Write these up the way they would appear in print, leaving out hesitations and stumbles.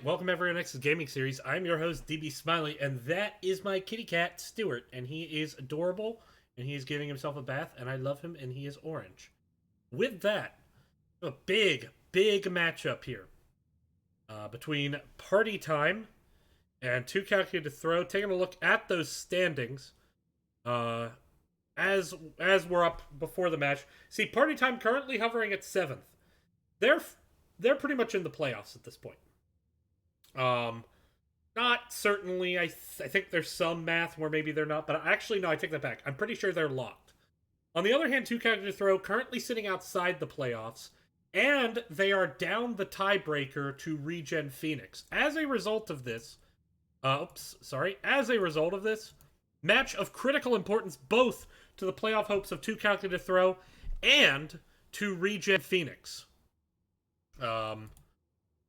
welcome everyone to Nexus Gaming Series. I'm your host, DB Smiley, and that is my kitty cat, Stuart, and he is adorable, and he is giving himself a bath, and I love him, and he is orange. With that, a big matchup here between Party Time and 2Calculated2Throw. Taking a look at those standings as we're up before the match. See, Party Time currently hovering at 7th. They're pretty much in the playoffs at this point. Not certainly. I think there's some math where maybe they're not, but actually, no, I take that back. I'm pretty sure they're locked. On the other hand, 2Calculated2Throw currently sitting outside the playoffs, and they are down the tiebreaker to Regen Phoenix. As a result of this, match of critical importance both to the playoff hopes of 2Calculated2Throw and to Regen Phoenix.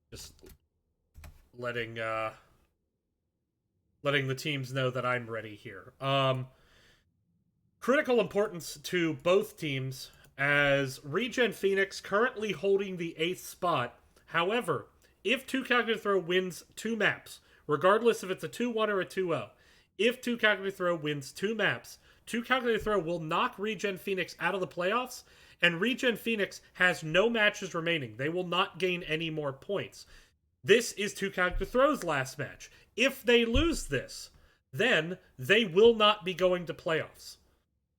Just letting the teams know that I'm ready here. Critical importance to both teams as Regen Phoenix currently holding the 8th spot. However, if 2Calculated2Throw wins 2 maps, regardless if it's a 2-1 or a 2-0, if 2Calculated2Throw wins 2 maps, 2Calculated2Throw will knock Regen Phoenix out of the playoffs, and Regen Phoenix has no matches remaining. They will not gain any more points. This is 2Calculated2Throw's last match. If they lose this, then they will not be going to playoffs.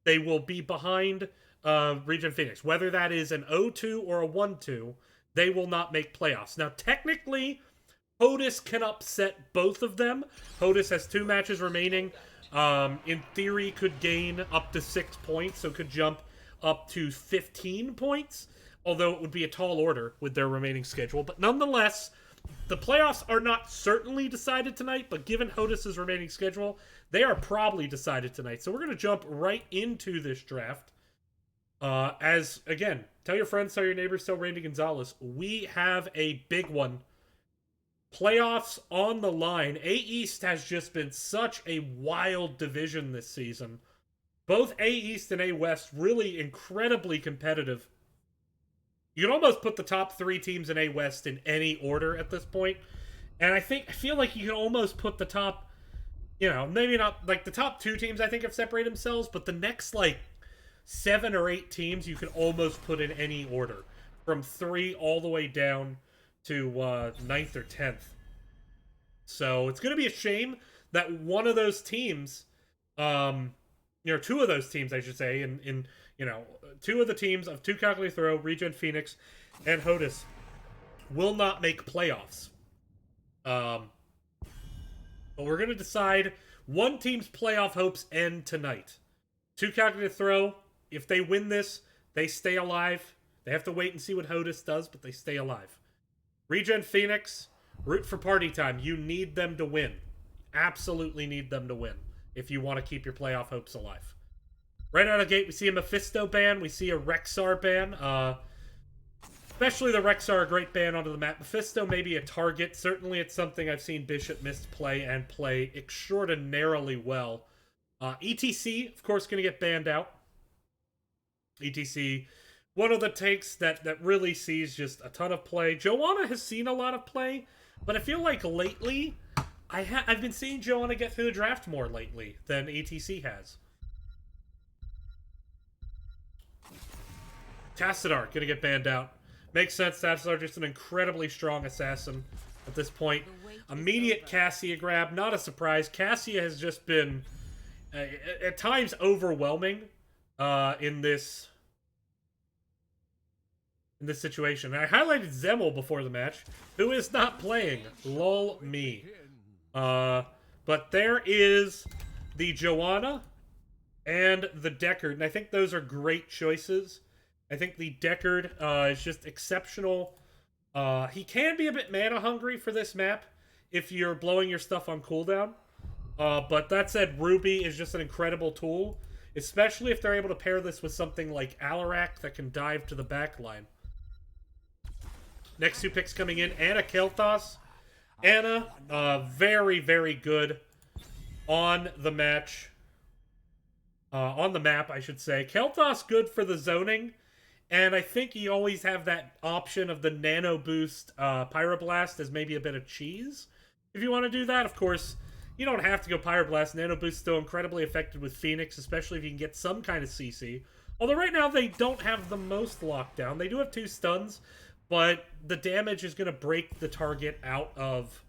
They will be behind Regen Phoenix. Whether that is an 0-2 or a 1-2, they will not make playoffs. Now, technically, HOTUS can upset both of them. HOTUS has 2 matches remaining. In theory, could gain up to 6 points, so could jump up to 15 points, although it would be a tall order with their remaining schedule. But nonetheless, the playoffs are not certainly decided tonight, but given HOTUS's remaining schedule, they are probably decided tonight. So we're going to jump right into this draft. As, again, tell your friends, tell your neighbors, tell Randy Gonzalez, we have a big one. Playoffs on the line. A East has just been such a wild division this season. Both A East and A West really incredibly competitive. You can almost put the top 3 teams in A West in any order at this point. And I feel like you can almost put the top, maybe not, like the top 2 teams I think have separated themselves, but the next, 7 or 8 teams you can almost put in any order. From 3 all the way down to 9th or 10th. So it's going to be a shame that one of those teams, 2 of those teams, I should say, in 2 of the teams of 2Calculated2Throw, Regen Phoenix, and HOTUS will not make playoffs. But we're going to decide one team's playoff hopes end tonight. 2Calculated2Throw, if they win this, they stay alive. They have to wait and see what HOTUS does, but they stay alive. Regen Phoenix, root for Party Time. You need them to win. Absolutely need them to win if you want to keep your playoff hopes alive. Right out of the gate, we see a Mephisto ban. We see a Rexar ban. Especially the Rexar, a great ban onto the map. Mephisto may be a target. Certainly it's something I've seen Bishop Mist play and play extraordinarily well. ETC, of course, going to get banned out. ETC, one of the takes that really sees just a ton of play. Joanna has seen a lot of play, but I feel like lately, I've been seeing Joanna get through the draft more lately than ETC has. Tassadar, gonna get banned out. Makes sense, Tassadar just an incredibly strong assassin at this point. Immediate Cassia grab, not a surprise. Cassia has just been, at times, overwhelming in this situation. And I highlighted Zemel before the match, who is not playing. Lol me. But there is the Joanna and the Deckard, and I think those are great choices. I think the Deckard is just exceptional. He can be a bit mana hungry for this map if you're blowing your stuff on cooldown. But that said, Ruby is just an incredible tool, especially if they're able to pair this with something like Alarak that can dive to the back line. Next 2 picks coming in, Anna Kel'Thas. Anna, very, very good on the match. On the map, I should say. Kel'Thas good for the zoning, And I think you always have that option of the Nano Boost Pyroblast as maybe a bit of cheese. If you want to do that, of course, you don't have to go Pyroblast. Nano Boost still incredibly effective with Phoenix, especially if you can get some kind of CC. Although right now they don't have the most lockdown. They do have 2 stuns, but the damage is going to break the target out of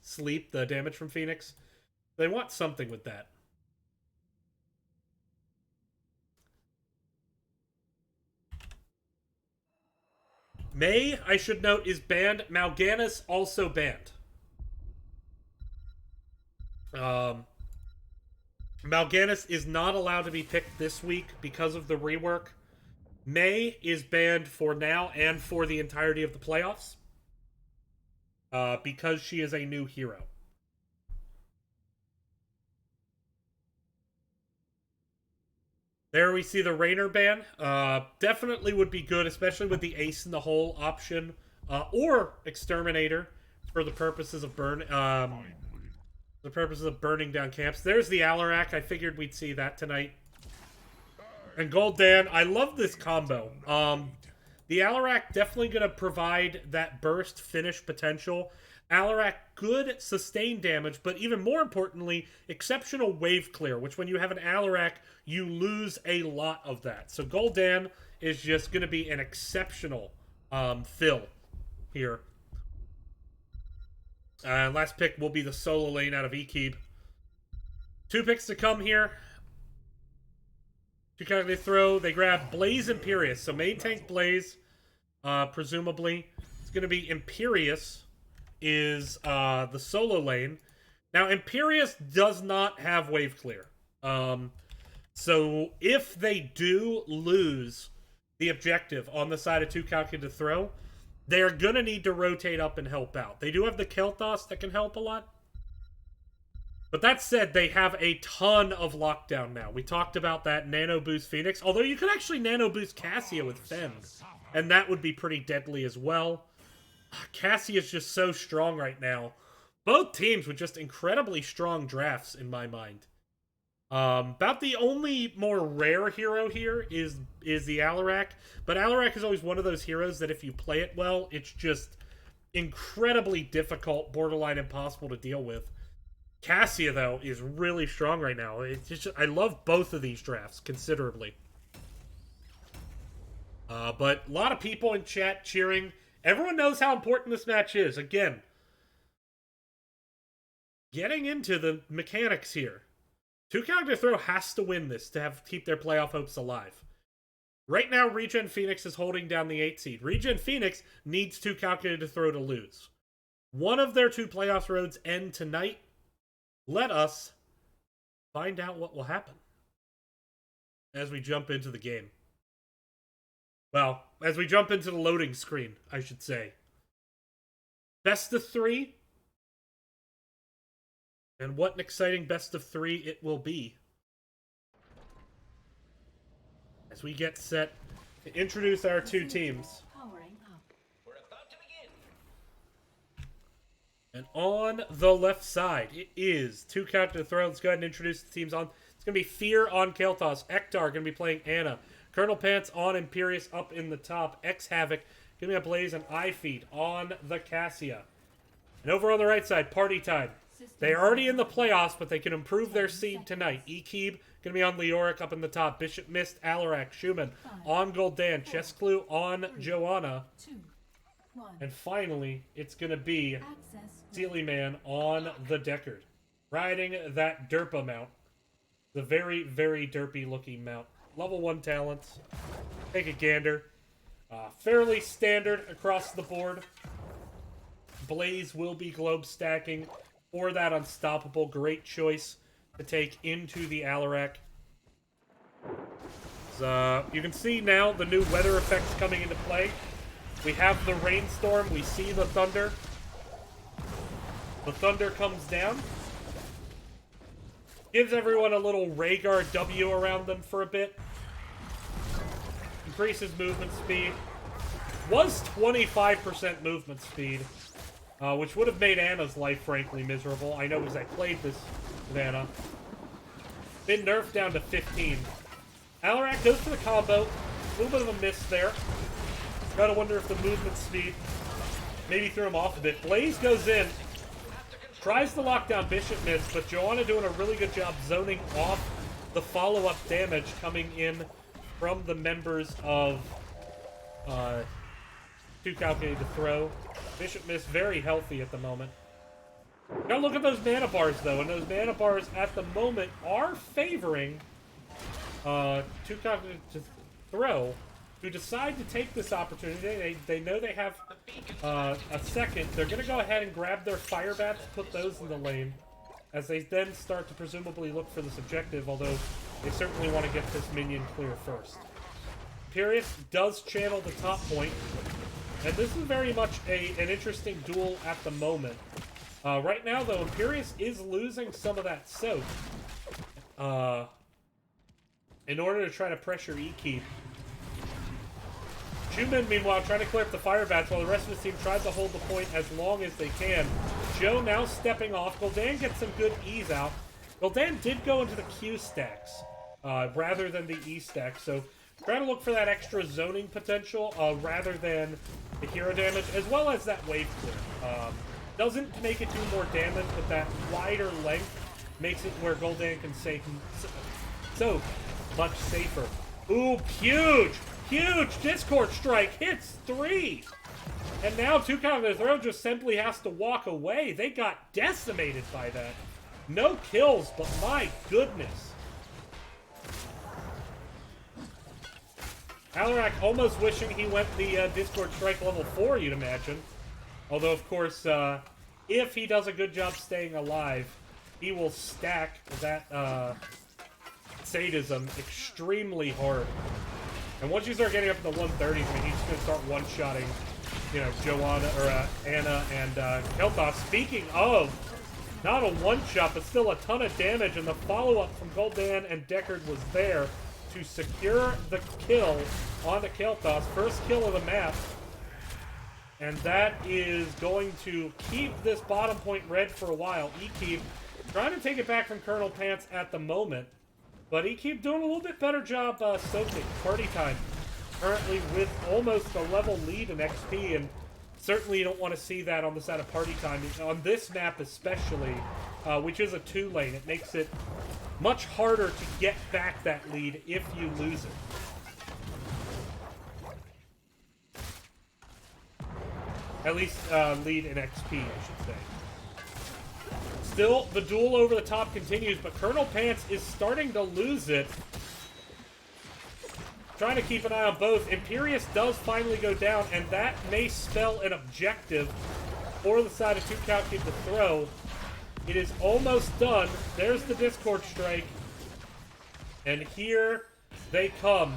sleep, the damage from Phoenix. They want something with that. May, I should note, is banned. Mal'Ganis also banned. Mal'Ganis is not allowed to be picked this week because of the rework. May is banned for now and for the entirety of the playoffs. Because she is a new hero. There we see the Raynor ban. Definitely would be good, especially with the Ace in the Hole option. Or Exterminator for the purposes of burning down camps. There's the Alarak. I figured we'd see that tonight. And Gul'dan, I love this combo. The Alarak definitely going to provide that burst finish potential. Alarak, good sustain damage, but even more importantly, exceptional wave clear, which when you have an Alarak, you lose a lot of that. So Gul'dan is just going to be an exceptional fill here. Last pick will be the solo lane out of Ekib. 2 picks to come here. 2Calculated2Throw. They grab Blaze Imperious. So main tank Blaze, presumably. It's going to be Imperious is the solo lane. Now, Imperious does not have wave clear. So if they do lose the objective on the side of 2Calculated2Throw, they're going to need to rotate up and help out. They do have the Kel'Thas that can help a lot. But that said, they have a ton of lockdown now. We talked about that Nano Boost Phoenix. Although you could actually Nano Boost Cassia with Fend. And that would be pretty deadly as well. Cassia is just so strong right now. Both teams with just incredibly strong drafts in my mind. About the only more rare hero here is the Alarak. But Alarak is always one of those heroes that if you play it well, it's just incredibly difficult, borderline impossible to deal with. Cassia, though, is really strong right now. It's just, I love both of these drafts considerably. But a lot of people in chat cheering. Everyone knows how important this match is. Again, getting into the mechanics here. 2Calculated2Throw has to win this to keep their playoff hopes alive. Right now, Regen Phoenix is holding down the 8 seed. Regen Phoenix needs 2Calculated2Throw to lose. One of their 2 playoff roads end tonight. Let us find out what will happen as we jump into the game. Well, as we jump into the loading screen, I should say. Best of 3. And what an exciting best of 3 it will be. As we get set to introduce our 2 teams. And on the left side, it is 2Calculated2Throw. Let's go ahead and introduce the teams on. It's going to be Fear on Kel'Thas. Ektar going to be playing Anna. Colonel Pants on Imperious up in the top. X-Havoc going to be a Blaze and iFeed on the Cassia. And over on the right side, Party Time. They're already in the playoffs, but they can improve their seed tonight. Ekib going to be on Leoric up in the top. Bishop Mist, Alarak, Schumann on Gul'dan. Chessclue on Joanna. And finally, it's going to be Steely Man on the Deckard. Riding that Derpa mount. The very, very derpy looking mount. Level 1 talents. Take a gander. Fairly standard across the board. Blaze will be globe stacking for that unstoppable. Great choice to take into the Alarak. So, you can see now the new weather effects coming into play. We have the rainstorm. We see the thunder. The thunder comes down. Gives everyone a little Rhaegar W around them for a bit. Increases movement speed. Was 25% movement speed. Which would have made Anna's life, frankly, miserable. I know because I played this with Anna. Been nerfed down to 15. Alarak goes for the combo. A little bit of a miss there. Gotta wonder if the movement speed maybe threw him off a bit. Blaze goes in, tries to lock down Bishop miss, but Joanna doing a really good job zoning off the follow-up damage coming in from the members of 2Calculated2Throw. Bishop miss very healthy at the moment. Gotta look at those mana bars, though, and those mana bars at the moment are favoring 2Calculated2Throw, who decide to take this opportunity. They know they have a second. They're going to go ahead and grab their fire bats, put those in the lane, as they then start to presumably look for this objective, although they certainly want to get this minion clear first. Imperius does channel the top point, and this is very much an interesting duel at the moment. Right now, though, Imperius is losing some of that soak in order to try to pressure E-Keep. Shumen, meanwhile, trying to clear up the fire bats while the rest of his team tries to hold the point as long as they can. Joe now stepping off. Gul'dan gets some good ease out. Gul'dan did go into the Q stacks rather than the E stacks, so try to look for that extra zoning potential rather than the hero damage, as well as that wave clear. Doesn't make it do more damage, but that wider length makes it where Gul'dan can say so much safer. Ooh, huge! Huge Discord Strike hits 3! And now 2Calculated2Throw just simply has to walk away. They got decimated by that. No kills, but my goodness. Alarak almost wishing he went the Discord Strike level 4, you'd imagine. Although, of course, if he does a good job staying alive, he will stack that sadism extremely hard. And once you start getting up to the 130s, I mean, he's just going to start one-shotting, you know, Joanna, or Anna, and Kel'Thas. Speaking of, not a one-shot, but still a ton of damage, and the follow-up from Gul'dan and Deckard was there to secure the kill on the Kel'Thas. First kill of the map. And that is going to keep this bottom point red for a while. E-Keep trying to take it back from Colonel Pants at the moment. But E-Keep doing a little bit better job soaking. Party Time currently with almost a level lead in XP, and certainly you don't want to see that on the side of Party Time. On this map especially, which is a 2-lane, it makes it much harder to get back that lead if you lose it. At least lead in XP, I should say. Still, the duel over the top continues, but Colonel Pants is starting to lose it. Trying to keep an eye on both. Imperius does finally go down, and that may spell an objective for the side of 2Calculated2Throw. It is almost done. There's the Discord Strike. And here they come.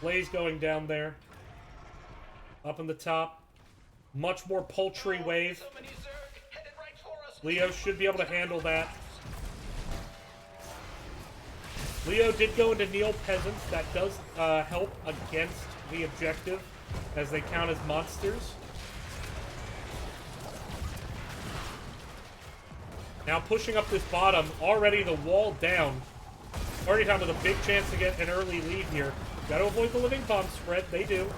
Blaze going down there. Up in the top. Much more poultry wave. Leo should be able to handle that. Leo did go into Neil Peasants. That does help against the objective, as they count as monsters. Now pushing up this bottom, already the wall down. Party Time with a big chance to get an early lead here. Gotta avoid the living bomb spread, they do.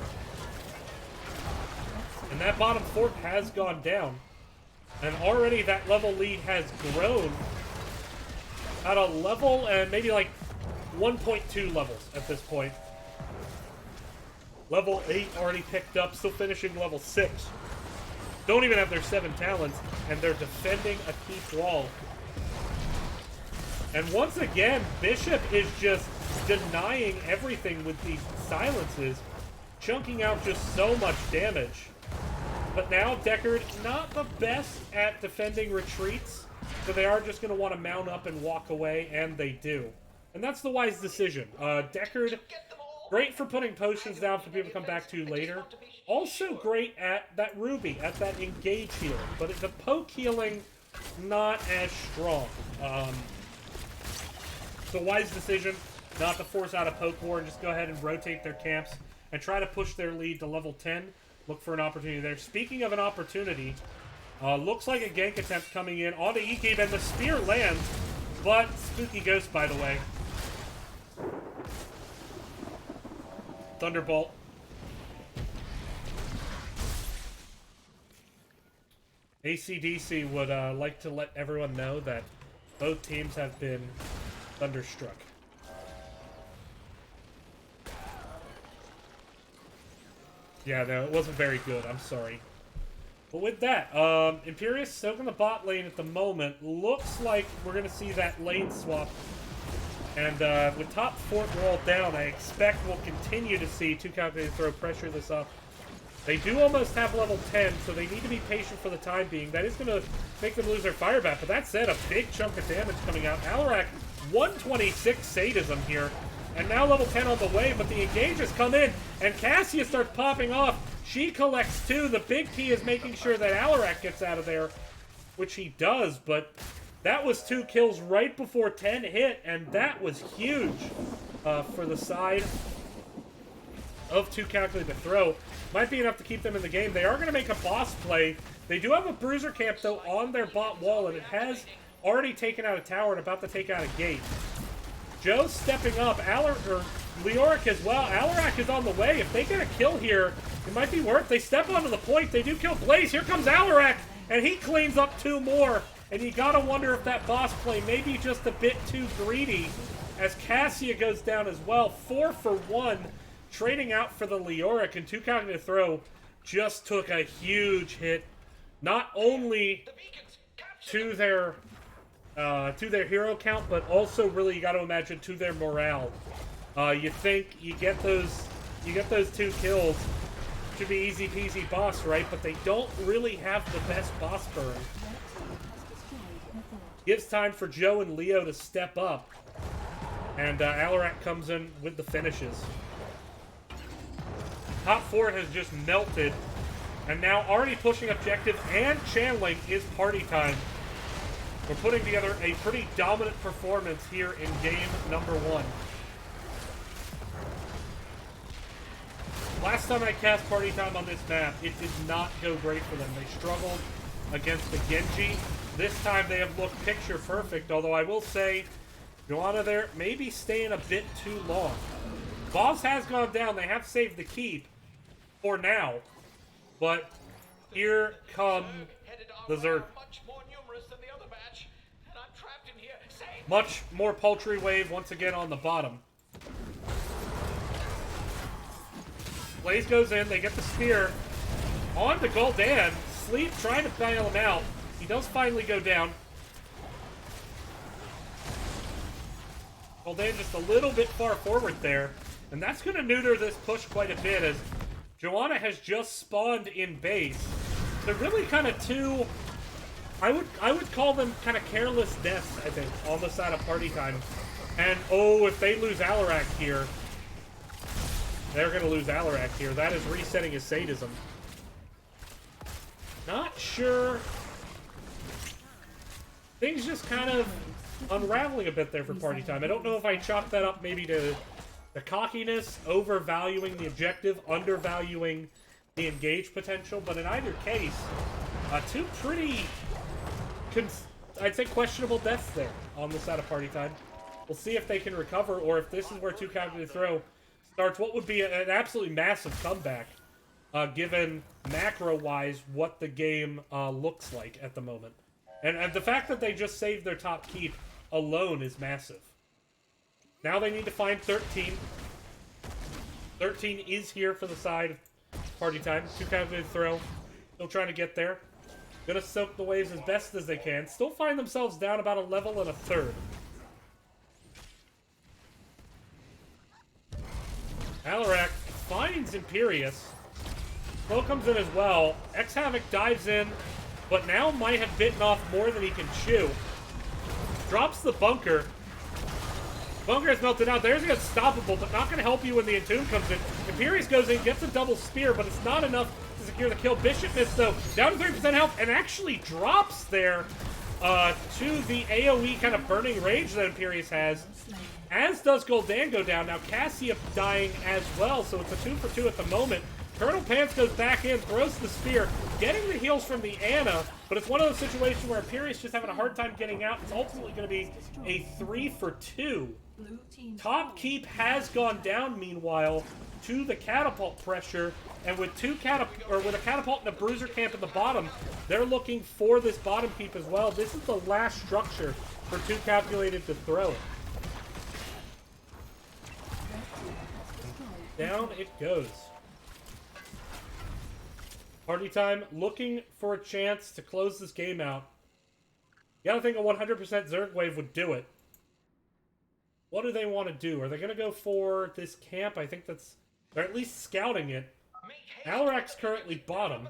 And that bottom fort has gone down. And already that level lead has grown at a level and maybe like 1.2 levels at this point. Level 8 already picked up, still finishing level 6. Don't even have their 7 talents, and they're defending a keep wall. And once again, Bishop is just denying everything with these silences, chunking out just so much damage. But now Deckard, not the best at defending retreats, so they are just going to want to mount up and walk away, and they do. And that's the wise decision. Deckard, great for putting potions down for people to come back to later. Also great at that Ruby, at that engage healing. But the poke healing, not as strong. So wise decision not to force out a poke war and just go ahead and rotate their camps and try to push their lead to level 10. Look for an opportunity there. Speaking of an opportunity, looks like a gank attempt coming in onto E-Keep, and the spear lands, but Spooky Ghost, by the way. Thunderbolt. AC/DC would like to let everyone know that both teams have been thunderstruck. Yeah, no, it wasn't very good. I'm sorry. But with that, Imperius soaking the bot lane at the moment. Looks like we're going to see that lane swap. And with top fort wall down, I expect we'll continue to see 2Calculated2Throw pressure this up. They do almost have level 10, so they need to be patient for the time being. That is going to make them lose their fire bat. But that said, a big chunk of damage coming out. Alarak, 126 sadism here. And now level 10 on the way, but the engages come in, and Cassia starts popping off. She collects 2. The big key is making sure that Alarak gets out of there, which he does, but that was 2 kills right before 10 hit, and that was huge for the side of 2Calculated2Throw. Might be enough to keep them in the game. They are going to make a boss play. They do have a bruiser camp, though, on their bot wall, and it has already taken out a tower and about to take out a gate. Joe's stepping up. Leoric as well. Alarak is on the way. If they get a kill here, it might be worth. They step onto the point. They do kill Blaze. Here comes Alarak, and he cleans up 2 more. And you gotta wonder if that boss play may be just a bit too greedy, as Cassia goes down as well. 4 for 1, trading out for the Leoric, and 2Calculated2Throw just took a huge hit, not only to their hero count, but also really you got to imagine to their morale. You think you get those 2 kills, should be easy peasy boss, right? But they don't really have the best boss burn. Gives time for Joe and Leo to step up, and Alarak comes in with the finishes. Top 4 has just melted, and now already pushing objective and channeling is party time. We're putting together a pretty dominant performance here in game number 1. Last time I cast party time on this map, it did not go great for them. They struggled against the Genji. This time they have looked picture perfect, although I will say, Joanna there maybe staying a bit too long. Boss has gone down. They have saved the keep for now, but here come the Zerg. Much more paltry wave once again on the bottom. Blaze goes in, they get the spear on to Gul'dan. Sleep trying to bail him out. He does finally go down. Gul'dan just a little bit far forward there. And that's going to neuter this push quite a bit, as Joanna has just spawned in base. They're really kind of 2... I would call them kind of careless deaths, I think, on the side of party time. And, oh, if they lose Alarak here, they're going to lose Alarak here. That is resetting his sadism. Not sure. Things just kind of unraveling a bit there for party time. I don't know if I chalk that up maybe to the cockiness, overvaluing the objective, undervaluing the engage potential, but in either case, 2 pretty... I'd say questionable deaths there on the side of party time. We'll see if they can recover, or if this is where 2Calculated2Throw starts what would be an absolutely massive comeback, given macro-wise what the game looks like at the moment. And the fact that they just saved their top keep alone is massive. Now they need to find 13. 13 is here for the side of party time. 2Calculated2Throw still trying to get there. Gonna soak the waves as best as they can. Still find themselves down about a level and a third. Alarak finds Imperius. Flo comes in as well. X-Havoc dives in, but now might have bitten off more than he can chew. Drops the bunker. Bunker has melted out. There's the unstoppable, but not going to help you when the Entomb comes in. Imperius goes in, gets a double spear, but it's not enough to secure the kill. Bishop missed, though. Down to 30% health, and actually drops there to the AoE kind of burning rage that Imperius has. As does Gul'dan go down. Now Cassia dying as well, so it's a 2 for 2 at the moment. Colonel Pants goes back in, throws the spear, getting the heals from the Anna, but it's one of those situations where Imperius just having a hard time getting out. It's ultimately going to be a 3 for 2. Top keep has gone down, meanwhile, to the catapult pressure, and with a catapult and a bruiser camp in the bottom, they're looking for this bottom keep as well. This is the last structure for 2 Calculated to Throw. Down it goes. Party time looking for a chance to close this game out. You gotta think a 100% Zerg wave would do it. What do they want to do? Are they gonna go for this camp? I think that's... They're at least scouting it. Alarak's currently bottom.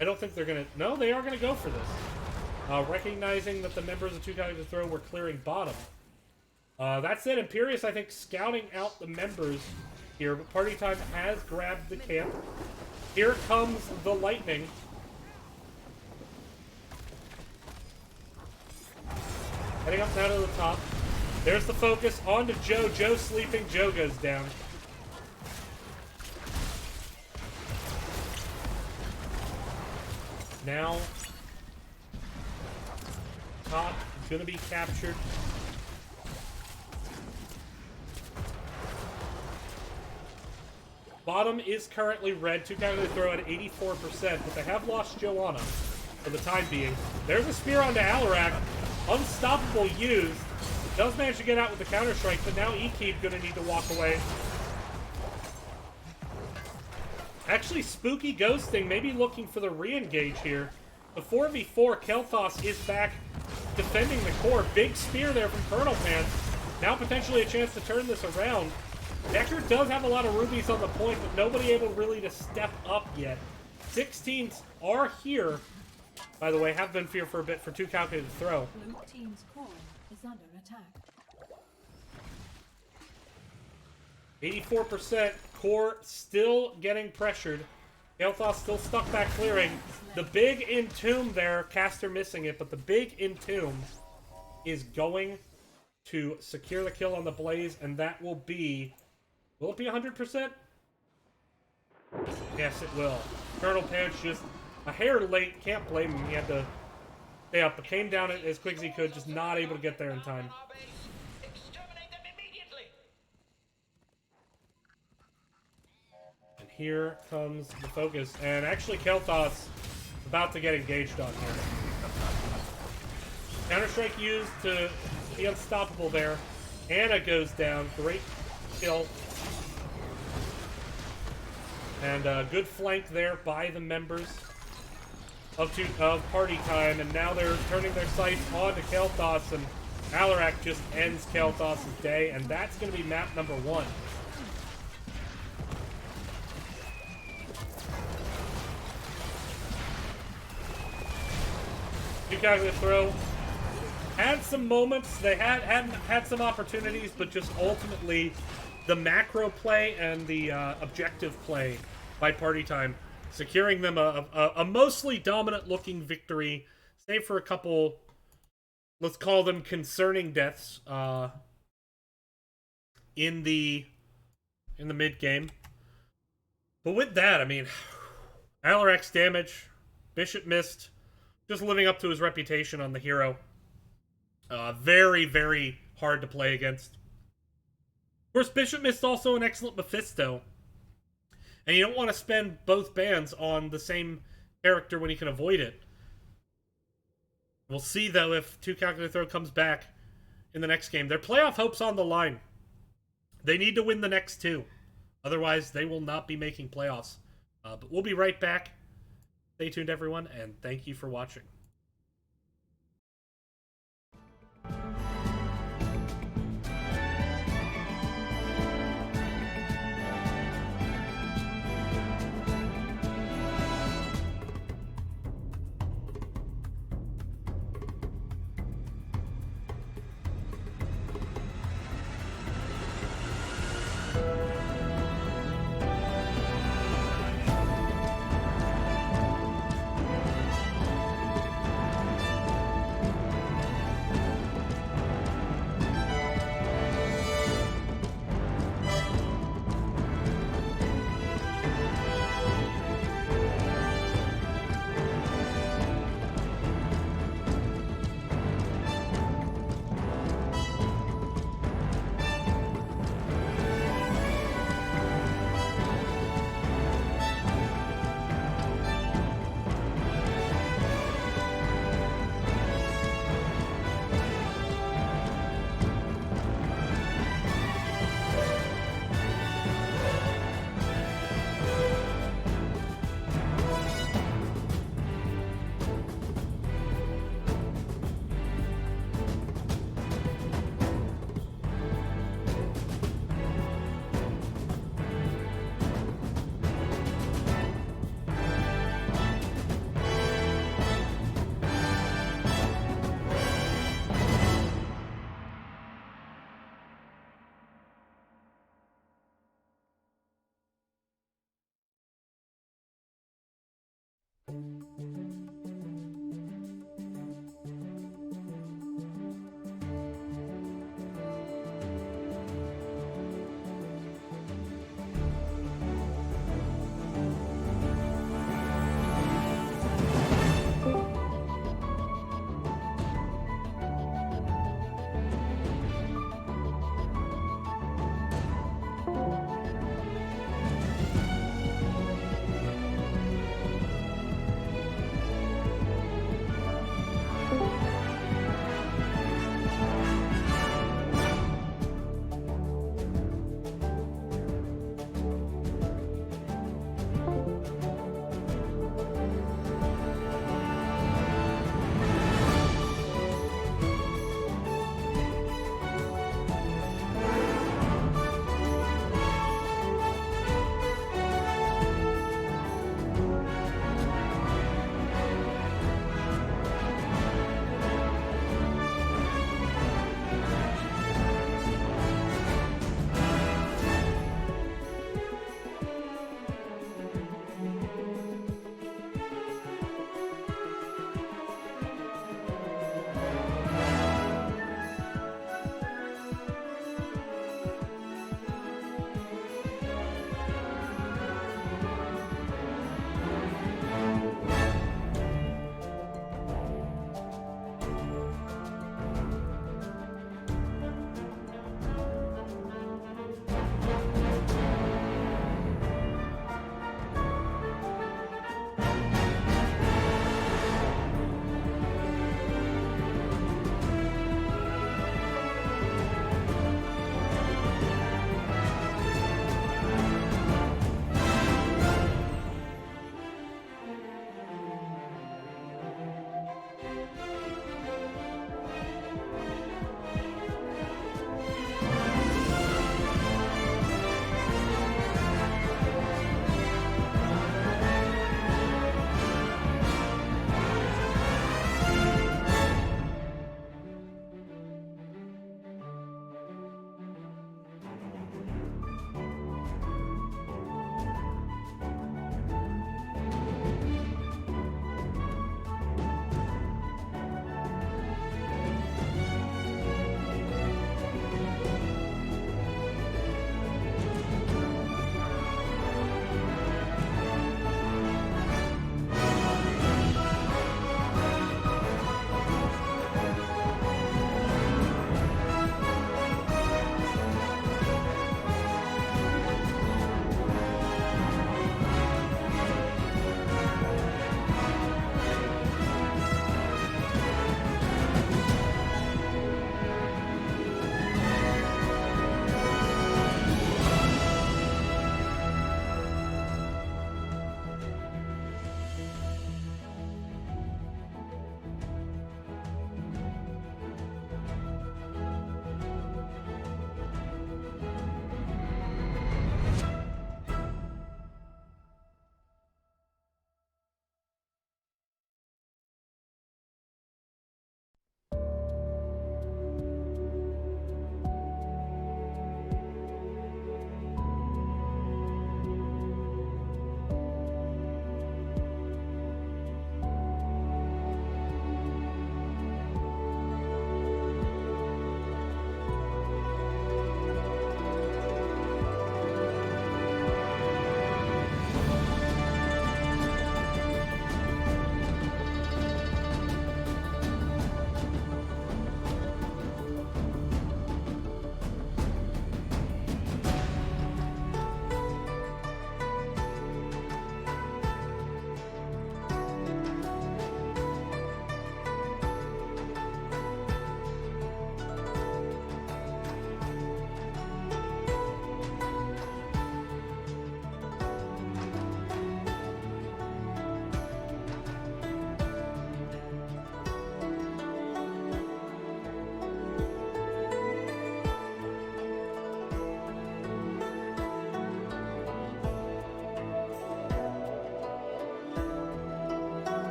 I don't think they're gonna... No, they are gonna go for this. Recognizing that the members of 2 Calculated to Throw were clearing bottom. That said, Imperius, I think, scouting out the members here, but Party Time has grabbed the camp. Here comes the lightning. Heading up now to the top. There's the focus onto Joe. Joe sleeping. Joe goes down. Now, top is going to be captured. Bottom is currently red. 2 Calculated to Throw at 84%, but they have lost Joanna for the time being. There's a spear onto Alarak. Unstoppable used. Does manage to get out with the counter-strike, but now Ekeeb going to need to walk away. Actually, Spooky Ghosting maybe looking for the re-engage here. The 4v4, Kel'Thas is back defending the core. Big spear there from Colonel Pants. Now potentially a chance to turn this around. Decker does have a lot of rubies on the point, but nobody able really to step up yet. 16s are here. By the way, have been here for a bit for 2 Calculated to Throw. Blue team's core is under attack. 84% core still getting pressured. Kel'Thas still stuck back clearing. The big Entomb there, Caster missing it, but the big Entomb is going to secure the kill on the Blaze, and that will be... Will it be 100%? Yes, it will. Colonel Pants just a hair late. Can't blame him. He had to stay up, but came down as quick as he could. Just not able to get there in time. And here comes the focus. And actually, Kel'Thas about to get engaged on here. Counter-strike used to be unstoppable there. Anna goes down. Great kill. And good flank there by the members of Party Time. And now they're turning their sights onto Kel'Thas. And Alarak just ends Kel'Thas' day. And that's going to be map number 1. You guys to Throw had some moments. They had some opportunities, but just ultimately the macro play and the objective play by Party Time, securing them a mostly dominant-looking victory, save for a couple, let's call them concerning deaths in the mid-game. But with that, I mean, Alarak's damage, Bishop missed, just living up to his reputation on the hero. Very, very hard to play against. Of course, Bishop missed also an excellent Mephisto. And you don't want to spend both bans on the same character when you can avoid it. We'll see, though, if 2 Calculated to Throw comes back in the next game. Their playoff hope's on the line. They need to win the next 2. Otherwise, they will not be making playoffs. But we'll be right back. Stay tuned, everyone, and thank you for watching.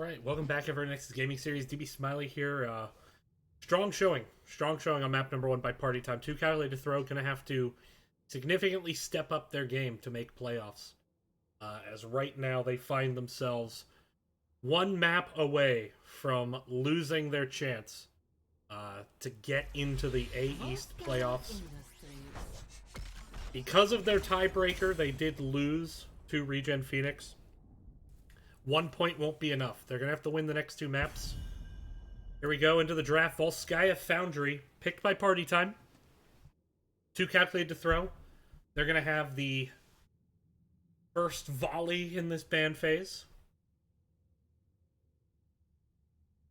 right, welcome back, everyone. Next is Gaming Series. DB Smiley here. Strong showing on map number 1 by Party Time. 2Calculated2Throw gonna have to significantly step up their game to make playoffs. As right now they find themselves one map away from losing their chance to get into the A East playoffs. Because of their tiebreaker, they did lose to Regen Phoenix. 1 point won't be enough. They're going to have to win the next 2 maps. Here we go into the draft. Volskaya Foundry, picked by Party Time. 2Calculated2Throw. They're going to have the first volley in this ban phase.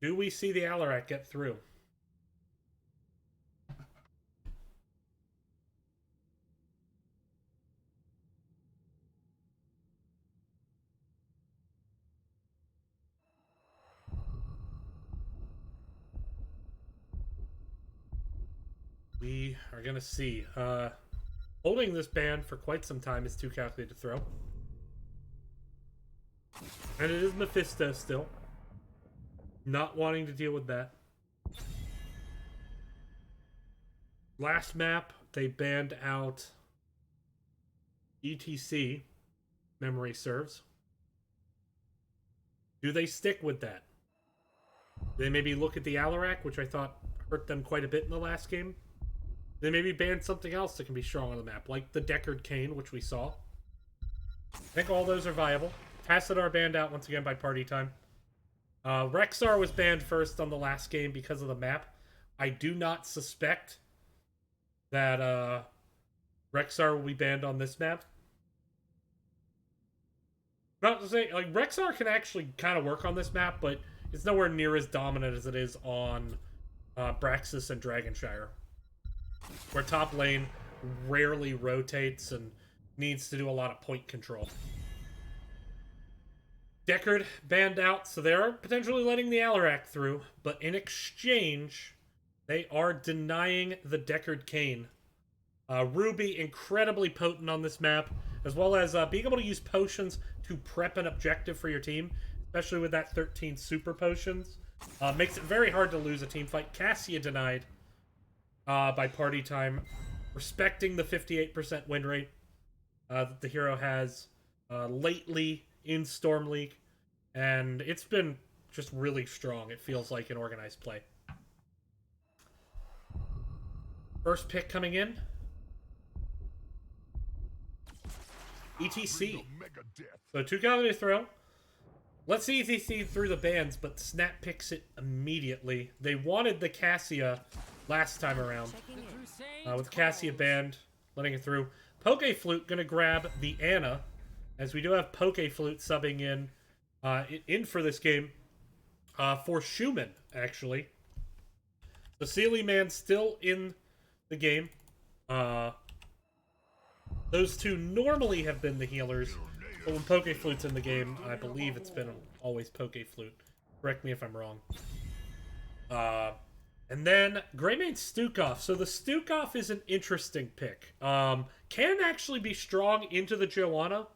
Do we see the Alarak get through? We are going to see. Holding this ban for quite some time is 2Calculated2Throw. And it is Mephisto still. Not wanting to deal with that. Last map, they banned out ETC, memory serves. Do they stick with that? Do they maybe look at the Alarak, which I thought hurt them quite a bit in the last game? They maybe ban something else that can be strong on the map, like the Deckard Cain, which we saw. I think all those are viable. Tassadar banned out once again by Party Time. Rexar was banned first on the last game because of the map. I do not suspect that Rexar will be banned on this map. Not to say, like, Rexar can actually kind of work on this map, but it's nowhere near as dominant as it is on Braxis and Dragonshire, where top lane rarely rotates and needs to do a lot of point control. Deckard banned out, so they are potentially letting the Alarak through, but in exchange, they are denying the Deckard Cain. Ruby, incredibly potent on this map, as well as being able to use potions to prep an objective for your team, especially with that 13 super potions. Makes it very hard to lose a team fight. Cassia denied by Party Time, respecting the 58% win rate that the hero has lately in Storm League, and it's been just really strong, it feels like, in organized play. First pick coming in. ETC. So 2Calculated2Throw. Let's see ETC through the bans, but Snap picks it immediately. They wanted the Cassia last time around. With Cassia banned, letting it through. Pokeflute gonna grab the Anna, as we do have Pokeflute subbing in for this game for Schumann, actually. The Sealy Man still in the game. Those two normally have been the healers, but when Pokeflute's in the game, I believe it's been always Pokeflute. Correct me if I'm wrong. And then Greymane Stukov. So the Stukov is an interesting pick. Can actually be strong into the Joanna,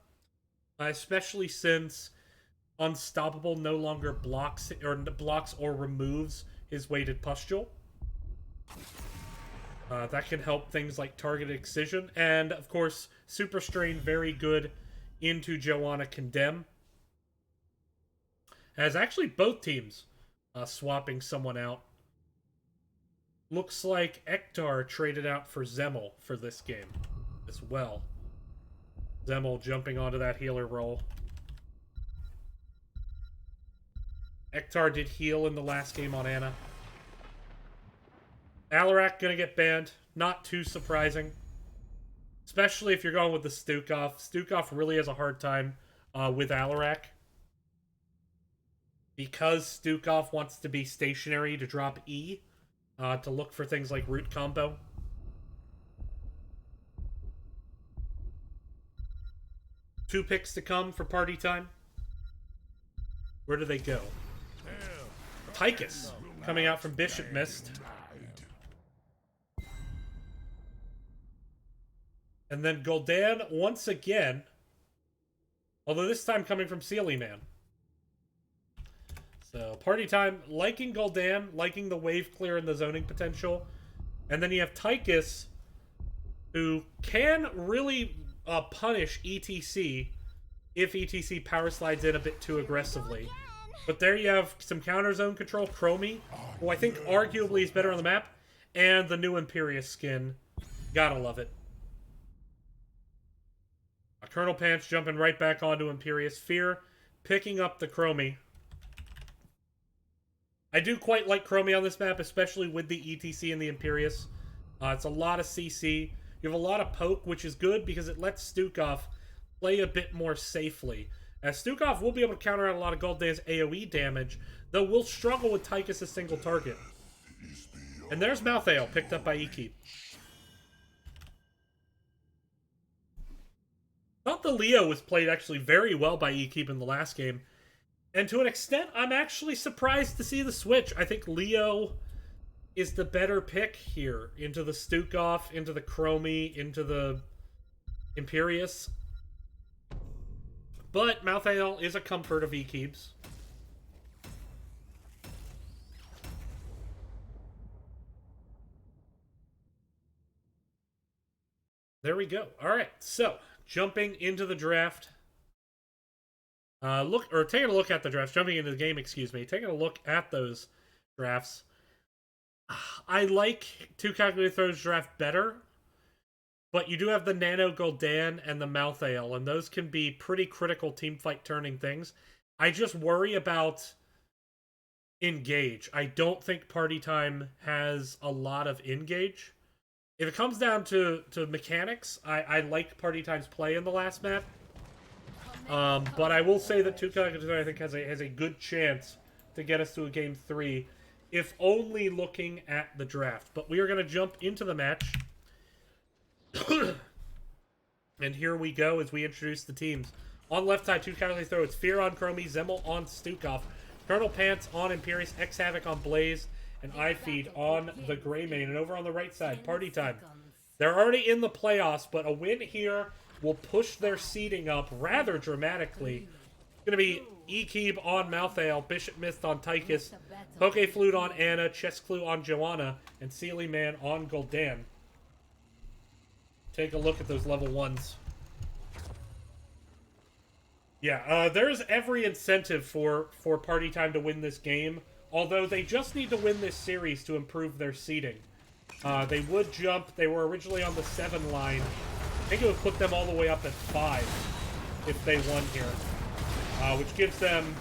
especially since Unstoppable no longer blocks or removes his weighted pustule. That can help things like targeted excision, and of course Super Strain very good into Joanna Condemn. Has actually both teams swapping someone out. Looks like Ektar traded out for Zemel for this game as well. Zemel jumping onto that healer role. Ektar did heal in the last game on Anna. Alarak gonna get banned. Not too surprising. Especially if you're going with the Stukov. Stukov really has a hard time with Alarak. Because Stukov wants to be stationary to drop E. To look for things like root combo. Two picks to come for Party Time. Where do they go? Tychus coming out from Bishop Mist. And then Gul'dan once again. Although this time coming from Sealy Man. So, Party Time, liking Gul'dan, liking the wave clear and the zoning potential. And then you have Tychus, who can really punish ETC if ETC power slides in a bit too aggressively. But there you have some counter zone control, Chromie, who I think arguably is better on the map, and the new Imperious skin. Gotta love it. Colonel Pants jumping right back onto Imperious. Fear picking up the Chromie. I do quite like Chromie on this map, especially with the ETC and the Imperious. It's a lot of CC. You have a lot of poke, which is good because it lets Stukov play a bit more safely. As Stukov will be able to counter out a lot of Gul'dan's AoE damage, though we'll struggle with Tychus' single target. And there's Malthael, picked up by Ekeep. Thought the Leo was played actually very well by Ekeep in the last game. And to an extent, I'm actually surprised to see the switch. I think Leo is the better pick here. Into the Stukov, into the Chromie, into the Imperious. But Malthael is a comfort of Ekeep's. There we go. Alright, so jumping into the draft. Taking a look at the drafts. Jumping into the game, excuse me. Taking a look at those drafts. I like 2Calculated2Throw's draft better, but you do have the Nano Gul'dan and the Malthael, and those can be pretty critical teamfight turning things. I just worry about engage. I don't think Party Time has a lot of engage. If it comes down to mechanics, I liked Party Time's play in the last map. But I will say that 2Calculated2Throw, I think, has a good chance to get us to a game 3, if only looking at the draft. But we are going to jump into the match. And here we go as we introduce the teams. On left side, 2Calculated2Throw, it's Fear on Chromie, Zemmel on Stukov, Colonel Pants on Imperious, X-Havoc on Blaze, and iFeed on the Greymane. And over on the right side, Party Time. They're already in the playoffs, but a win here will push their seeding up rather dramatically. It's going to be Ekeeb on Malthael, Bishop Mist on Tychus, Poke Flute on Anna, Chess Clue on Joanna, and Sealy Man on Gul'dan. Take a look at those level 1s. Yeah, there's every incentive for Party Time to win this game, although they just need to win this series to improve their seeding. They would jump. They were originally on the 7 line. I think it would put them all the way up at 5 if they won here, which gives them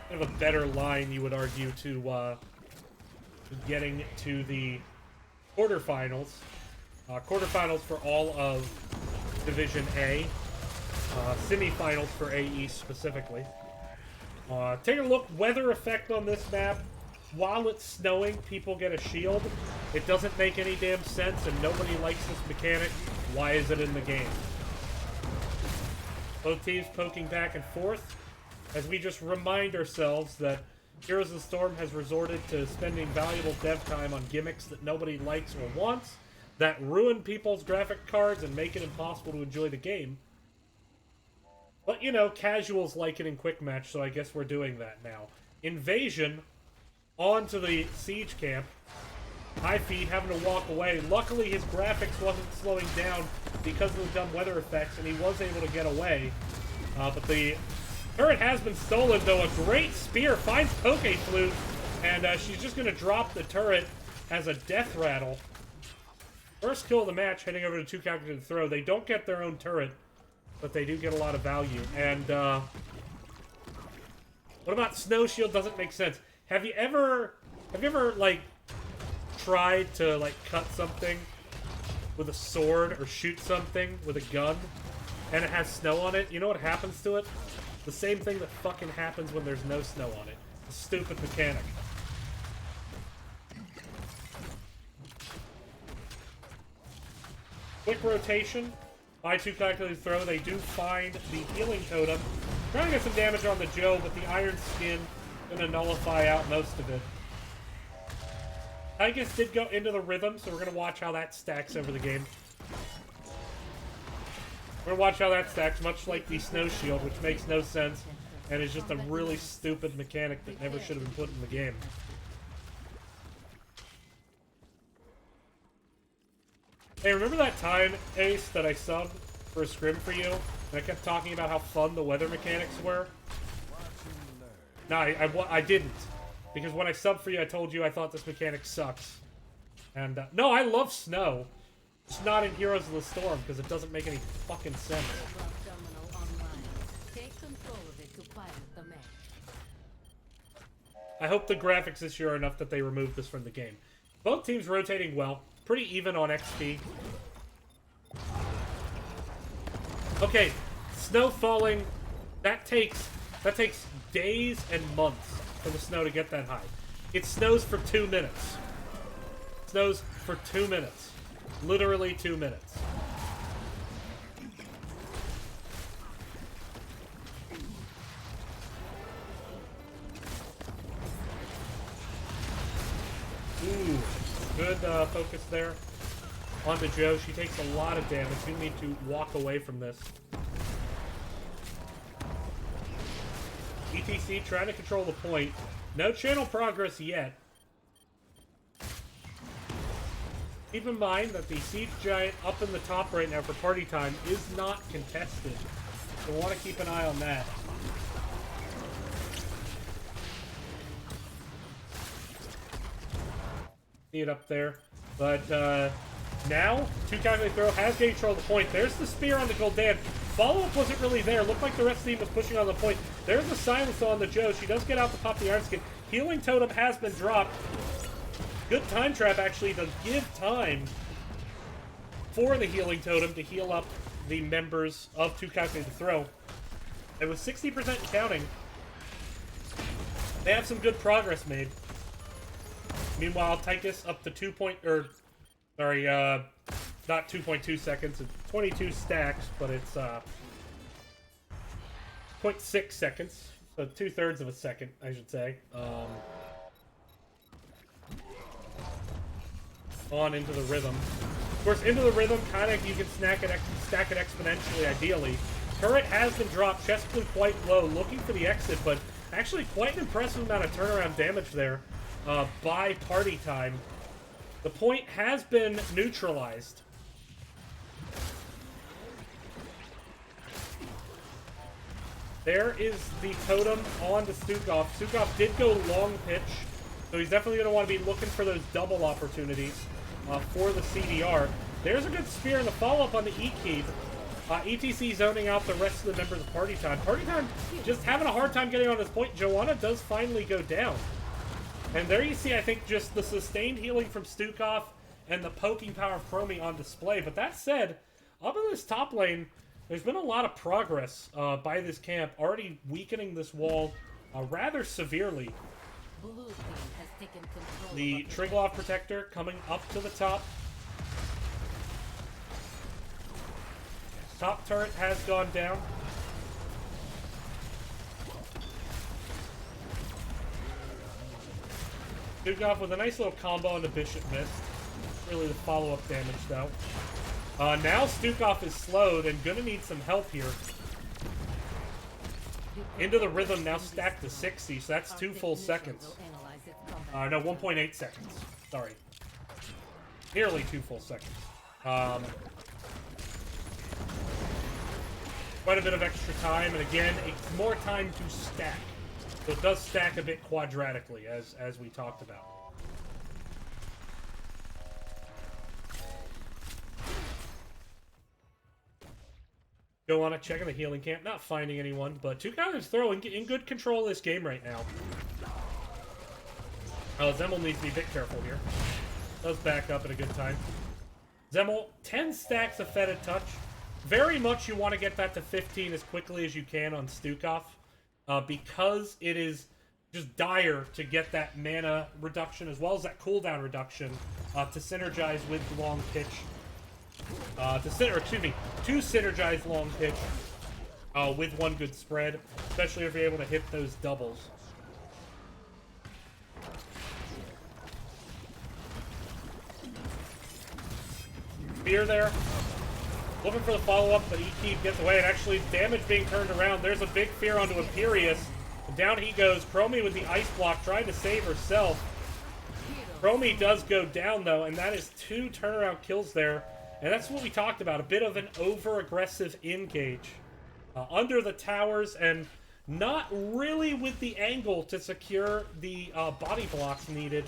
kind of a better line, you would argue, to getting to the quarterfinals. Quarterfinals for all of Division A, semifinals for A East specifically. Take a look, weather effect on this map. While it's snowing, people get a shield. It doesn't make any damn sense, and nobody likes this mechanic. Why is it in the game? Both teams poking back and forth, as we just remind ourselves that Heroes of the Storm has resorted to spending valuable dev time on gimmicks that nobody likes or wants, that ruin people's graphic cards and make it impossible to enjoy the game. But, you know, casuals like it in Quick Match, so I guess we're doing that now. Invasion onto the siege camp. iFeed having to walk away. Luckily, his graphics wasn't slowing down because of the dumb weather effects, and he was able to get away. But the turret has been stolen, though. A great spear finds Poke Flute, and she's just going to drop the turret as a death rattle. First kill of the match, heading over to 2Calculated2Throw. They don't get their own turret, but they do get a lot of value. And what about Snow Shield? Doesn't make sense. Have you ever like tried to like cut something with a sword or shoot something with a gun and it has snow on it? You know what happens to it? The same thing that fucking happens when there's no snow on it. It's a stupid mechanic. Quick rotation by 2Calculated2Throw. They do find the healing totem. Trying to get some damage on the Joe, but the Iron Skin going to nullify out most of it. Tychus did go into the rhythm, so we're going to watch how that stacks over the game. We're going to watch how that stacks, much like the Snow Shield, which makes no sense. and is just a really stupid mechanic that never should have been put in the game. Hey, remember that time, Ace, that I subbed for a scrim for you? And I kept talking about how fun the weather mechanics were? No, I didn't. Because when I subbed for you, I told you I thought this mechanic sucks. And, no, I love snow. It's not in Heroes of the Storm, because it doesn't make any fucking sense. I hope the graphics this year are enough that they remove this from the game. Both teams rotating well. Pretty even on XP. Okay, snow falling, that takes days and months for the snow to get that high. It snows for 2 minutes. It snows for 2 minutes. Literally 2 minutes. Ooh, good focus there onto Joe. She takes a lot of damage. You need to walk away from this. ETC trying to control the point. No channel progress yet. Keep in mind that the Siege Giant up in the top right now for party time is not contested. So we'll want to keep an eye on that. See it up there. But now, 2Calculated2Throw has gained control of the point. There's the spear on the Gul'dan. Follow-up wasn't really there. Looked like the rest of the team was pushing on the point. There's the silence on the Joe. She does get out to pop the Iron Skin. Healing Totem has been dropped. Good time trap, actually, to give time for the Healing Totem to heal up the members of 2Calculated2Throw. It was 60% and counting. They have some good progress made. Meanwhile, Tychus up to not 2.2 seconds, it's 22 stacks, but it's 0.6 seconds, so 2/3 of a second, I should say. On into the rhythm. Of course, into the rhythm, kind of, you can stack it exponentially, ideally. Turret has been dropped, chest flew quite low, looking for the exit, but actually quite an impressive amount of turnaround damage there by party time. The point has been neutralized. There is the totem on to Stukov. Stukov did go long pitch, so he's definitely going to want to be looking for those double opportunities for the CDR. There's a good spear in the follow-up on the E-Key. ETC zoning out the rest of the members of Party Time. Party Time just having a hard time getting on this point. Joanna does finally go down. And there you see, I think, just the sustained healing from Stukov and the poking power of Chromie on display. But that said, up in this top lane, there's been a lot of progress by this camp, already weakening this wall rather severely. Blue team has taken control. The Triglav Protector coming up to the top. Top turret has gone down. Stukov with a nice little combo on the Bishop Mist. Really the follow-up damage, though. Now Stukov is slowed and gonna need some help here. Into the rhythm, now stacked to 60, so that's 2 full seconds. No, 1.8 seconds. Sorry. Nearly 2 full seconds. Quite a bit of extra time, and again, it's more time to stack. So it does stack a bit quadratically, as we talked about. Go on it, checking the healing camp, not finding anyone, but 2Calculated2Throw in good control of this game right now. Oh, Zemmel needs to be a bit careful here. Does back up at a good time. Zemmel, 10 stacks of Fetid Touch. Very much you want to get that to 15 as quickly as you can on Stukov, because it is just dire to get that mana reduction as well as that cooldown reduction to synergize with long pitch. To synergize long pitch with one good spread, especially if you're able to hit those doubles. Spear there. Looking for the follow-up, but E-Keep gets away, and actually damage being turned around. There's a big fear onto Imperius. And down he goes. Chromie with the ice block, trying to save herself. Chromie does go down, though, and that is 2 turnaround kills there. And that's what we talked about, a bit of an over-aggressive engage. Under the towers, and not really with the angle to secure the body blocks needed.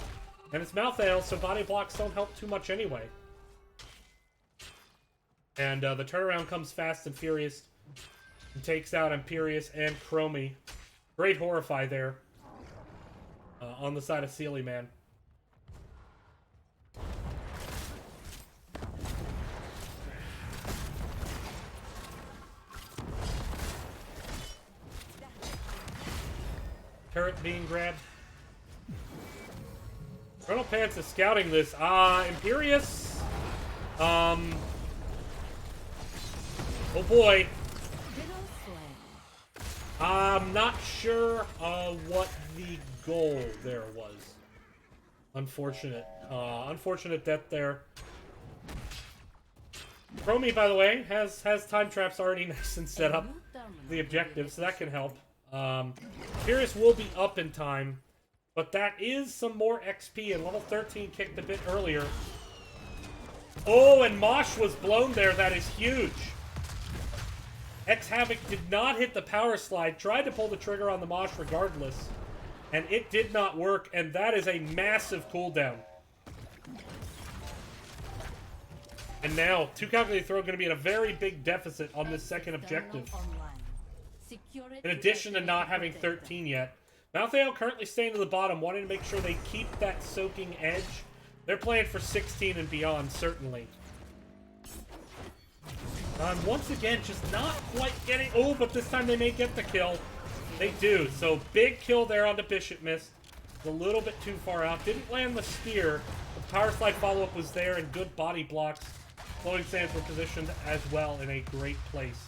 And it's Malthael, so body blocks don't help too much anyway. And the turnaround comes fast and furious. And takes out Imperius and Chromie. Great Horrify there. On the side of Sealy Man. Turret being grabbed. Colonel Pants is scouting this. Imperius. Oh boy. I'm not sure what the goal there was. Unfortunate. Unfortunate death there. Chromie, by the way, has time traps already nice and set up the objective, so that can help. Imperius will be up in time, but that is some more XP, and level 13 kicked a bit earlier. Oh, and Mosh was blown there. That is huge. X-Havoc did not hit the power slide, tried to pull the trigger on the Mosh regardless, and it did not work, and that is a massive cooldown. And now, 2Calculated2Throw going to be in a very big deficit on this second objective. In addition to not having 13 yet. Malthael currently staying to the bottom, wanting to make sure they keep that soaking edge. They're playing for 16 and beyond, certainly. Once again, just not quite getting... Oh, but this time they may get the kill. They do. So, big kill there on the Bishop Mist. A little bit too far out. Didn't land the spear. The power slide follow-up was there, and good body blocks. Floating sands were positioned as well in a great place.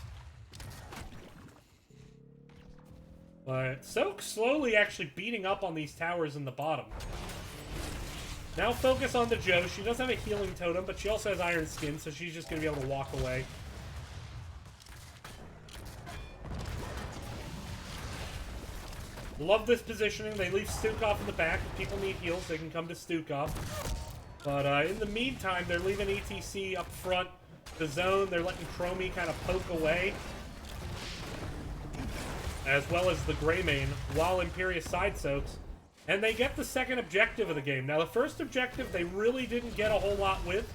But Soak slowly actually beating up on these towers in the bottom. Now focus on the Joe. She does have a healing totem, but she also has Iron Skin, so she's just going to be able to walk away. Love this positioning. They leave Stukov in the back. If people need heals, they can come to Stukov. But in the meantime, they're leaving ETC up front. The zone, they're letting Chromie kind of poke away. As well as the Greymane, while Imperius side soaks. And they get the second objective of the game. Now, the first objective, they really didn't get a whole lot with.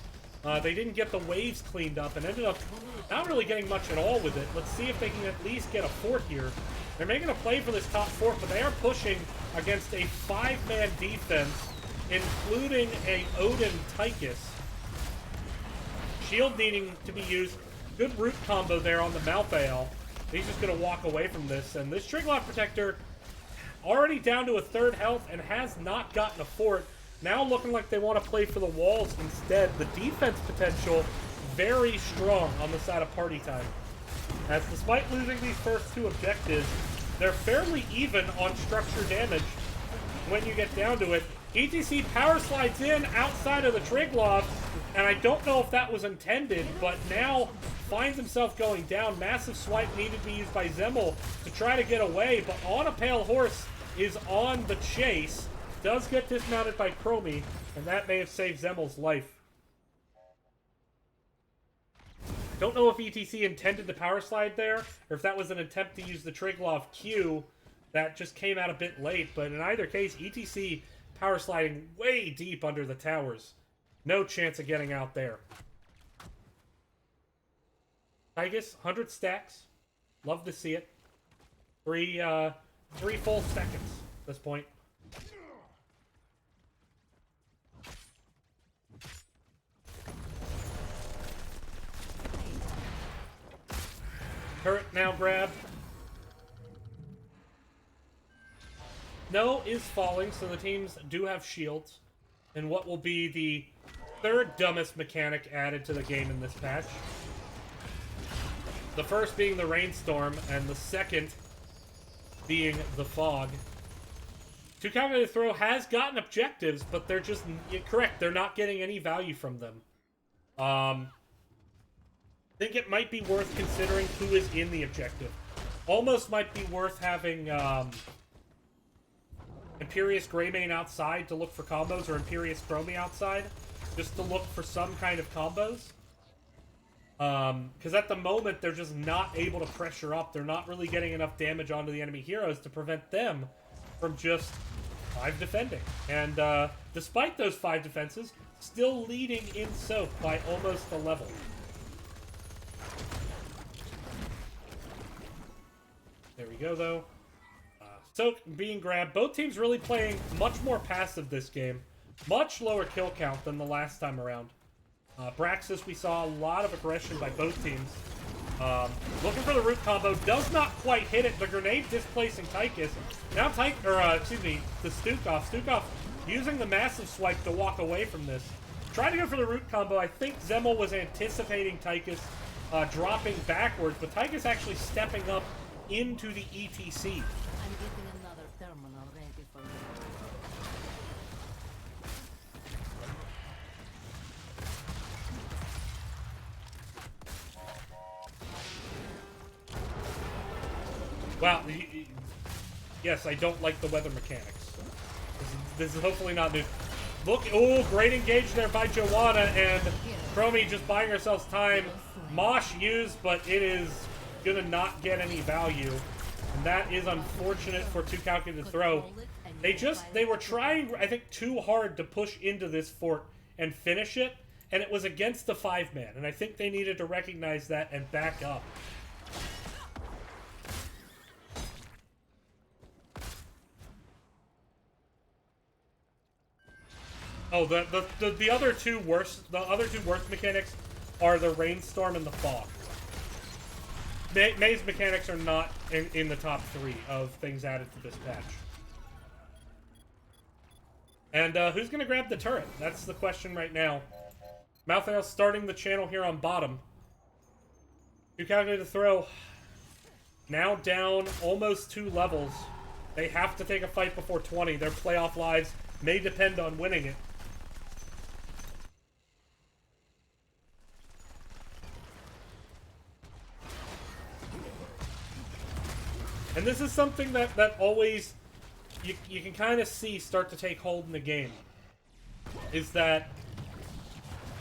They didn't get the waves cleaned up and ended up not really getting much at all with it. Let's see if they can at least get a fort here. They're making a play for this top fort, but they are pushing against a 5-man defense, including a Odin Tychus. Shield needing to be used. Good root combo there on the Malthael. He's just going to walk away from this. And this Triglav Protector already down to a 3rd health and has not gotten a fort. Now looking like they want to play for the walls instead. The defense potential very strong on the side of Party Time. As despite losing these first 2 objectives, they're fairly even on structure damage when you get down to it. ETC power slides in outside of the Triglav, and I don't know if that was intended, but now finds himself going down. Massive swipe needed to be used by Zemmel to try to get away, but On a Pale Horse is on the chase. Does get dismounted by Chromie, and that may have saved Zemmel's life. Don't know if ETC intended the power slide there, or if that was an attempt to use the Triglav Q that just came out a bit late, but in either case, ETC power sliding way deep under the towers. No chance of getting out there. Tychus, 100 stacks. Love to see it. 3 full seconds at this point. Turret now grabbed. No is falling, so the teams do have shields. And what will be the 3rd dumbest mechanic added to the game in this patch. The first being the rainstorm, and the second being the fog. 2Calculated2Throw has gotten objectives, but they're just, correct, they're not getting any value from them. think it might be worth considering who is in the objective. Almost might be worth having Imperious Greymane outside to look for combos, or Imperious Chromie outside just to look for some kind of combos. Because at the moment, they're just not able to pressure up. They're not really getting enough damage onto the enemy heroes to prevent them from just 5 defending. And despite those 5 defenses, still leading in soak by almost a level. There we go, though. Soak being grabbed. Both teams really playing much more passive this game. Much lower kill count than the last time around. Braxis, we saw a lot of aggression by both teams. Looking for the root combo. Does not quite hit it. The grenade displacing Tychus. Now the Stukov. Stukov using the massive swipe to walk away from this. Trying to go for the root combo. I think Zemel was anticipating Tychus dropping backwards, but Tychus actually stepping up into the ETC. I'm getting another terminal ready for you. Wow. Yes, I don't like the weather mechanics. This is hopefully not new. Look, oh, great engage there by Joanna, and Chromie just buying herself time. Mosh used, but it is gonna not get any value. And that is unfortunate for 2Calculated2Throw. They were trying, I think, too hard to push into this fort and finish it, and it was against the 5-man, and I think they needed to recognize that and back up. Oh, the other two worst mechanics are the rainstorm and the fog. May's mechanics are not in the top 3 of things added to this patch. And who's gonna grab the turret? That's the question right now. Malthael starting the channel here on bottom. 2Calculated2Throw now down almost 2 levels. They have to take a fight before 20. Their playoff lives may depend on winning it. And this is something that always, you can kind of see start to take hold in the game. Is that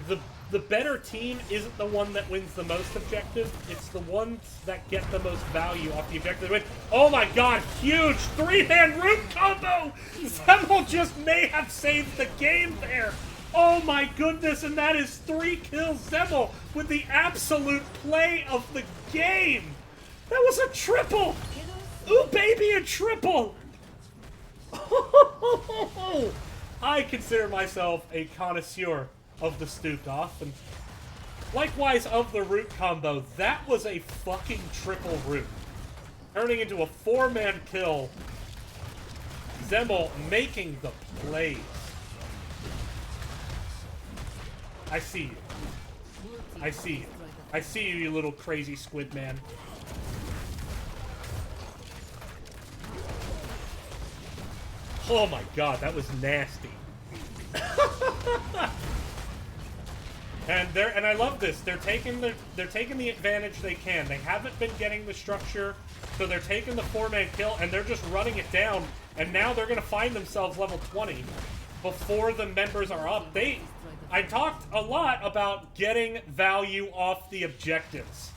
the better team isn't the one that wins the most objective, it's the ones that get the most value off the objective win. Oh my god, huge 3-man root combo! Zemel just may have saved the game there! Oh my goodness, and that is 3 kills Zemel with the absolute play of the game! That was a triple! Ooh, baby, a triple! I consider myself a connoisseur of the Stukov, and likewise of the root combo. That was a fucking triple root. Turning into a 4-man kill. Zemel making the plays. I see you. I see you. I see you, you little crazy squid man. Oh my god, that was nasty. And I love this. They're taking the advantage they can. They haven't been getting the structure, so they're taking the 4-man kill and they're just running it down. And now they're gonna find themselves level 20 before the members are up. I talked a lot about getting value off the objectives.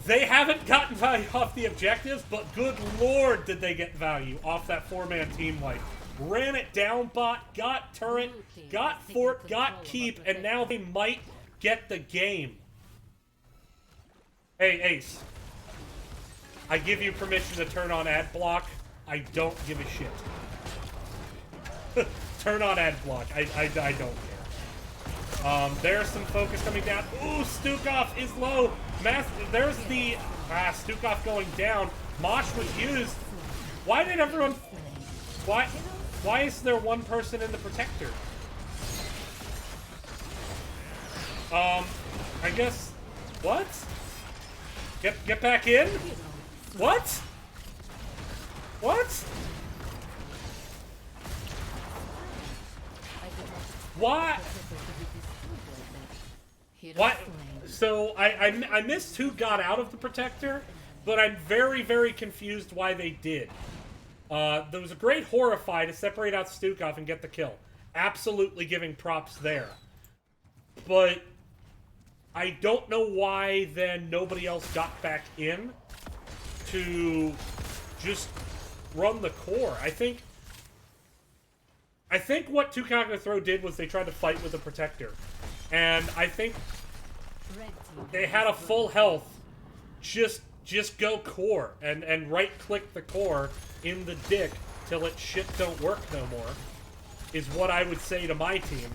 They haven't gotten value off the objectives, but good lord did they get value off that 4-man team wipe. Ran it down bot, got turret, got fort, got keep, and now they might get the game. Hey, Ace. I give you permission to turn on ad block. I don't give a shit. Turn on ad block. I don't care. There's some focus coming down. Ooh, Stukov is low. There's the Stukov going down. Mosh was used. Why did everyone? Why is there one person in the protector? I guess. What? Get back in? What? What? Why? Hero What? slain. So I missed who got out of the Protector, but I'm very, very confused why they did. There was a great Horrify to separate out Stukov and get the kill. Absolutely giving props there. But I don't know why then nobody else got back in to just run the core. I think what 2Calculated2Throw did was they tried to fight with the Protector. And I think Red team. they had a full health. Just go core and right click the core in the dick till it shit don't work no more, is what I would say to my team.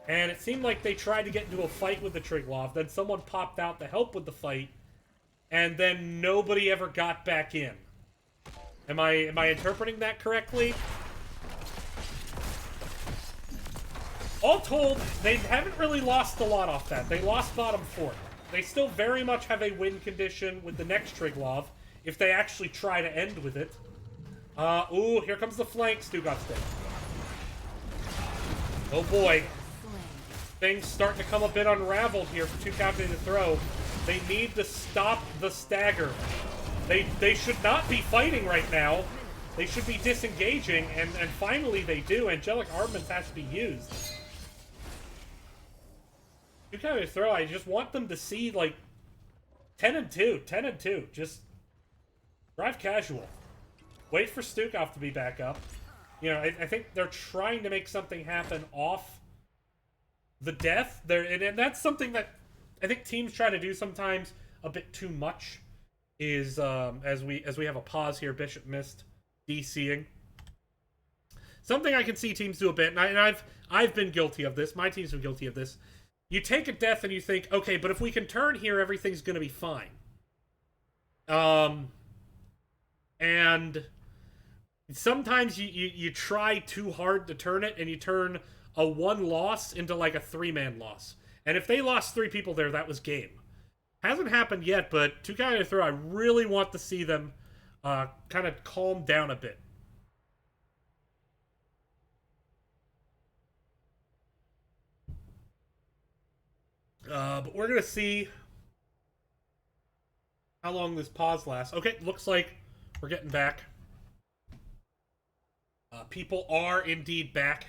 And it seemed like they tried to get into a fight with the Triglav, then someone popped out to help with the fight, and then nobody ever got back in. Am I interpreting that correctly? All told, they haven't really lost a lot off that. They lost bottom 4. They still very much have a win condition with the next Triglav, if they actually try to end with it. Ooh, here comes the flank, Stugov's dead. Oh boy. Things starting to come a bit unraveled here for 2Calculated2Throw. They need to stop the stagger. They should not be fighting right now. They should be disengaging, and finally they do. Angelic Armaments has to be used. 2Calculated2Throw, I just want them to see, like, 10 and 2. Just drive casual. Wait for Stukov to be back up. You know, I think they're trying to make something happen off the death. And that's something that I think teams try to do sometimes a bit too much. Is as we have a pause here, Bishop missed DCing. Something I can see teams do a bit, and I've been guilty of this. My team's been guilty of this. You take a death and you think, okay, but if we can turn here, everything's going to be fine. And sometimes you try too hard to turn it, and you turn a 1 loss into like a 3-man loss. And if they lost 3 people there, that was game. Hasn't happened yet, but 2Calculated2Throw, I really want to see them kind of calm down a bit. But we're going to see how long this pause lasts. Okay, looks like we're getting back. People are indeed back.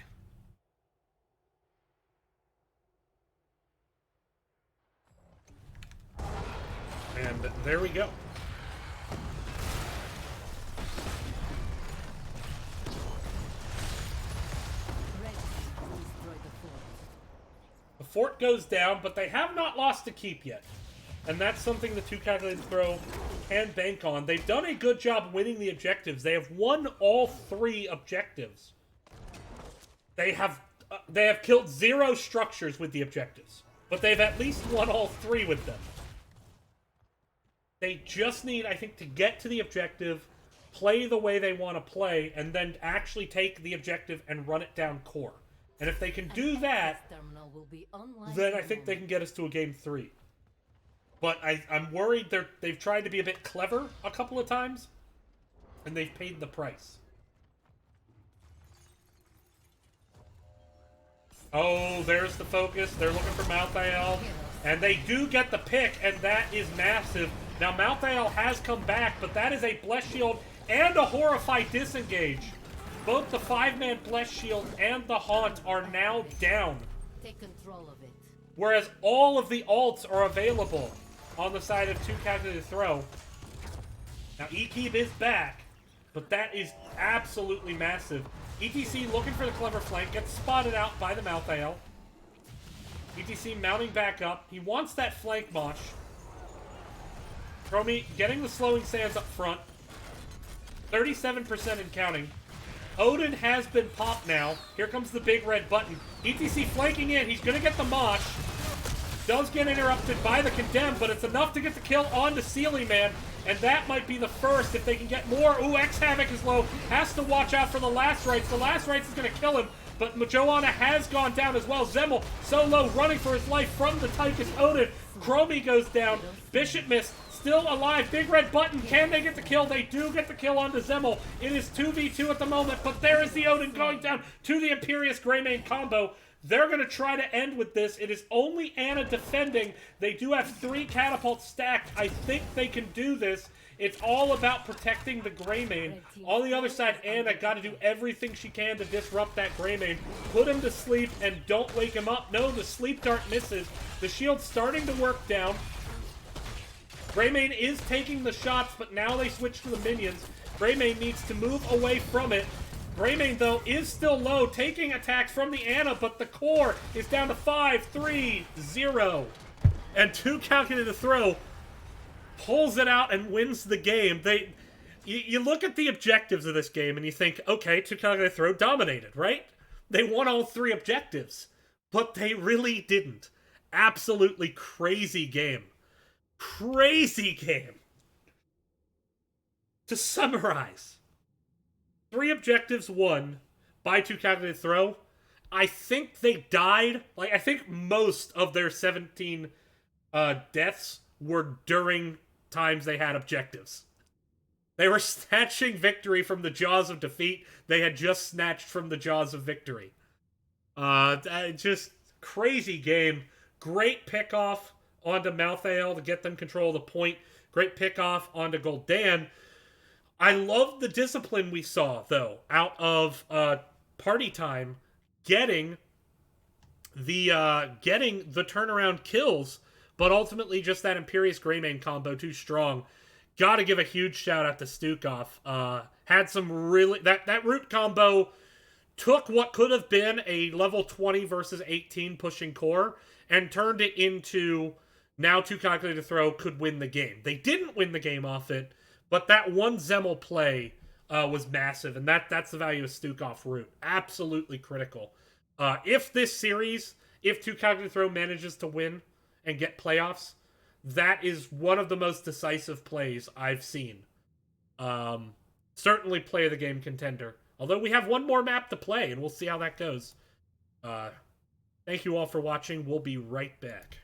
And there we go. Red team has destroyed the fort. The fort goes down, but they have not lost a keep yet. And that's something the 2Calculated2Throw can bank on. They've done a good job winning the objectives. They have won all 3 objectives. They have killed 0 structures with the objectives. But they've at least won all 3 with them. They just need, I think, to get to the objective, play the way they want to play, and then actually take the objective and run it down core. And if they can do that, then I think they can get us to a game 3. But I'm worried they've tried to be a bit clever a couple of times, and they've paid the price. Oh, there's the focus. They're looking for Malthael. And they do get the pick, and that is massive. Now, Malthael has come back, but that is a Bless Shield and a Horrify disengage. Both the 5-man Bless Shield and the Haunt are now down. Take control of it. Whereas all of the alts are available on the side of 2Calculated2Throw. Now, E-Keep is back, but that is absolutely massive. ETC looking for the clever flank, gets spotted out by the Malthael. ETC mounting back up. He wants that flank mosh. Chromie getting the slowing sands up front. 37% and counting. Odin has been popped now. Here comes the big red button. ETC flanking in. He's going to get the mosh. Does get interrupted by the Condemned, but it's enough to get the kill on the Sealy Man. And that might be the first if they can get more. Ooh, X-Havoc is low. Has to watch out for the Last Rites. The Last Rites is going to kill him. But Joanna has gone down as well. Zemmel so low, running for his life from the Tychus Odin. Chromie goes down. Bishop missed. Still alive. Big red button. Can they get the kill? They do get the kill onto Zemmel. It is 2v2 at the moment, but there is the Odin going down to the Imperious Greymane combo. They're going to try to end with this. It is only Anna defending. They do have 3 catapults stacked. I think they can do this. It's all about protecting the Greymane. On the other side, Anna got to do everything she can to disrupt that Greymane. Put him to sleep and don't wake him up. No, the sleep dart misses. The shield's starting to work down. Greymane is taking the shots, but now they switch to the minions. Greymane needs to move away from it. Greymane, though, is still low, taking attacks from the Anna, but the core is down to 5, 3, 0. And 2Calculated2Throw pulls it out and wins the game. You look at the objectives of this game and you think, okay, 2Calculated2Throw dominated, right? They won all 3 objectives, but they really didn't. Absolutely crazy game. Crazy game. To summarize, 3 objectives won by 2Calculated2Throw. I think they died. Like, I think most of their 17 deaths were during times they had objectives. They were snatching victory from the jaws of defeat they had just snatched from the jaws of victory. Just crazy game. Great pickoff onto Malthael to get them control of the point. Great pickoff onto Gul'dan. I love the discipline we saw, though, out of Party Time, getting the turnaround kills, but ultimately just that Imperious Greymane combo too strong. Gotta give a huge shout out to Stukov. Had some really... That root combo took what could have been a level 20 versus 18 pushing core and turned it into now 2Calculated2Throw could win the game. They didn't win the game off it, but that one Zemel play was massive, and that's the value of Stukov root. Absolutely critical. If this series, if 2Calculated2Throw manages to win and get playoffs, that is one of the most decisive plays I've seen. Certainly play of the game contender. Although we have one more map to play, and we'll see how that goes. Thank you all for watching. We'll be right back.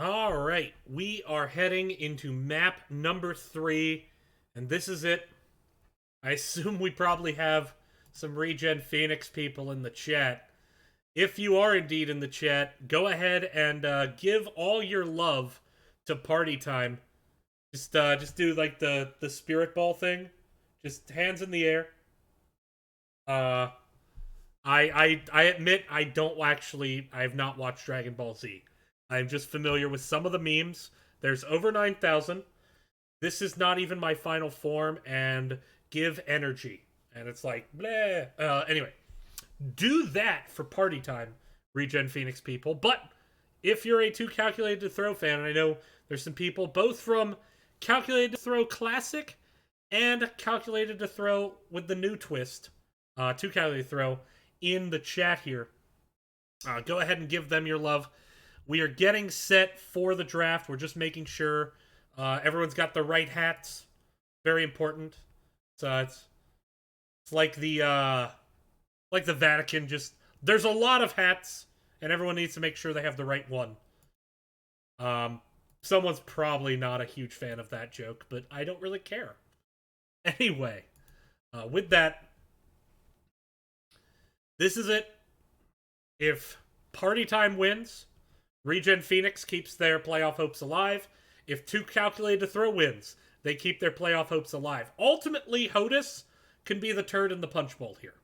All right, we are heading into map number 3, and this is it. I assume we probably have some Regen Phoenix people in the chat. If you are indeed in the chat, go ahead and give all your love to Party Time. Just do like the spirit ball thing. Just hands in the air. I admit I have not watched Dragon Ball Z. I'm just familiar with some of the memes. There's over 9,000. This is not even my final form, and give energy. And it's like, bleh. Anyway, do that for Party Time, Regen Phoenix people. But if you're a 2Calculated2Throw fan, and I know there's some people both from Calculated2Throw Classic and Calculated2Throw with the new twist, 2Calculated2Throw, in the chat here. Go ahead and give them your love. We are getting set for the draft. We're just making sure everyone's got the right hats. Very important. So it's like the Vatican. Just there's a lot of hats, and everyone needs to make sure they have the right one. Someone's probably not a huge fan of that joke, but I don't really care. Anyway, with that, this is it. If Party Time wins, Regen Phoenix keeps their playoff hopes alive. If 2Calculated2Throw wins, they keep their playoff hopes alive. Ultimately, HOTUS can be the turd in the punch bowl here.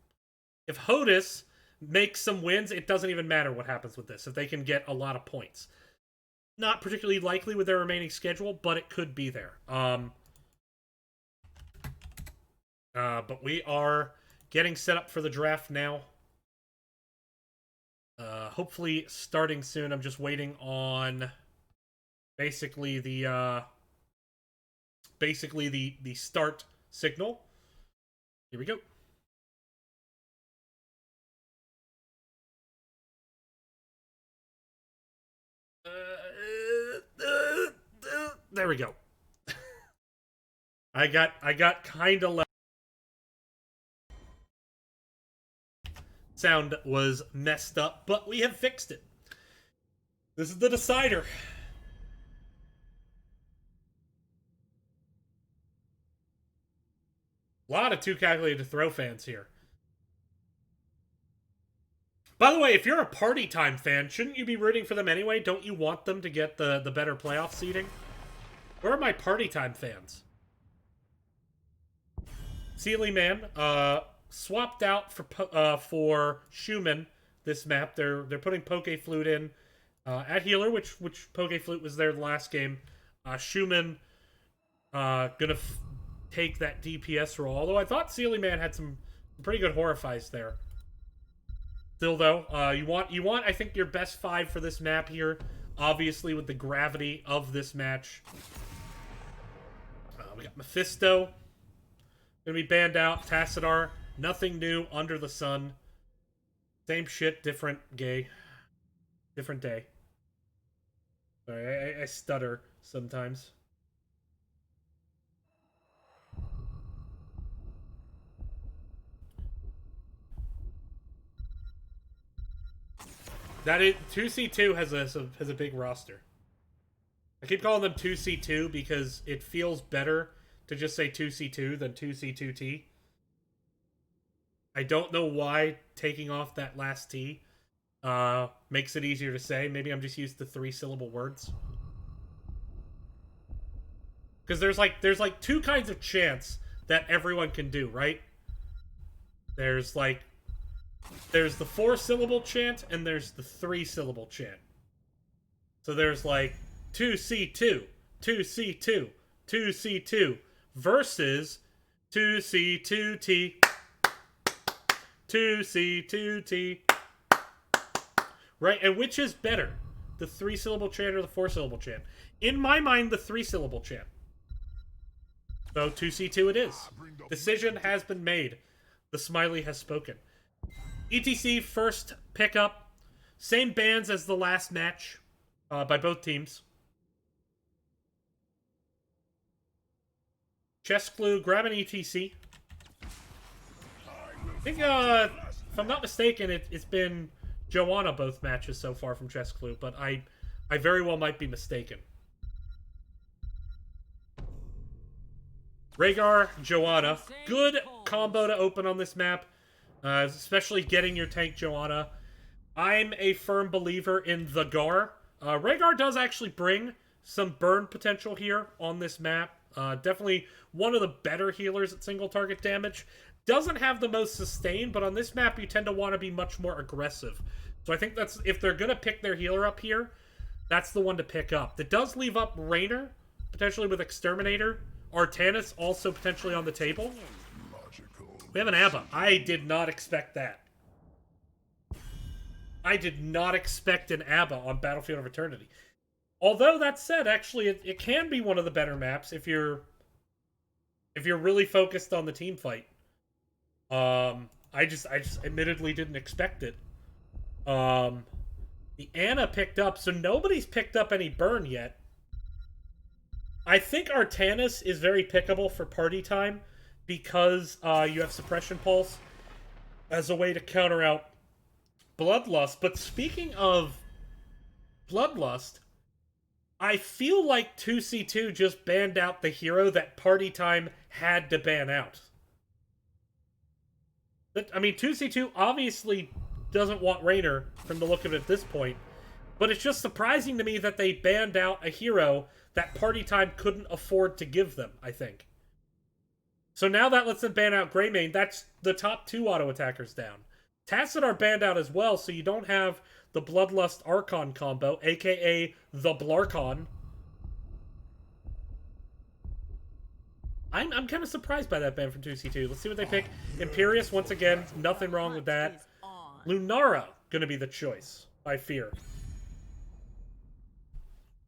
If HOTUS makes some wins, it doesn't even matter what happens with this, if they can get a lot of points. Not particularly likely with their remaining schedule, but it could be there. But we are getting set up for the draft now. Hopefully starting soon. I'm just waiting on basically the start signal. Here we go. There we go. I got kind of left. Sound was messed up, but we have fixed it. This is the decider. A lot of 2Calculated2Throw fans here. By the way, if you're a Party Time fan, shouldn't you be rooting for them anyway? Don't you want them to get the better playoff seeding? Where are my Party Time fans? Sealy Man, swapped out for Schumann this map. They're putting Poke Flute in at healer, which Poke Flute was there the last game. Schumann gonna take that DPS role. Although I thought Sealy Man had some pretty good horrifies there. Still though, you want I think your best 5 for this map here. Obviously with the gravity of this match. We got Mephisto. Gonna be banned out. Tassadar. Nothing new under the sun. Same shit, different gay. Different day. Sorry, I stutter sometimes. That is 2C2 has a big roster. I keep calling them 2C2 because it feels better to just say 2C2 than 2C2T. I don't know why taking off that last T makes it easier to say. Maybe I'm just used to 3-syllable words. Because there's like 2 kinds of chants that everyone can do, right? There's the 4-syllable chant and there's the 3-syllable chant. So there's like 2C2, 2C2, 2C2 versus 2C2T, 2C2T. Right? And which is better? The 3-syllable chant or the 4-syllable chant? In my mind, the 3-syllable chant. So 2C2 it is. Decision has been made. The smiley has spoken. ETC first pickup. Same bans as the last match by both teams. Chest Clue, grab an ETC. I think, if I'm not mistaken, it's been Joanna both matches so far from Chest Clue, but I I very well might be mistaken. Rhaegar, Joanna. Good combo to open on this map. Especially getting your tank Joanna. I'm a firm believer in the Gar. Rhaegar does actually bring some burn potential here on this map. Definitely one of the better healers at single target damage. Doesn't have the most sustain, but on this map you tend to want to be much more aggressive. So I think that's, if they're going to pick their healer up here, that's the one to pick up. That does leave up Raynor, potentially with Exterminator. Artanis also potentially on the table. We have an Abba. I did not expect that. I did not expect an Abba on Battlefield of Eternity. Although, that said, actually, it can be one of the better maps if you're really focused on the team fight. I just admittedly didn't expect it. The Ana picked up, so nobody's picked up any burn yet. I think Artanis is very pickable for party time because you have Suppression Pulse as a way to counter out Bloodlust. But speaking of Bloodlust, I feel like 2C2 just banned out the hero that party time had to ban out. I mean, 2C2 obviously doesn't want Raynor from the look of it at this point, but it's just surprising to me that they banned out a hero that party time couldn't afford to give them, I think. So now that lets them ban out Greymane. That's the top 2 auto attackers down. Tacit are banned out as well, so you don't have the Bloodlust Archon combo, aka the Blarcon. I'm kind of surprised by that ban from 2C2. Let's see what they pick. Imperius, once again, nothing wrong with that. Lunara, gonna be the choice, I fear.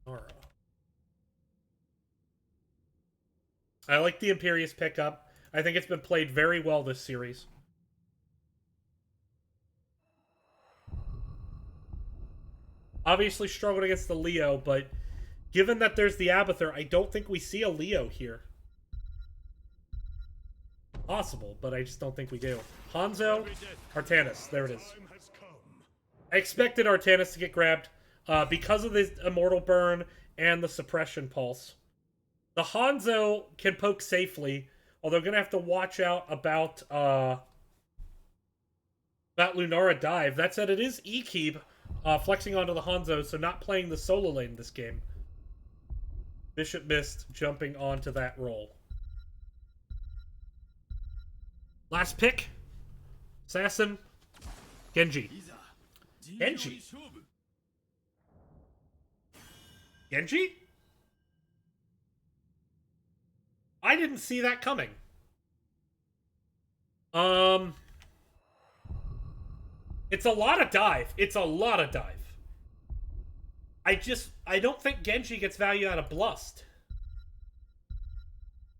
Lunara. I like the Imperius pickup. I think it's been played very well this series. Obviously struggled against the Leo, but given that there's the Abathur, I don't think we see a Leo here. Possible, but I just don't think we do. Hanzo, Artanis. There it is. I expected Artanis to get grabbed because of the Immortal Burn and the Suppression Pulse. The Hanzo can poke safely, although going to have to watch out about Lunara Dive. That said, it is Ekeeb flexing onto the Hanzo, so not playing the solo lane this game. Bishop missed jumping onto that role. Last pick. Assassin. Genji. Genji? Genji? I didn't see that coming. It's a lot of dive. It's a lot of dive. I don't think Genji gets value out of Blust.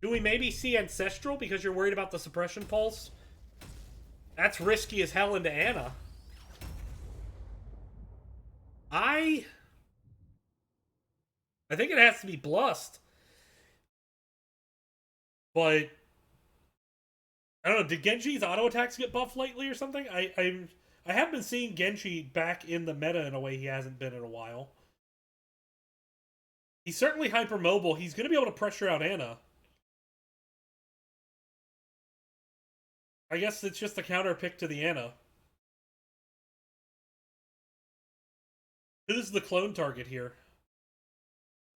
Do we maybe see Ancestral because you're worried about the Suppression Pulse? That's risky as hell into Ana. I think it has to be Blust. But I don't know, did Genji's auto attacks get buffed lately or something? I have been seeing Genji back in the meta in a way he hasn't been in a while. He's certainly hypermobile. He's going to be able to pressure out Ana. I guess it's just a counter pick to the Ana. Who is the clone target here?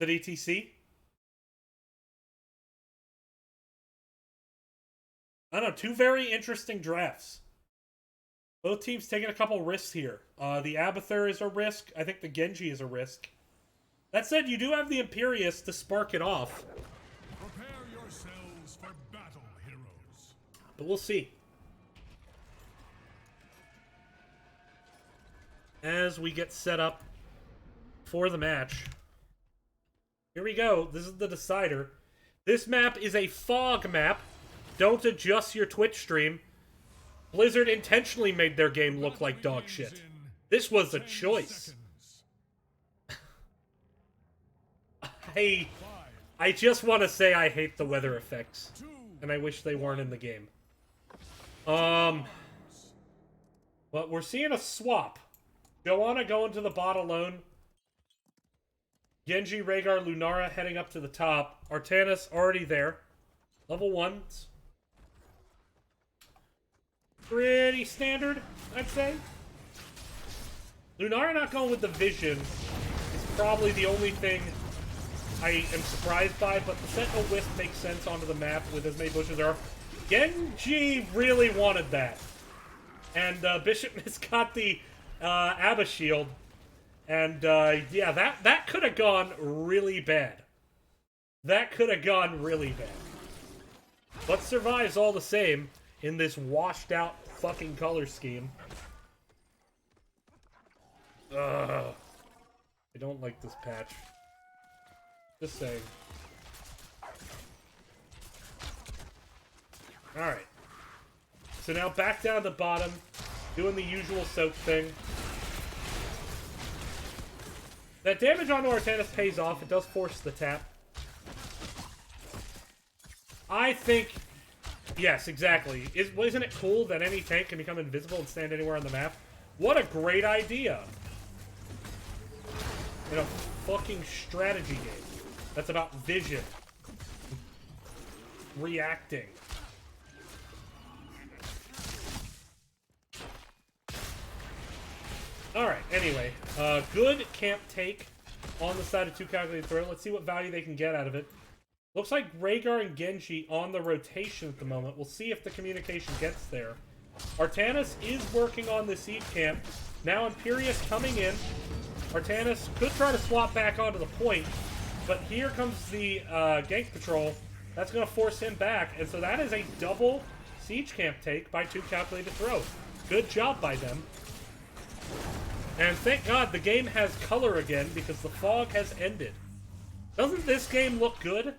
Is it ETC? I don't know, 2 very interesting drafts. Both teams taking a couple risks here. The Abathur is a risk. I think the Genji is a risk. That said, you do have the Imperius to spark it off. Prepare yourselves for battle, heroes. But we'll see. As we get set up for the match. Here we go. This is the decider. This map is a fog map. Don't adjust your Twitch stream. Blizzard intentionally made their game look like dog shit. This was a choice. I just want to say I hate the weather effects. And I wish they weren't in the game. But we're seeing a swap. Joanna going to the bot alone. Genji, Rhaegar, Lunara heading up to the top. Artanis already there. Level 1s. Pretty standard, I'd say. Lunara not going with the vision is probably the only thing I am surprised by, but the Sentinel Wisp makes sense onto the map with as many bushes there are. Genji really wanted that. And Bishop has got the Abba shield. And yeah, that could have gone really bad. That could have gone really bad. But survives all the same in this washed out fucking color scheme. Ugh. I don't like this patch. Just saying. Alright. So now back down the bottom, doing the usual soak thing. That damage onto Artanis pays off. It does force the tap. I think... Yes, exactly. Isn't it cool that any tank can become invisible and stand anywhere on the map? What a great idea! In a fucking strategy game. That's about vision. Reacting. Alright, anyway. Good camp take on the side of 2Calculated2Throw. Let's see what value they can get out of it. Looks like Rhaegar and Genji on the rotation at the moment. We'll see if the communication gets there. Artanis is working on the siege camp. Now Imperius coming in. Artanis could try to swap back onto the point, but here comes the gank patrol. That's going to force him back, and so that is a double siege camp take by 2Calculated2Throw. Good job by them. And thank God the game has color again because the fog has ended. Doesn't this game look good?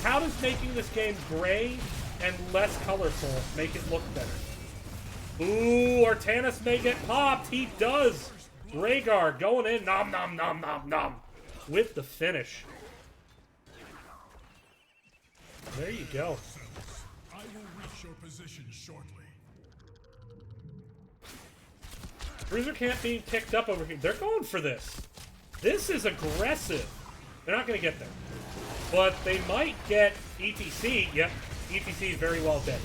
How does making this game gray and less colorful make it look better? Ooh, Artanis may get popped. He does. Rhaegar going in. Nom, nom, nom, nom, nom. With the finish. There you go. I will reach your position shortly. Bruiser camp being picked up over here. They're going for this. This is aggressive. They're not going to get there. But they might get ETC. Yep, ETC is very well dead.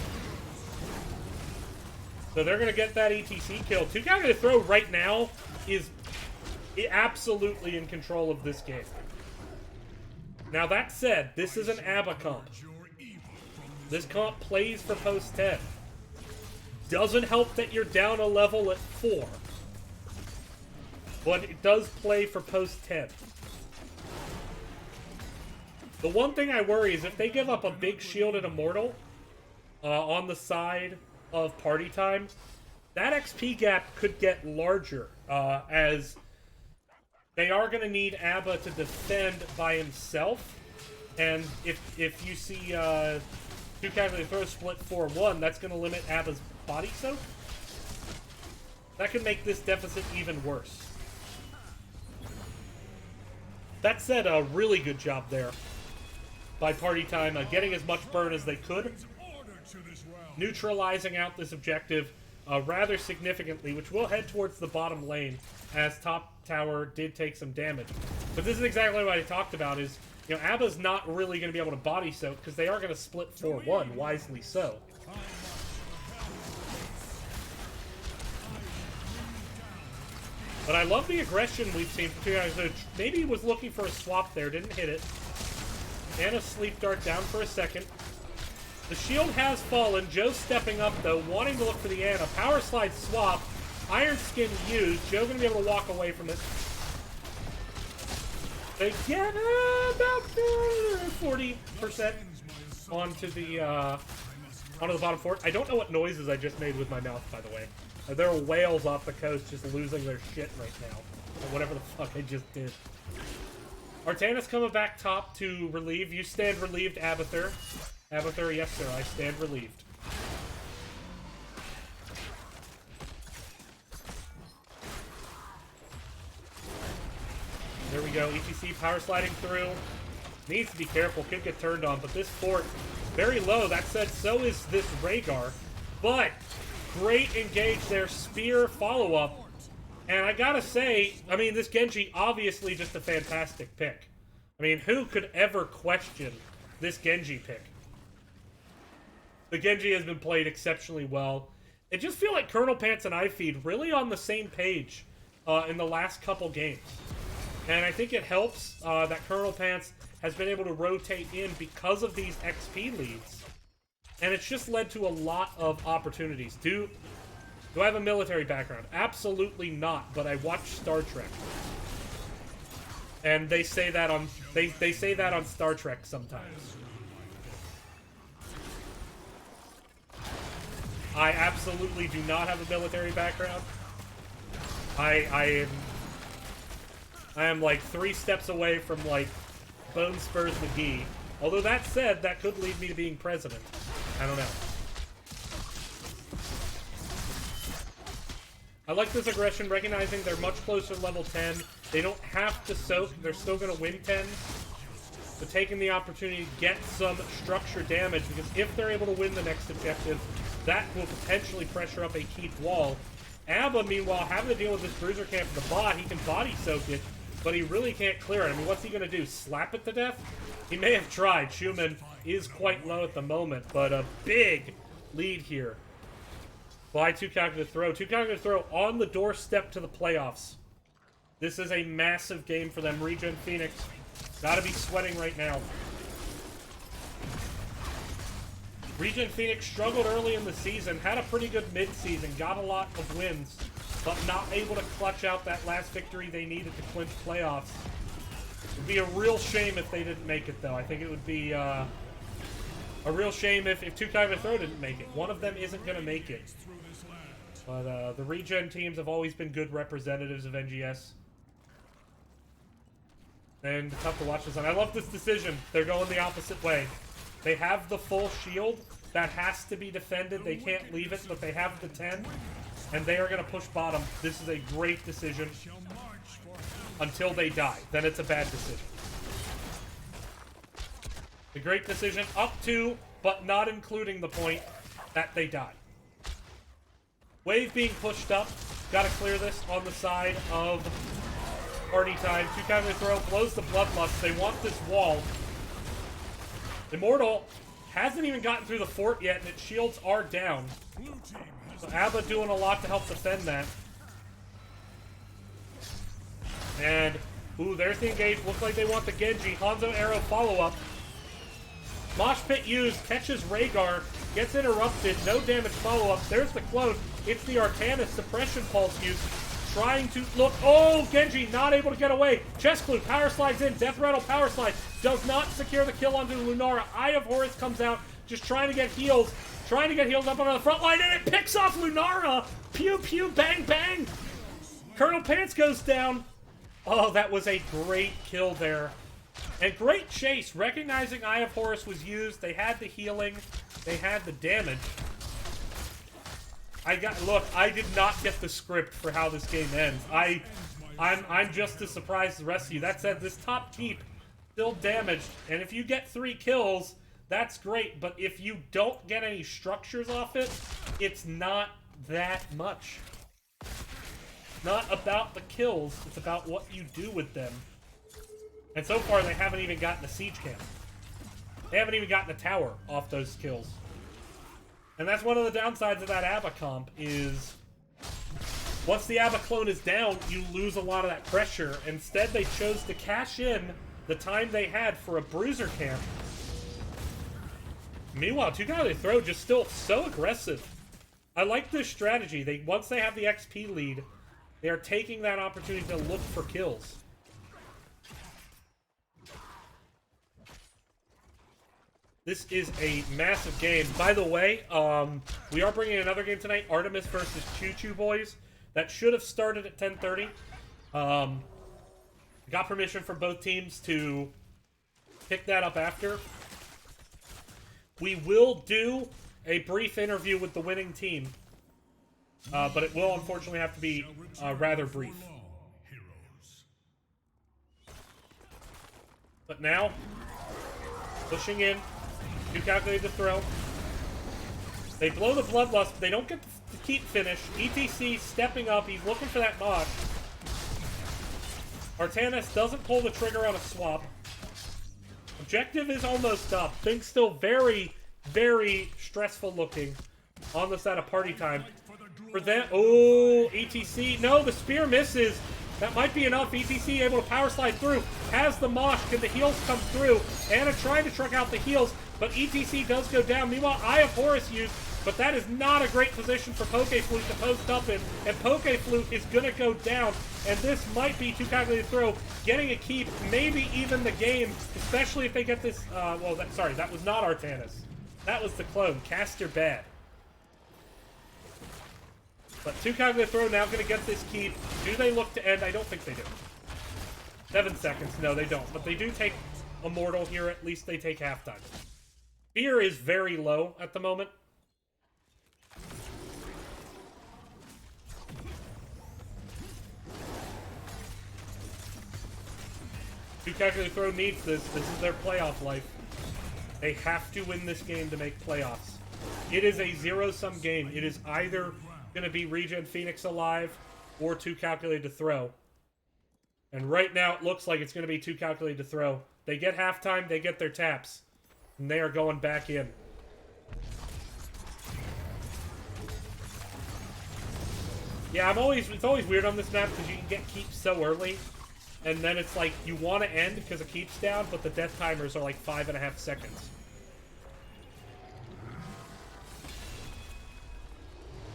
So they're going to get that ETC kill. 2Calculated2Throw right now is absolutely in control of this game. Now that said, this is an ABBA comp. This comp plays for post 10. Doesn't help that you're down a level at 4. But it does play for post 10. The one thing I worry is if they give up a big shielded immortal on the side of party time, that XP gap could get larger as they are going to need ABBA to defend by himself. And if you see 2Calculated2Throw split 4-1, that's going to limit ABBA's body soak. That could make this deficit even worse. That said, a really good job there by party time, getting as much burn as they could, neutralizing out this objective rather significantly, which will head towards the bottom lane as top tower did take some damage. But this is exactly what I talked about is, you know, ABBA's not really going to be able to body soak because they are going to split 4-1, wisely so. But I love the aggression we've seen from 2Calculated2Throw. Maybe he was looking for a swap there, didn't hit it. And a sleep dart down for a second. The shield has fallen. Joe's stepping up, though, wanting to look for the Ana. Power slide swap. Iron skin used. Joe going to be able to walk away from it. They get about 40% onto the bottom fort. I don't know what noises I just made with my mouth, by the way. There are whales off the coast just losing their shit right now. Or whatever the fuck I just did. Artanis coming back top to relieve. You stand relieved, Abathur. Abathur, yes sir, I stand relieved. There we go, ETC power sliding through. Needs to be careful, could get turned on, but this fort, very low. That said, so is this Rhaegar. But, great engage there, spear follow-up. And I gotta say, I mean, this Genji, obviously just a fantastic pick. I mean, who could ever question this Genji pick? The Genji has been played exceptionally well. It just feel like Colonel Pants and iFeed really on the same page in the last couple games. And I think it helps that Colonel Pants has been able to rotate in because of these XP leads. And it's just led to a lot of opportunities. Do I have a military background? Absolutely not, but I watch Star Trek. And they say that on they say that on Star Trek sometimes. I absolutely do not have a military background. I am like 3 steps away from like Bone Spurs McGee. Although that said, that could lead me to being president. I don't know. I like this aggression, recognizing they're much closer to level 10. They don't have to soak. They're still going to win 10. But taking the opportunity to get some structure damage, because if they're able to win the next objective, that will potentially pressure up a keep wall. Abba, meanwhile, having to deal with this bruiser camp at the bot, he can body soak it, but he really can't clear it. I mean, what's he going to do? Slap it to death? He may have tried. Schumann is quite low at the moment, but a big lead here by 2Calculated2Throw. 2Calculated2Throw on the doorstep to the playoffs. This is a massive game for them. Regen Phoenix gotta be sweating right now. Regen Phoenix struggled early in the season, had a pretty good mid-season, got a lot of wins, but not able to clutch out that last victory they needed to clinch playoffs. It would be a real shame if they didn't make it, though. I think it would be a real shame if 2Calculated2Throw didn't make it. One of them isn't going to make it. But the Regen teams have always been good representatives of NGS. And tough to watch this on. I love this decision. They're going the opposite way. They have the full shield. That has to be defended. They can't leave it, but they have the 10. And they are going to push bottom. This is a great decision. Until they die. Then it's a bad decision. The great decision up to, but not including the point that they die. Wave being pushed up. Got to clear this on the side of party time. 2Calculated2Throw blows the bloodlust. They want this wall. Immortal hasn't even gotten through the fort yet, and its shields are down. So Abba doing a lot to help defend that. And, ooh, there's the engage. Looks like they want the Genji. Hanzo arrow follow-up. Mosh Pit used, catches Rhaegar, gets interrupted, no damage follow-up. There's the clone. It's the Artanis suppression pulse used. Trying to look. Oh, Genji not able to get away. Chest Clue power slides in. Death Rattle power slide. Does not secure the kill onto Lunara. Eye of Horus comes out. Just trying to get heals. Trying to get heals up onto the front line. And it picks off Lunara. Pew, pew, bang, bang. Colonel Pants goes down. Oh, that was a great kill there. And great chase. Recognizing Eye of Horus was used. They had the healing. They had the damage. Look, I did not get the script for how this game ends. I'm just as surprised as the rest of you. That said, this top keep still damaged, and if you get 3 kills, that's great, but if you don't get any structures off it, it's not that much. Not about the kills, it's about what you do with them. And so far, they haven't even gotten a siege camp. They haven't even gotten a tower off those kills. And that's one of the downsides of that Abba comp is once the Abba clone is down, you lose a lot of that pressure. Instead, they chose to cash in the time they had for a bruiser camp. Meanwhile, 2Calculated2Throw just still so aggressive. I like this strategy. Once they have the XP lead, they are taking that opportunity to look for kills. This is a massive game. By the way, we are bringing another game tonight, Artemis versus Choo Choo Boys. That should have started at 10:30. Got permission from both teams to pick that up after. We will do a brief interview with the winning team, but it will unfortunately have to be rather brief. But now, pushing in. 2Calculated2Throw. They blow the bloodlust, but they don't get keep finish. ETC stepping up. He's looking for that Mosh. Artanis doesn't pull the trigger on a swap. Objective is almost up. Things still very, very stressful looking on the side of party time. For them, oh, ETC. No, the spear misses. That might be enough. ETC able to power slide through. Has the Mosh. Can the heals come through? Anna trying to truck out the heals, but ETC does go down. Meanwhile, Eye of Horus used, but that is not a great position for Pokeflute to post up in. And Pokeflute is going to go down. And this might be 2Calculated2Throw getting a keep, maybe even the game, especially if they get this. Sorry, that was not Artanis. That was the clone. Caster bad. But 2Calculated2Throw now going to get this keep. Do they look to end? I don't think they do. 7 seconds. No, they don't. But they do take Immortal here. At least they take halftime. Fear is very low at the moment. Calculated2Throw needs this. This is their playoff life. They have to win this game to make playoffs. It is a zero-sum game. It is either going to be Regen Phoenix alive or 2Calculated2Throw. And right now it looks like it's going to be 2Calculated2Throw. They get halftime, they get their taps. And they are going back in. Yeah, it's always weird on this map because you can get keeps so early. And then it's like, you want to end because it keeps down, but the death timers are like 5.5 seconds.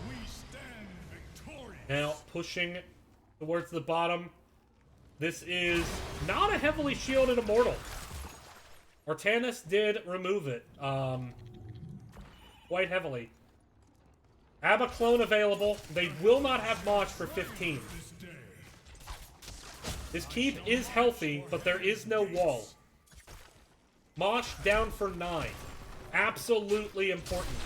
We stand victorious. Now, pushing towards the bottom. This is not a heavily shielded Immortal. Artanis did remove it. Quite heavily. Abba clone available. They will not have Mosh for 15. This keep is healthy, but there is no wall. Mosh down for 9. Absolutely important.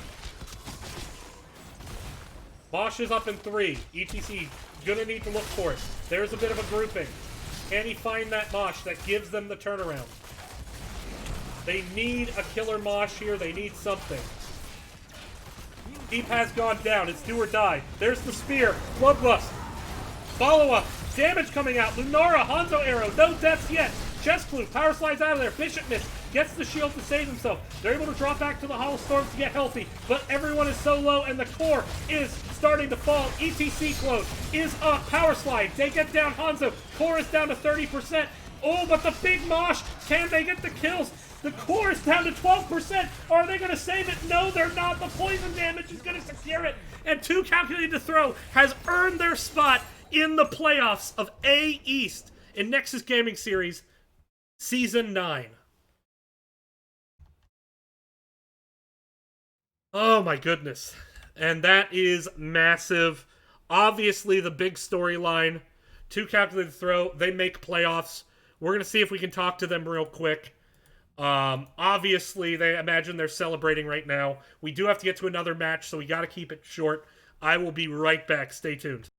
Mosh is up in 3. ETC, gonna need to look for it. There's a bit of a grouping. Can he find that Mosh that gives them the turnaround? They need a killer Mosh here. They need something. Keep has gone down. It's do or die. There's the spear. Bloodlust. Follow up. Damage coming out. Lunara, Hanzo arrow. No deaths yet. Chest flute. Power slides out of there. Bishop miss. Gets the shield to save himself. They're able to drop back to the Hollow Storms to get healthy. But everyone is so low and the core is starting to fall. ETC clone is up. Power slide. They get down Hanzo. Core is down to 30%. Oh, but the big Mosh. Can they get the kills? The core is down to 12%. Are they going to save it? No, they're not. The poison damage is going to secure it. And 2Calculated2Throw has earned their spot in the playoffs of A East in Nexus Gaming Series Season 9. Oh my goodness. And that is massive. Obviously the big storyline. 2Calculated2Throw, they make playoffs. We're going to see if we can talk to them real quick. Obviously, they imagine they're celebrating right now. We do have to get to another match, so we got to keep it short. I will be right back. Stay tuned.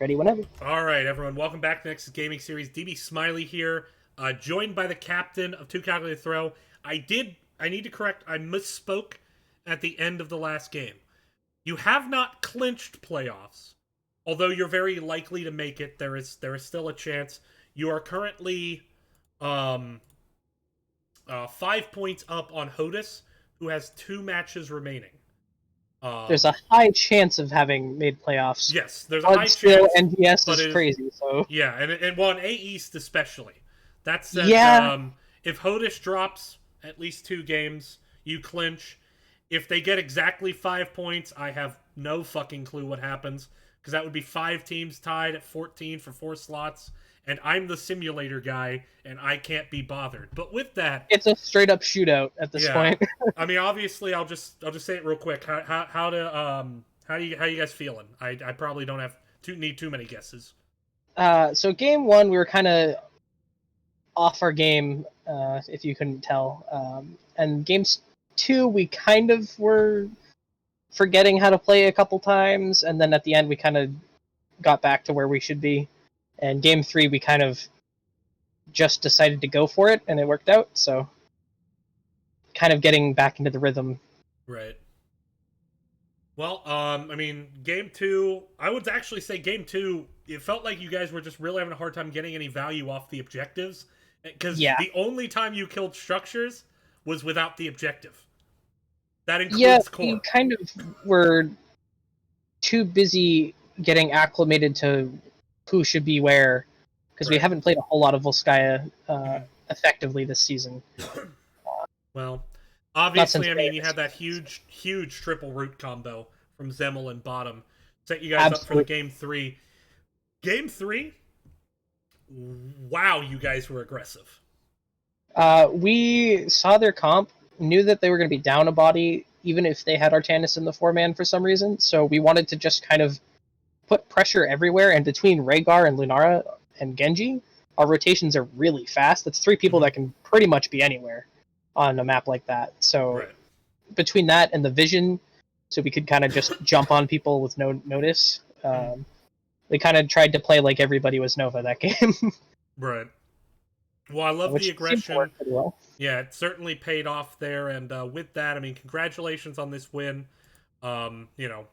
Ready whenever. All right, everyone. Welcome back to Nexus Gaming Series. DB Smiley here, joined by the captain of 2Calculated2Throw. I need to correct, I misspoke at the end of the last game. You have not clinched playoffs, although you're very likely to make it. There is still a chance. You are currently 5 points up on Hodis, who has 2 matches remaining. There's a high chance of having made playoffs. Yes, there's a But high still, chance. NGS but is crazy, so... Yeah, and well, in A East especially. That said, Yeah. If Hodis drops at least 2 games, you clinch. If they get exactly 5 points, I have no fucking clue what happens, because that would be 5 teams tied at 14 for 4 slots, and I'm the simulator guy, and I can't be bothered. But with that, It's a straight up shootout at this point. I mean, obviously, I'll just say it real quick. How you guys feeling? I probably don't need too many guesses. So game 1, we were kind of off our game, if you couldn't tell. And games 2, we kind of were forgetting how to play a couple times, and then at the end we kind of got back to where we should be. And game 3, we kind of just decided to go for it, and it worked out. So kind of getting back into the rhythm. Right. Well, I mean, game 2, I would actually say game 2, it felt like you guys were just really having a hard time getting any value off the objectives, because the only time you killed structures was without the objective. That includes core. We kind of were too busy getting acclimated to who should be where, because we haven't played a whole lot of Volskaya effectively this season. Well, obviously, I mean, you had that huge triple root combo from Zemel and bottom. Set you guys up for the game 3. Game 3? Wow, you guys were aggressive. We saw their comp, knew that they were going to be down a body, even if they had Artanis in the 4-man for some reason, so we wanted to just kind of put pressure everywhere, and between Rhaegar and Lunara and Genji, our rotations are really fast. That's 3 people that can pretty much be anywhere on a map like that. So between that and the vision, so we could kind of just jump on people with no notice, we kind of tried to play like everybody was Nova that game. Right. Well, I love the aggression. Well. Yeah, it certainly paid off there, and with that, I mean, congratulations on this win. You know,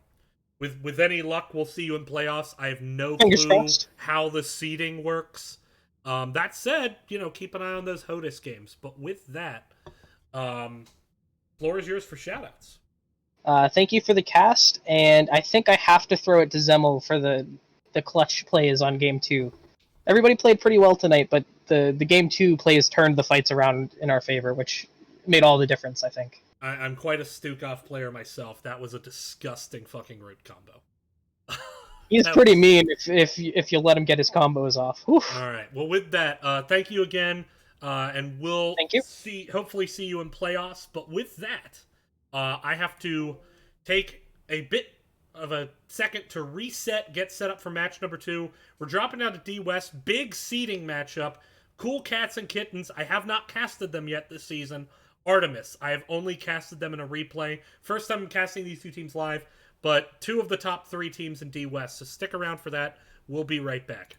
with any luck, we'll see you in playoffs. I have no clue how the seeding works. That said, you know, keep an eye on those Hodis games. But with that, floor is yours for shoutouts. Thank you for the cast, and I think I have to throw it to Zemel for the clutch plays on game 2. Everybody played pretty well tonight, but the game 2 plays turned the fights around in our favor, which made all the difference, I think. I'm quite a Stukov player myself. That was a disgusting fucking root combo. He's pretty mean if you let him get his combos off. Oof. All right. Well, with that, thank you again, and we'll hopefully see you in playoffs. But with that, I have to take a bit of a second to reset, get set up for match number 2. We're dropping down to D West. Big seeding matchup. Cool Cats and Kittens. I have not casted them yet this season. Artemis. I have only casted them in a replay. First time I'm casting these 2 teams live, but 2 of the top 3 teams in D West. So stick around for that. We'll be right back.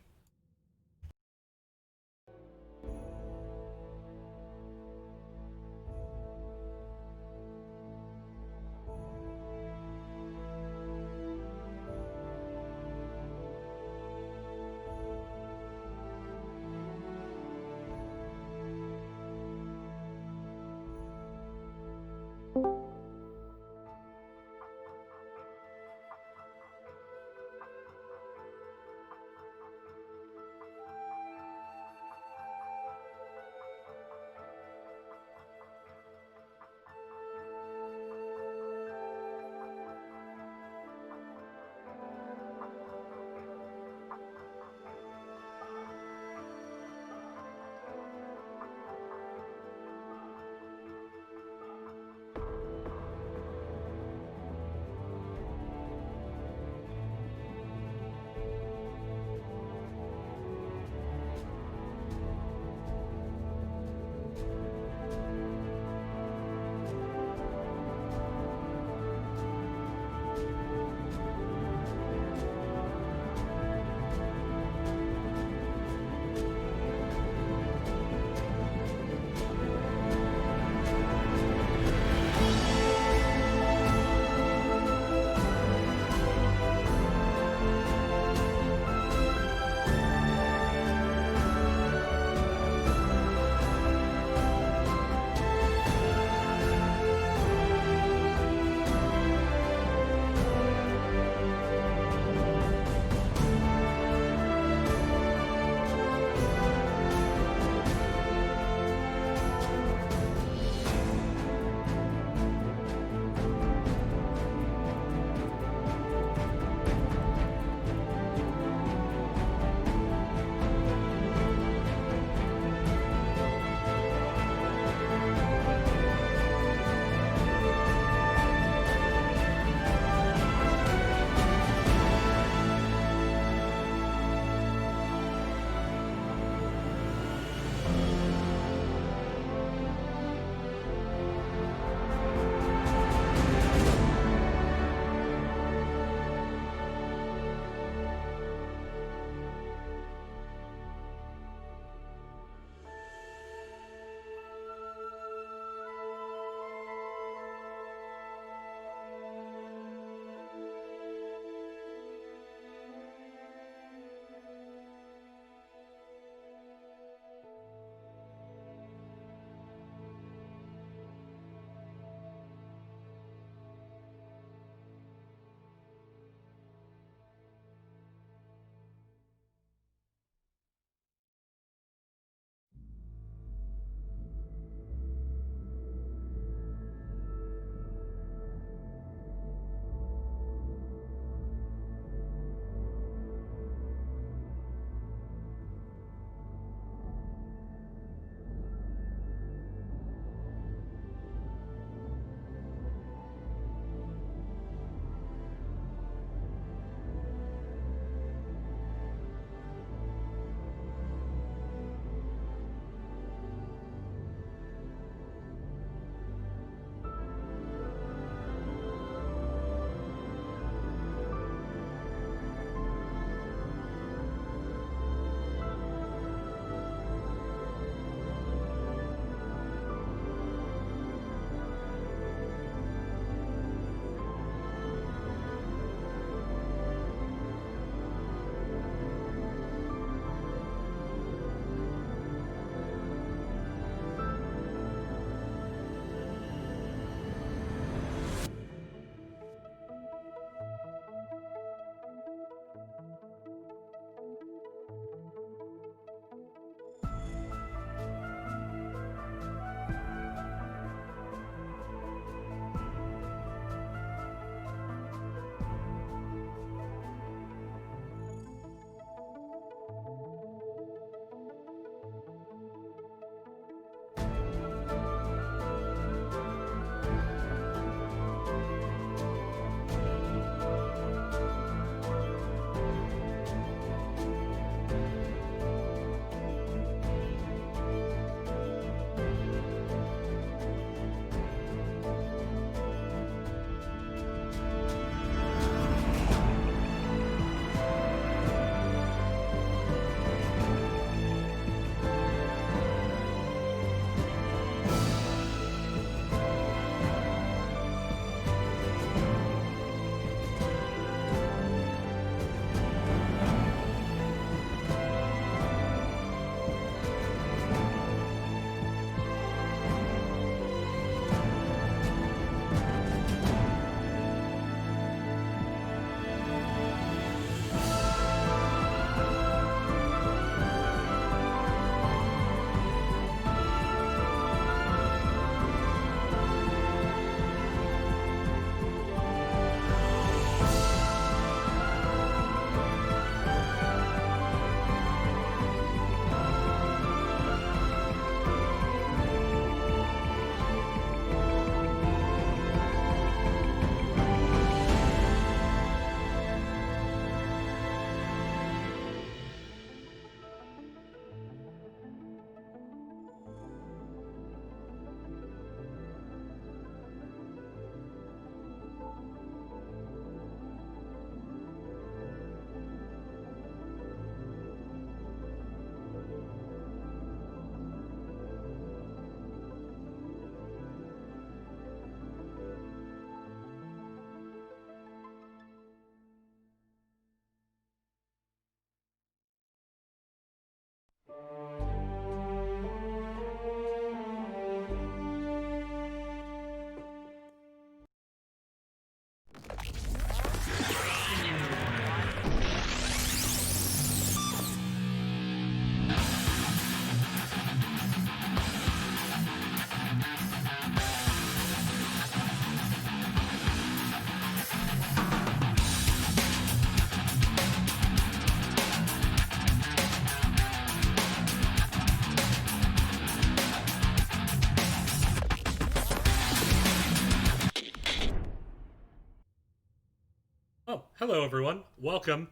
Oh, hello everyone. Welcome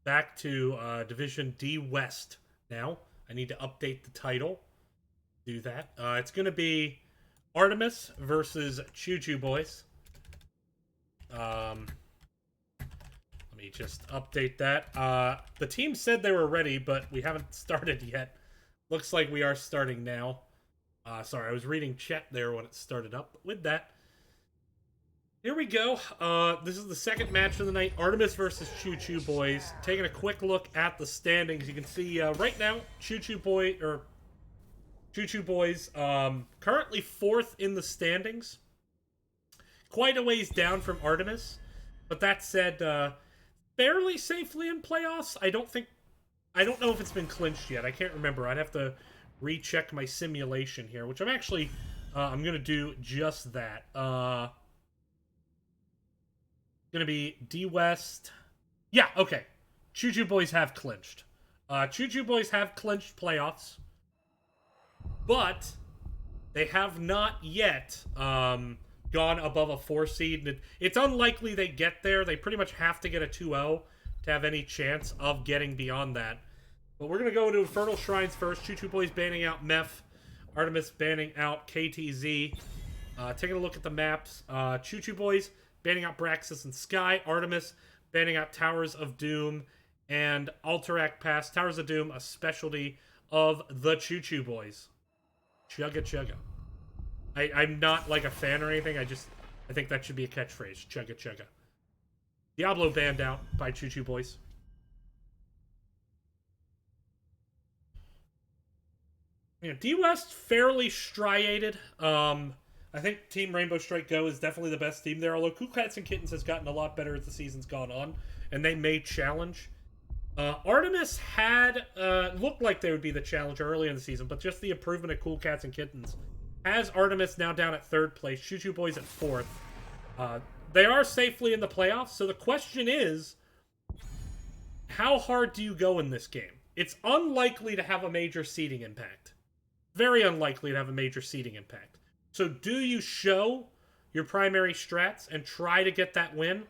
back to Division D West. Now, I need to update the title. Do that. It's going to be Artemis versus Choo Choo Boys. Let me just update that. The team said they were ready, but we haven't started yet. Looks like we are starting now. Sorry, I was reading chat there when it started up. But with that, here we go. This is the second match of the night. Artemis versus Choo Choo Boys. Taking a quick look at the standings. You can see right now, Choo Choo Boys currently 4th in the standings. Quite a ways down from Artemis. But that said, fairly safely in playoffs. I don't know if it's been clinched yet. I can't remember. I'd have to recheck my simulation here, which I'm actually, I'm going to do just that. Gonna be D West. Yeah, okay. Choo Choo Boys have clinched. Choo Choo Boys have clinched playoffs, but they have not yet gone above a 4 seed. It's unlikely they get there. They pretty much have to get a 2-0 to have any chance of getting beyond that. But we're gonna go to Infernal Shrines first. Choo Choo Boys banning out Meph. Artemis banning out KTZ. Taking a look at the maps. Choo Choo Boys banning out Braxis and Sky. Artemis banning out Towers of Doom and Alterac Pass. Towers of Doom, a specialty of the Choo Choo Boys. Chugga chugga. I'm not like a fan or anything. I think that should be a catchphrase. Chugga chugga. Diablo banned out by Choo Choo Boys. D West fairly striated. I think Team Rainbow Strike Go is definitely the best team there, although Cool Cats and Kittens has gotten a lot better as the season's gone on, and they may challenge. Artemis had looked like they would be the challenger early in the season, but just the improvement of Cool Cats and Kittens has Artemis now down at 3rd place, Choo Choo Boys at 4th. They are safely in the playoffs, so the question is, how hard do you go in this game? It's unlikely to have a major seeding impact. Very unlikely to have a major seeding impact. So do you show your primary strats and try to get that win?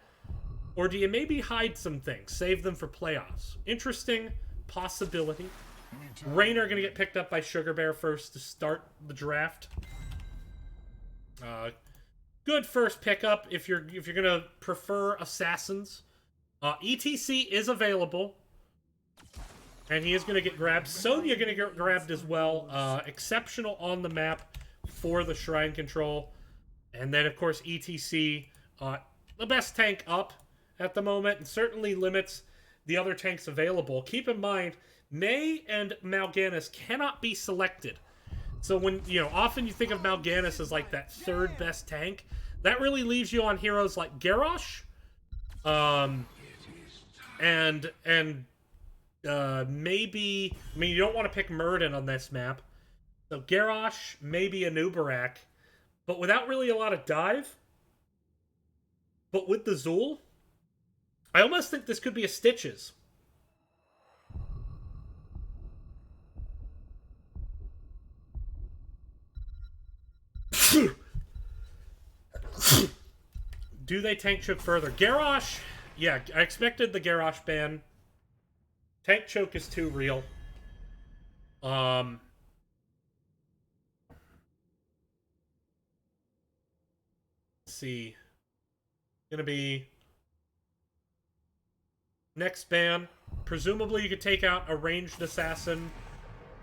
Or do you maybe hide some things, save them for playoffs? Interesting possibility. Rainer going to get picked up by Sugar Bear first to start the draft. Good first pickup if you're going to prefer assassins. ETC is available. And he is going to get grabbed. Sonya going to get grabbed as well. Exceptional on the map for the Shrine Control. And then, of course, ETC, the best tank up at the moment, and certainly limits the other tanks available. Keep in mind, May and Mal'Ganis cannot be selected. So when, often you think of Mal'Ganis as like that 3rd best tank, that really leaves you on heroes like Garrosh, and maybe, you don't want to pick Murden on this map. So Garrosh, maybe a Nubarak, but without really a lot of dive. But with the Zool, I almost think this could be a Stitches. Do they tank choke further? Garrosh, yeah, I expected the Garrosh ban. Tank choke is too real. Let's see. Gonna be next ban. Presumably you could take out a ranged assassin.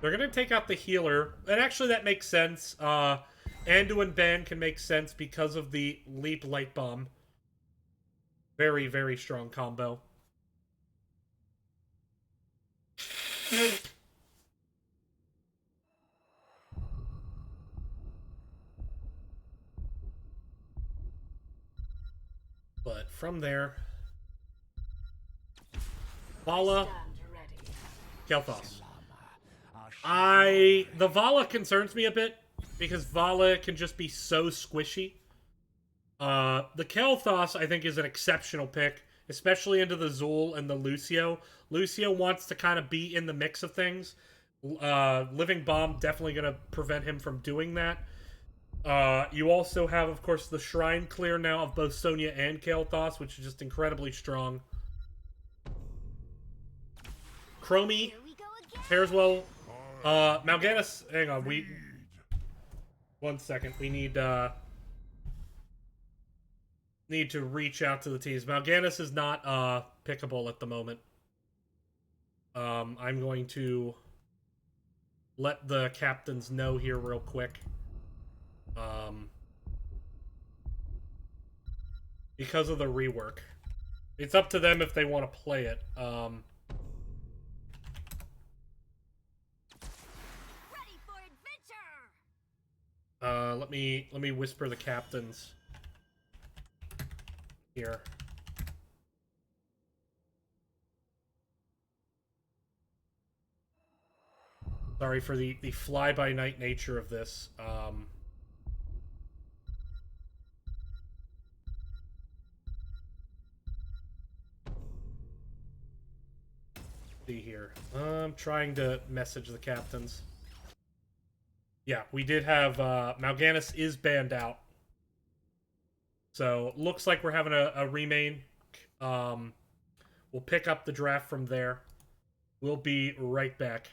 They're gonna take out the healer. And actually that makes sense. Anduin ban can make sense because of the Leap Light Bomb. Very, very strong combo. But from there, Vala, Kel'Thas. The Vala concerns me a bit because Vala can just be so squishy. The Kel'Thas, I think, is an exceptional pick, especially into the Zool and the Lucio. Lucio wants to kind of be in the mix of things. Living Bomb definitely going to prevent him from doing that. You also have, of course, the Shrine clear now of both Sonya and Kael'thas, which is just incredibly strong. Chromie pairs well. Mal'Ganis, hang on, one second, we need to reach out to the teams. Mal'Ganis is not, pickable at the moment. I'm going to let the captains know here real quick. Because of the rework. It's up to them if they want to play it. Ready for adventure. Let me whisper the captains here. Sorry for the fly-by-night nature of this. See here. I'm trying to message the captains. Yeah, we did have Mal'Ganis is banned out. So looks like we're having a remain. We'll pick up the draft from there. We'll be right back.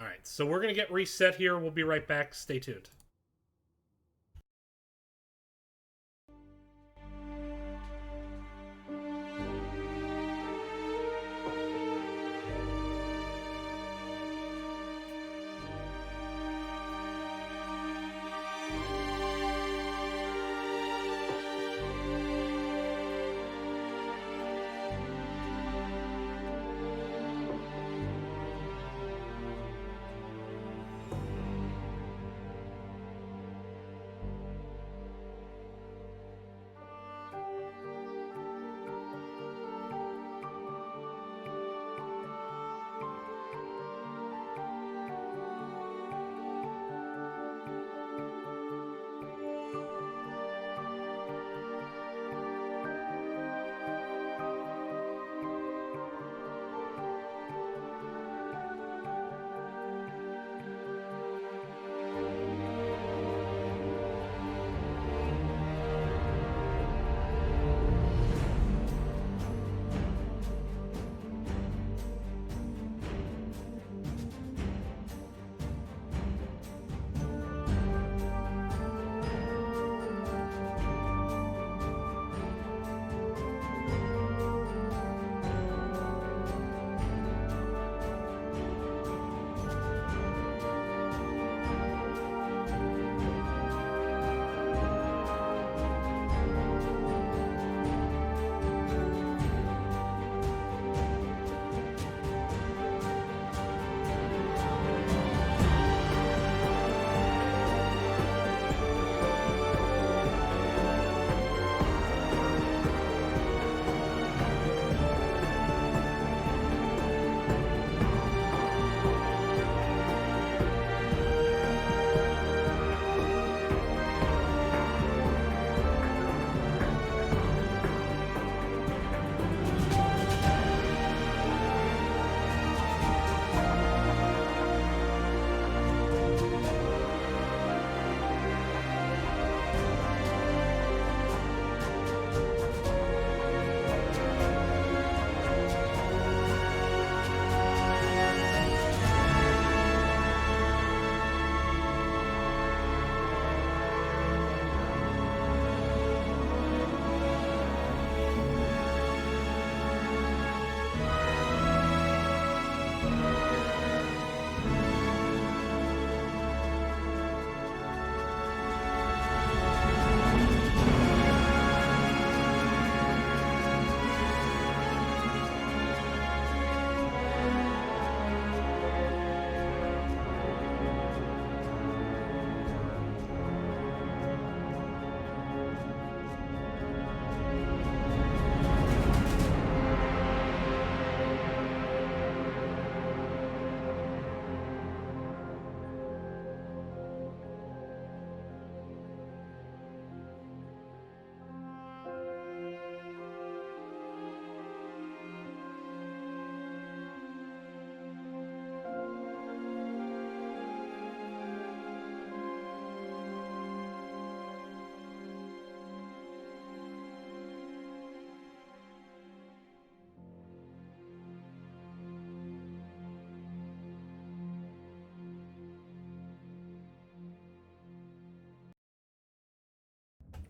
Alright, so we're going to get reset here. We'll be right back. Stay tuned.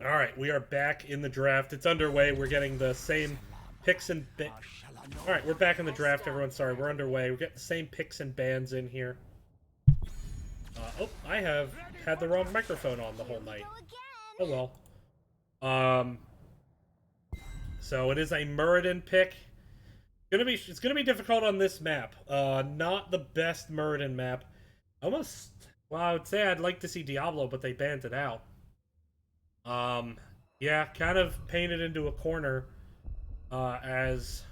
All right, we are back in the draft. It's underway. We're getting the same picks and... All right, we're back in the draft, everyone. Sorry, we're underway. We're getting the same picks and bands in here. Oh, I have had the wrong microphone on the whole night. Oh, well. So it is a Muradin pick. It's gonna be difficult on this map. Not the best Muradin map. Almost... Well, I would say I'd like to see Diablo, but they banned it out. Yeah, kind of painted into a corner, as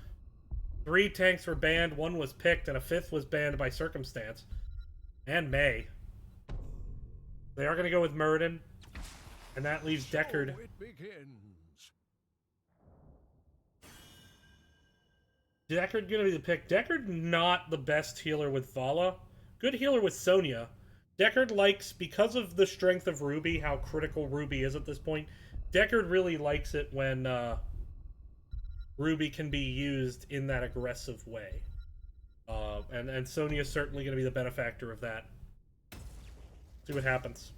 3 tanks were banned, 1 was picked, and a 5th was banned by circumstance. And May. They are going to go with Muradin, and that leaves Deckard. Deckard going to be the pick. Deckard not the best healer with Vala. Good healer with Sonya. Deckard likes, because of the strength of Ruby, how critical Ruby is at this point, Deckard really likes it when Ruby can be used in that aggressive way. And Sonya's certainly going to be the benefactor of that. See what happens.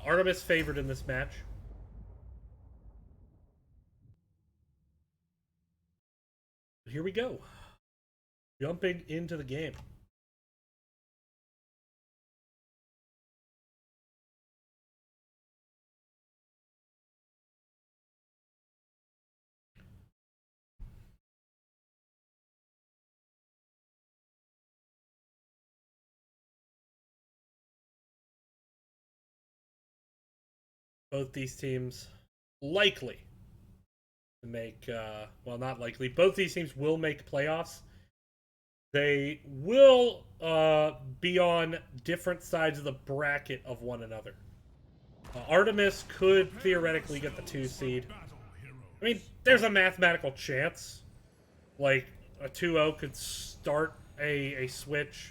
Artemis favored in this match. Here we go. Jumping into the game. Both these teams likely to make, well, not likely. Both these teams will make playoffs. They will be on different sides of the bracket of one another. Artemis could theoretically get the 2 seed. I mean, there's a mathematical chance. Like, a 2-0 could start a switch.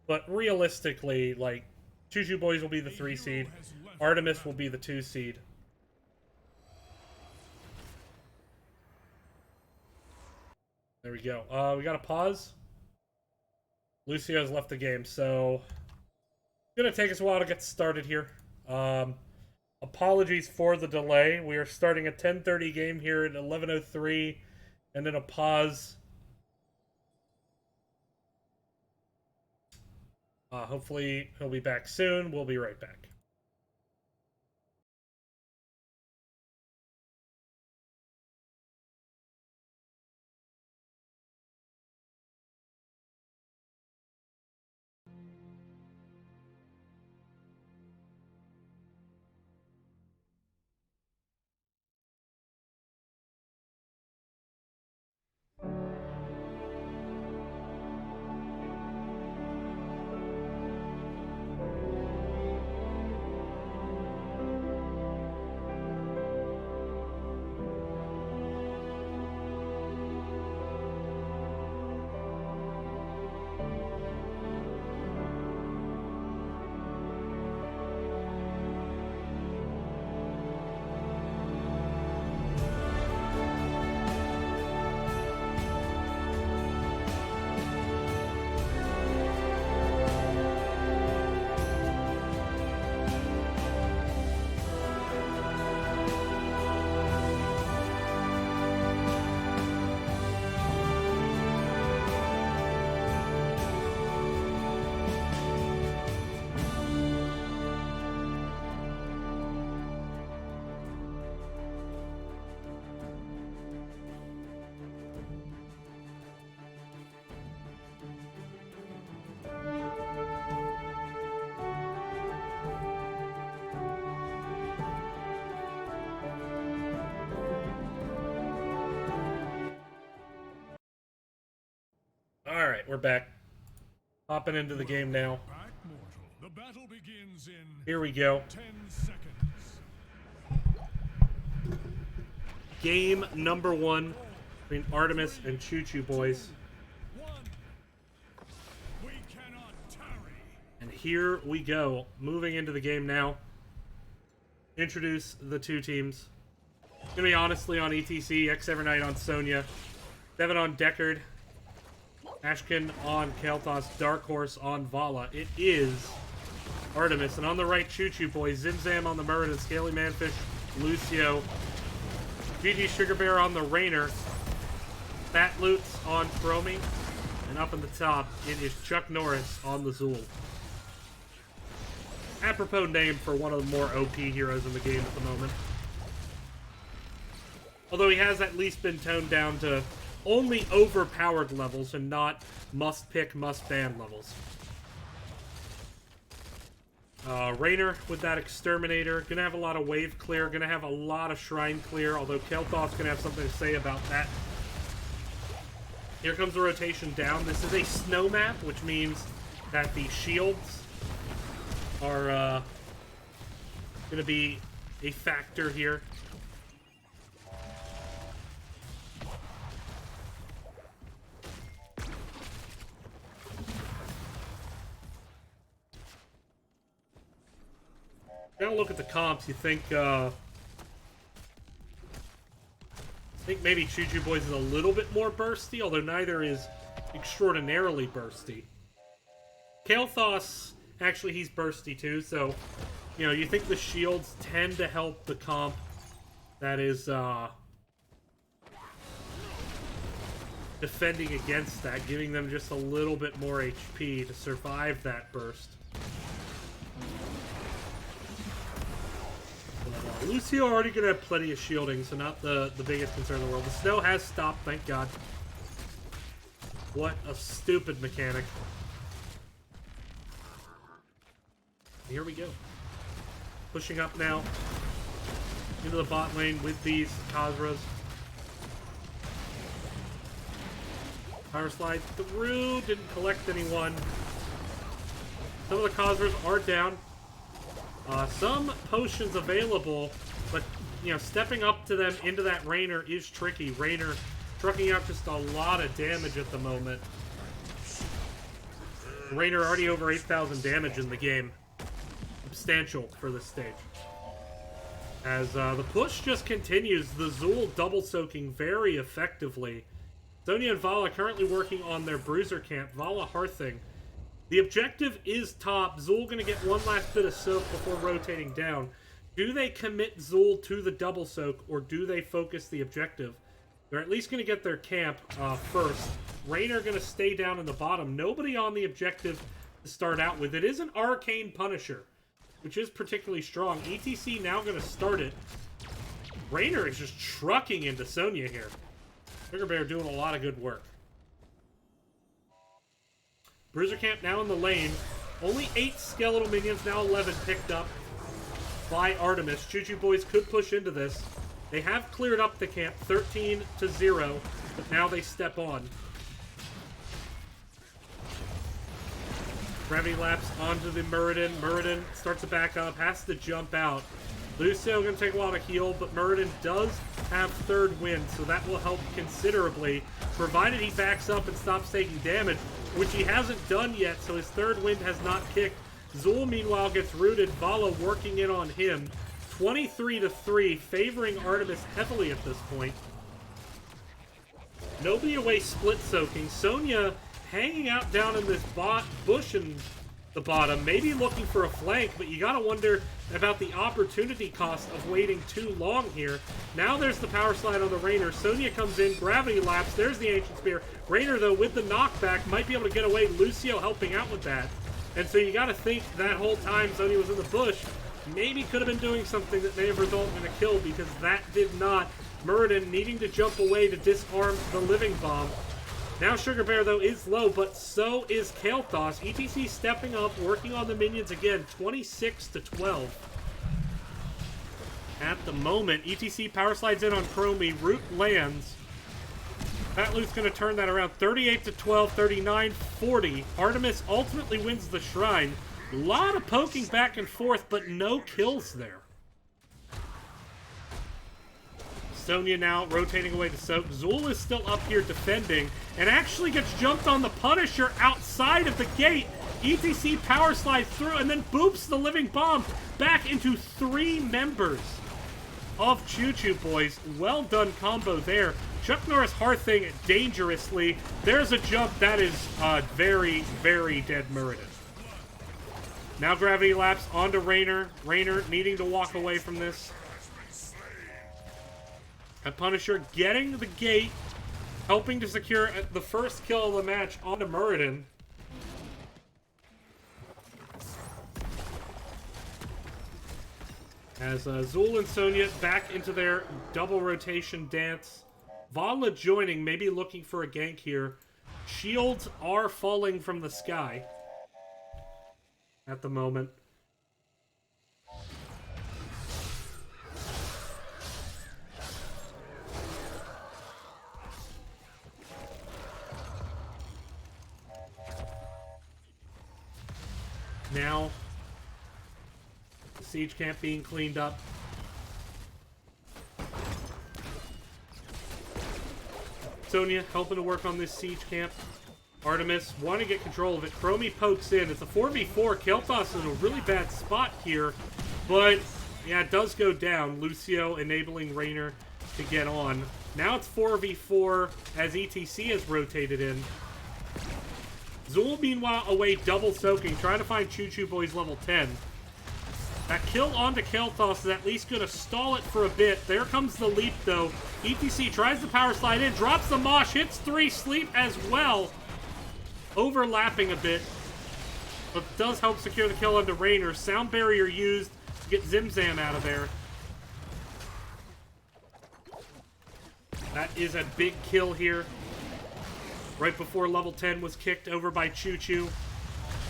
But realistically, like, Choo Choo Boys will be the 3 seed. Artemis will be the 2 seed. There we go. We got a pause. Lucio's left the game, so it's gonna take us a while to get started here. Apologies for the delay. We are starting a 10:30 game here at 11:03, and then a pause. Hopefully he'll be back soon. We'll be right back. Alright, we're back. Hopping into the game now. The battle begins in Here we go. 10 seconds. Game number 1 between Artemis and Choo Choo Boys. 1. We cannot tarry. And here we go. Moving into the game now. Introduce the 2 teams. It's gonna be honestly on ETC, X7 on Sonya, Devin on Deckard, Ashkin on Kael'thas, Dark Horse on Vala. It is Artemis. And on the right, Choo Choo Boy, Zimzam on the Muradin, Scaly Manfish, Lucio, GG Sugar Bear on the Rainer, Fat Loots on Chromie, and up in the top, it is Chuck Norris on the Zool. Apropos name for one of the more OP heroes in the game at the moment. Although he has at least been toned down to only overpowered levels and not must-pick, must-ban levels. Rainer with that Exterminator. Gonna have a lot of wave clear. Gonna have a lot of shrine clear, although Kel'Thot's gonna have something to say about that. Here comes the rotation down. This is a snow map, which means that the shields are gonna be a factor here. Now look at the comps, you think maybe Choo Choo Boys is a little bit more bursty, although neither is extraordinarily bursty. Kael'thas, actually he's bursty too, so, you know, you think the shields tend to help the comp that is defending against that, giving them just a little bit more HP to survive that burst. Lucio already gonna have plenty of shielding, so not the biggest concern in the world. The snow has stopped, thank God. What a stupid mechanic. Here we go. Pushing up now into the bot lane with these Khazras. Power slide through, didn't collect anyone. Some of the Khazras are down. Some potions available, but, you know, stepping up to them into that Rainer is tricky. Rainer trucking out just a lot of damage at the moment. Rainer already over 8,000 damage in the game. Substantial for this stage. As the push just continues, the Zool double soaking very effectively. Sonya and Vala currently working on their bruiser camp. Vala hearthing. The objective is top. Zool going to get one last bit of soak before rotating down. Do they commit Zool to the double soak, or do they focus the objective? They're at least going to get their camp first. Rainer going to stay down in the bottom. Nobody on the objective to start out with. It is an Arcane Punisher, which is particularly strong. ETC now going to start it. Rainer is just trucking into Sonya here. Sugar Bear doing a lot of good work. Bruiser Camp now in the lane. Only 8 skeletal minions, now 11 picked up by Artemis. Choo Choo Boys could push into this. They have cleared up the camp, 13-0, but now they step on. Gravity Lapse onto the Muradin. Muradin starts to back up, has to jump out. Lucio going to take a while to heal, but Muradin does have third wind, so that will help considerably, provided he backs up and stops taking damage, which he hasn't done yet, so his third wind has not kicked. Zool, meanwhile, gets rooted. Vala working in on him. 23-3, favoring Artemis heavily at this point. Nobody away split soaking. Sonya hanging out down in this bush in the bottom, maybe looking for a flank, but you gotta wonder about the opportunity cost of waiting too long here. Now there's the power slide on the Rainer. Sonya comes in, gravity lapse, there's the Ancient Spear. Rainer, though, with the knockback, might be able to get away. Lucio helping out with that. And so you gotta think that whole time Sonya was in the bush, maybe could have been doing something that may have resulted in a kill, because that did not. Muradin needing to jump away to disarm the Living Bomb. Now Sugar Bear, though, is low, but so is Kael'thas. ETC stepping up, working on the minions again, 26-12. At the moment, ETC power slides in on Chromie, Root lands. Fat Loot's going to turn that around, 38-12, 39-40. Artemis ultimately wins the Shrine. A lot of poking back and forth, but no kills there. Sonya now rotating away to soak. Zool is still up here defending and actually gets jumped on the Punisher outside of the gate. ETC power slides through and then boops the Living Bomb back into 3 members of Choo Choo Boys. Well done combo there. Chuck Norris hearthing dangerously. There's a jump that is very, very dead Muradin. Now gravity lapse onto Raynor. Raynor needing to walk away from this. And Punisher getting the gate, helping to secure the first kill of the match onto Muradin. As Zul and Sonya back into their double rotation dance. Vanla joining, maybe looking for a gank here. Shields are falling from the sky at the moment. Now, the siege camp being cleaned up. Sonya helping to work on this siege camp. Artemis want to get control of it. Chromie pokes in. It's a 4v4. Kel'Thas is in a really bad spot here. But, yeah, it does go down. Lucio enabling Raynor to get on. Now it's 4v4 as ETC has rotated in. Zul, meanwhile, away double soaking, trying to find Choo Choo Boy's level 10. That kill onto Kel'Thas is at least going to stall it for a bit. There comes the leap, though. ETC tries the power slide in, drops the mosh, hits 3, sleep as well. Overlapping a bit, but does help secure the kill onto Raynor. Sound barrier used to get Zimzam out of there. That is a big kill here. Right before level 10 was kicked over by Choo Choo.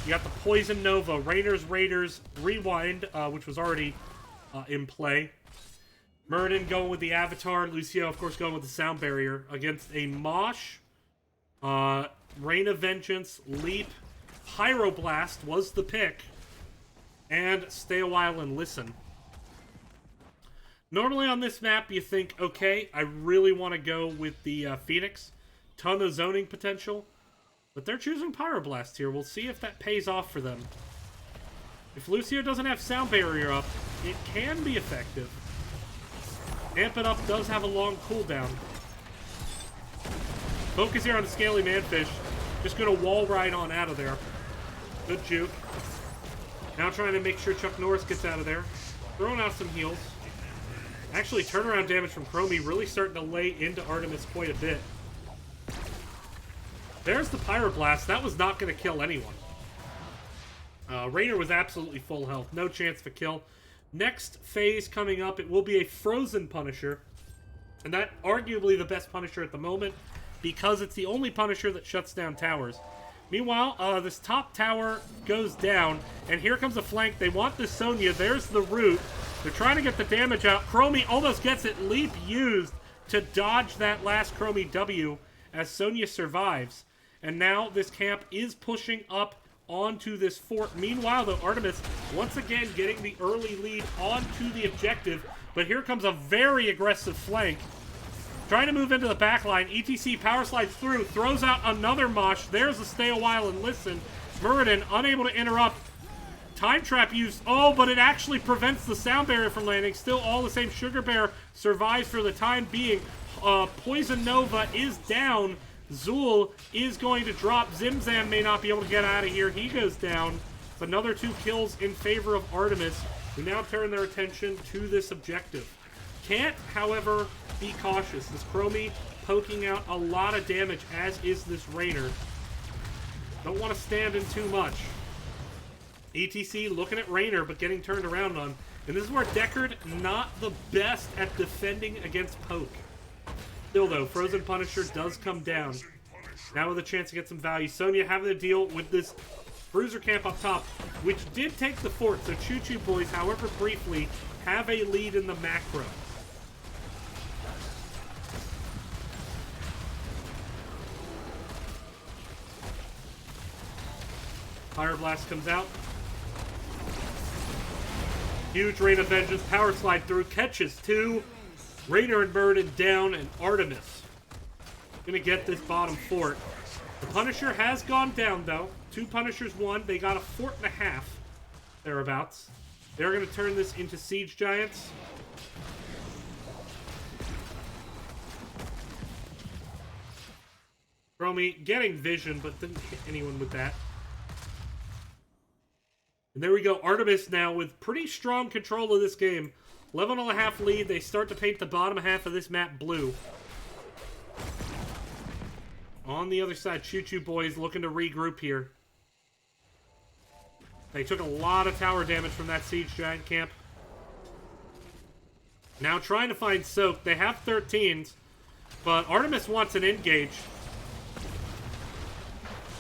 You got the Poison Nova, Raynor's Raiders Rewind, which was already in play. Muradin going with the Avatar. Lucio, of course, going with the Sound Barrier against a Mosh. Rain of Vengeance, Leap, Pyroblast was the pick. And Stay a While and Listen. Normally on this map, you think, okay, I really want to go with the Phoenix. Ton of zoning potential. But they're choosing Pyroblast here. We'll see if that pays off for them. If Lucio doesn't have Sound Barrier up, it can be effective. Amp It Up does have a long cooldown. Focus here on the Scaly Manfish. Just going to wall ride on out of there. Good juke. Now trying to make sure Chuck Norris gets out of there. Throwing out some heals. Actually, turnaround damage from Chromie really starting to lay into Artemis quite a bit. There's the Pyroblast. That was not going to kill anyone. Raynor was absolutely full health. No chance for kill. Next phase coming up, it will be a Frozen Punisher. And that arguably the best Punisher at the moment, because it's the only Punisher that shuts down towers. Meanwhile, this top tower goes down, and here comes a flank. They want this Sonya. There's the root. They're trying to get the damage out. Chromie almost gets it. Leap used to dodge that last Chromie W as Sonya survives. And now this camp is pushing up onto this fort. Meanwhile, though, Artemis once again getting the early lead onto the objective. But here comes a very aggressive flank. Trying to move into the back line. ETC power slides through, throws out another mosh. There's a Stay a While and Listen. Muradin unable to interrupt. Time Trap used. Oh, but it actually prevents the Sound Barrier from landing. Still all the same. Sugar Bear survives for the time being. Poison Nova is down. Zul is going to drop. Zimzam may not be able to get out of here. He goes down. It's another 2 kills in favor of Artemis, who now turn their attention to this objective. Can't, however, be cautious. This Chromie poking out a lot of damage, as is this Raynor. Don't want to stand in too much. ETC looking at Raynor, but getting turned around on. And this is where Deckard not the best at defending against poke. Still, though, Frozen Punisher does come down. Now with a chance to get some value. Sonya having to deal with this Bruiser camp up top, which did take the fort. So Choo Choo Boys, however briefly, have a lead in the macro. Pyroblast comes out. Huge Rain of Vengeance. Power slide through. Catches 2. Raynor and Muradin down, and Artemis gonna get this bottom fort. The Punisher has gone down, though. 2 Punishers won. They got a fort and a half, thereabouts. They're gonna turn this into Siege Giants. Chromie getting vision, but didn't hit anyone with that. And there we go. Artemis now with pretty strong control of this game. 11.5 lead. They start to paint the bottom half of this map blue. On the other side, Choo Choo Boys looking to regroup here. They took a lot of tower damage from that Siege Giant camp. Now trying to find Soak. They have 13s, but Artemis wants an engage.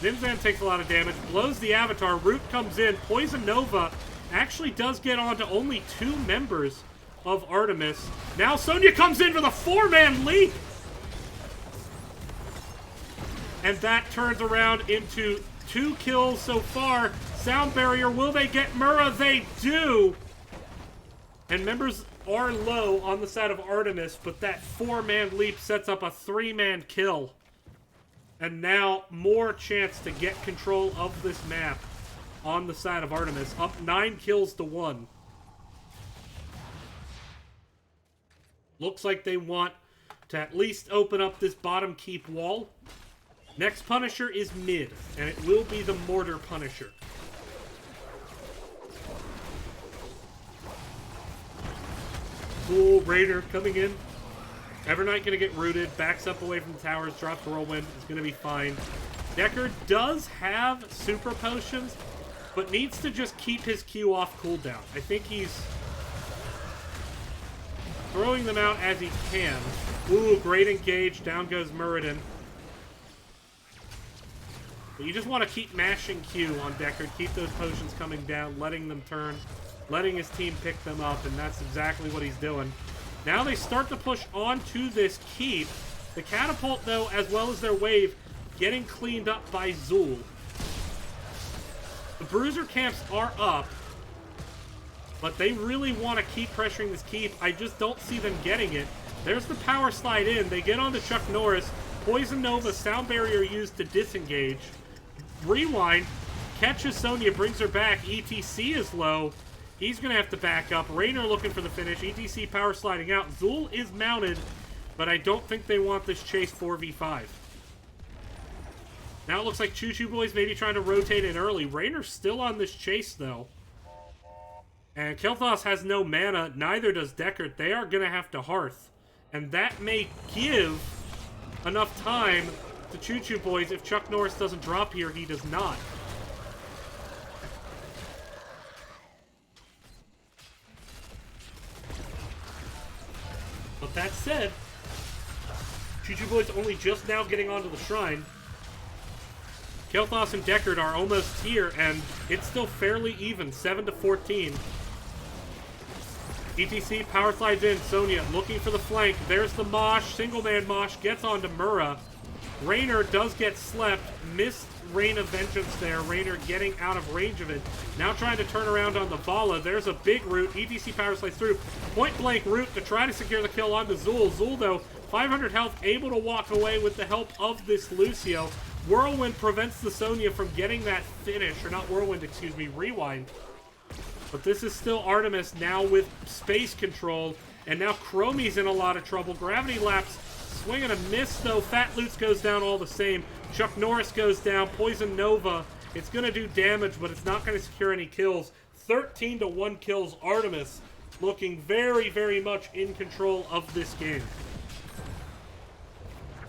Zimzan takes a lot of damage, blows the Avatar. Root comes in. Poison Nova actually does get onto only 2 members of Artemis. Now Sonya comes in for the 4-man leap! And that turns around into 2 kills so far. Sound barrier, will they get Mura? They do! And members are low on the side of Artemis, but that 4-man leap sets up a 3-man kill. And now more chance to get control of this map on the side of Artemis. Up 9 kills to 1. Looks like they want to at least open up this bottom keep wall. Next Punisher is mid, and it will be the Mortar Punisher. Cool, Raider coming in. Evernight gonna get rooted, backs up away from the towers, drops Whirlwind, is gonna be fine. Deckard does have super potions, but needs to just keep his Q off cooldown. I think he's throwing them out as he can. Ooh, great engage, down goes Muradin. But you just want to keep mashing Q on Deckard, keep those potions coming down, letting them turn, letting his team pick them up, and that's exactly what he's doing. Now they start to push onto this keep. The catapult, though, as well as their wave, getting cleaned up by Zul. The bruiser camps are up, but they really want to keep pressuring this keep. I just don't see them getting it. There's the power slide in. They get onto Chuck Norris. Poison Nova, sound barrier used to disengage. Rewind, catches Sonya, brings her back. ETC is low. He's going to have to back up. Raynor looking for the finish. ETC power sliding out. Zul is mounted, but I don't think they want this chase 4v5. Now it looks like Choo Choo Boys maybe trying to rotate in early. Raynor's still on this chase, though. And Kel'Thas has no mana. Neither does Deckard. They are going to have to Hearth. And that may give enough time to Choo Choo Boys. If Chuck Norris doesn't drop here, he does not. But that said, Choo Choo Boys only just now getting onto the shrine. Kel'Thas and Deckard are almost here, and it's still fairly even, 7-14. ETC power slides in. Sonya looking for the flank. There's the Mosh. Single man Mosh gets onto Mura. Raynor does get slept. Missed Rain of Vengeance there. Raynor getting out of range of it. Now trying to turn around on the Vala. There's a big root. ETC power slides through. Point blank root to try to secure the kill onto Zul. Zul, though, 500 health, able to walk away with the help of this Lucio. Whirlwind prevents the Sonya from getting that finish. Or not Whirlwind, excuse me, Rewind. But this is still Artemis now with space control. And now Chromie's in a lot of trouble. Gravity Lapse, swing and a miss, though. Fat Loots goes down all the same. Chuck Norris goes down. Poison Nova, it's going to do damage, but it's not going to secure any kills. 13-1 kills. Artemis looking very, very much in control of this game.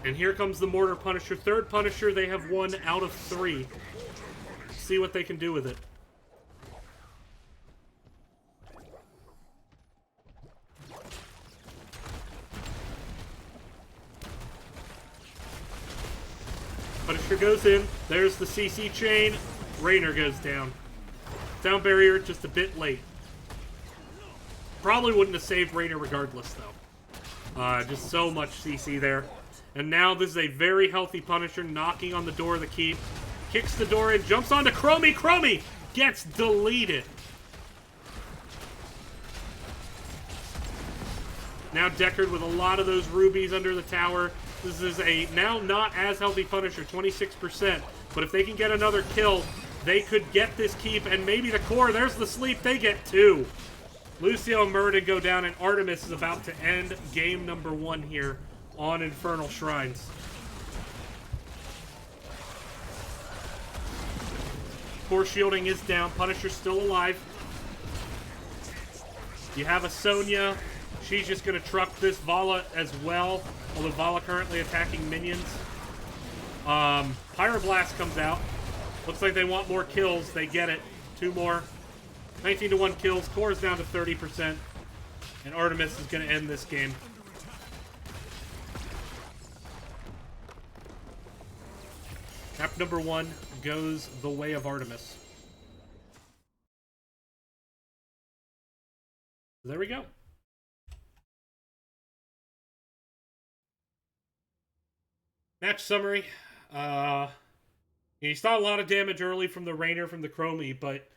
And here comes the Mortar Punisher. Third Punisher, they have 1 out of 3. See what they can do with it. Punisher goes in. There's the CC chain. Raynor goes down. Sound barrier just a bit late. Probably wouldn't have saved Raynor regardless, though. Just so much CC there. And now this is a very healthy Punisher knocking on the door of the keep. Kicks the door in, jumps onto Chromie. Chromie gets deleted. Now Deckard with a lot of those rubies under the tower. This is a now not as healthy Punisher, 26%. But if they can get another kill, they could get this keep and maybe the core. There's the sleep. They get 2. Lucio and Muradin go down, and Artemis is about to end game number 1 here on Infernal Shrines. Core shielding is down. Punisher's still alive. You have a Sonya. She's just going to truck this Vala as well. Although Vala currently attacking minions. Pyroblast comes out. Looks like they want more kills. They get it. 2 more. 19-1 kills. Core is down to 30%. And Artemis is going to end this game. Map number 1 goes the way of Artemis. There we go. Match summary. You saw a lot of damage early from the Rainer from the Chromie, but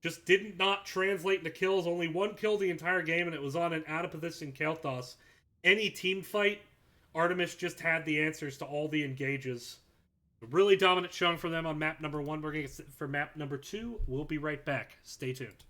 just did not translate into kills. Only 1 kill the entire game, and it was on an out-of-position Kel'Thas. Any team fight, Artemis just had the answers to all the engages. A really dominant showing from them on map number 1. We're going to get for map number 2. We'll be right back. Stay tuned.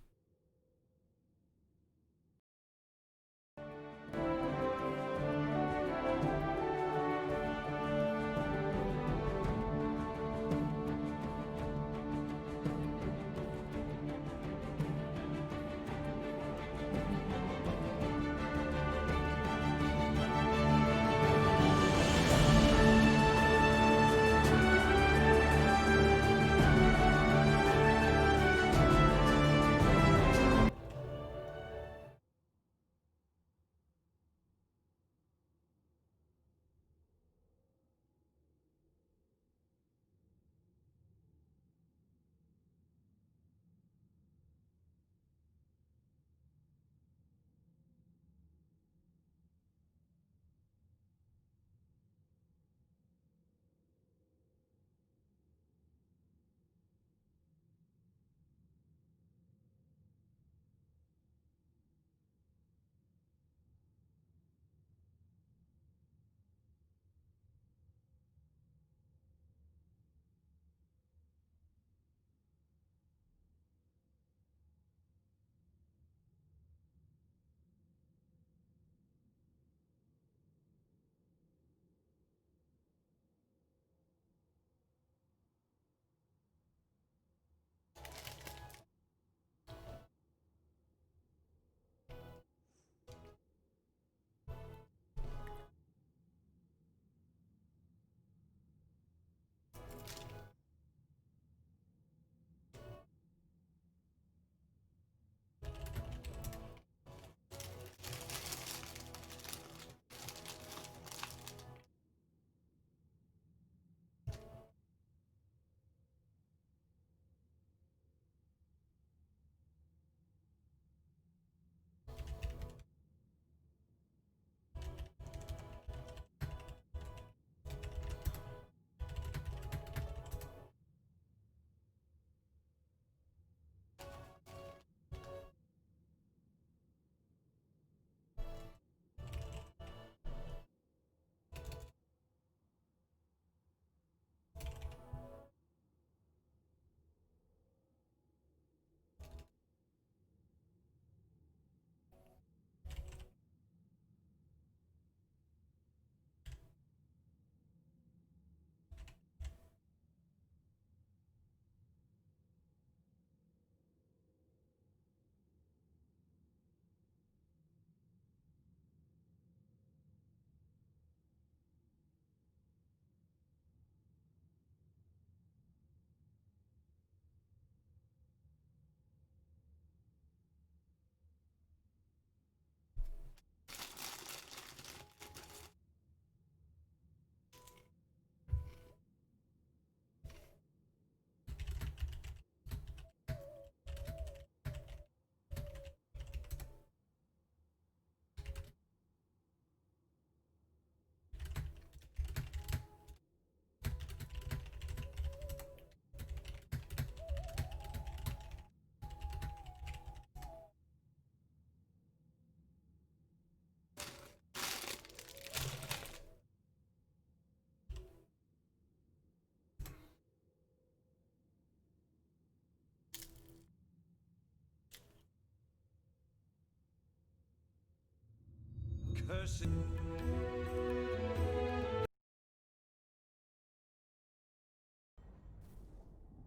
Cursed.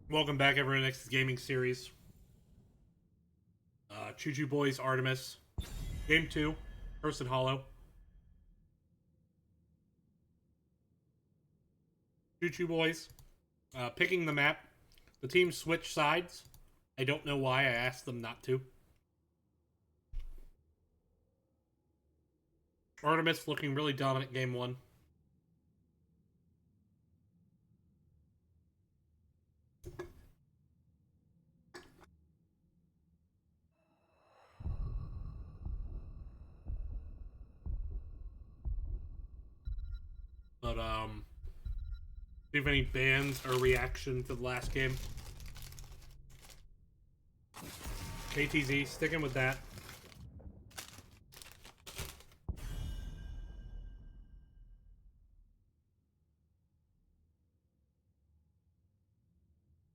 Welcome back, everyone. Next is Gaming Series. Choo Choo Boys, Artemis. Game 2, Person Hollow. Choo Choo Boys. Picking the map. The team switched sides. I don't know why. I asked them not to. Artemis looking really dominant game 1. But, do you have any bans or reaction to the last game? KTZ, sticking with that.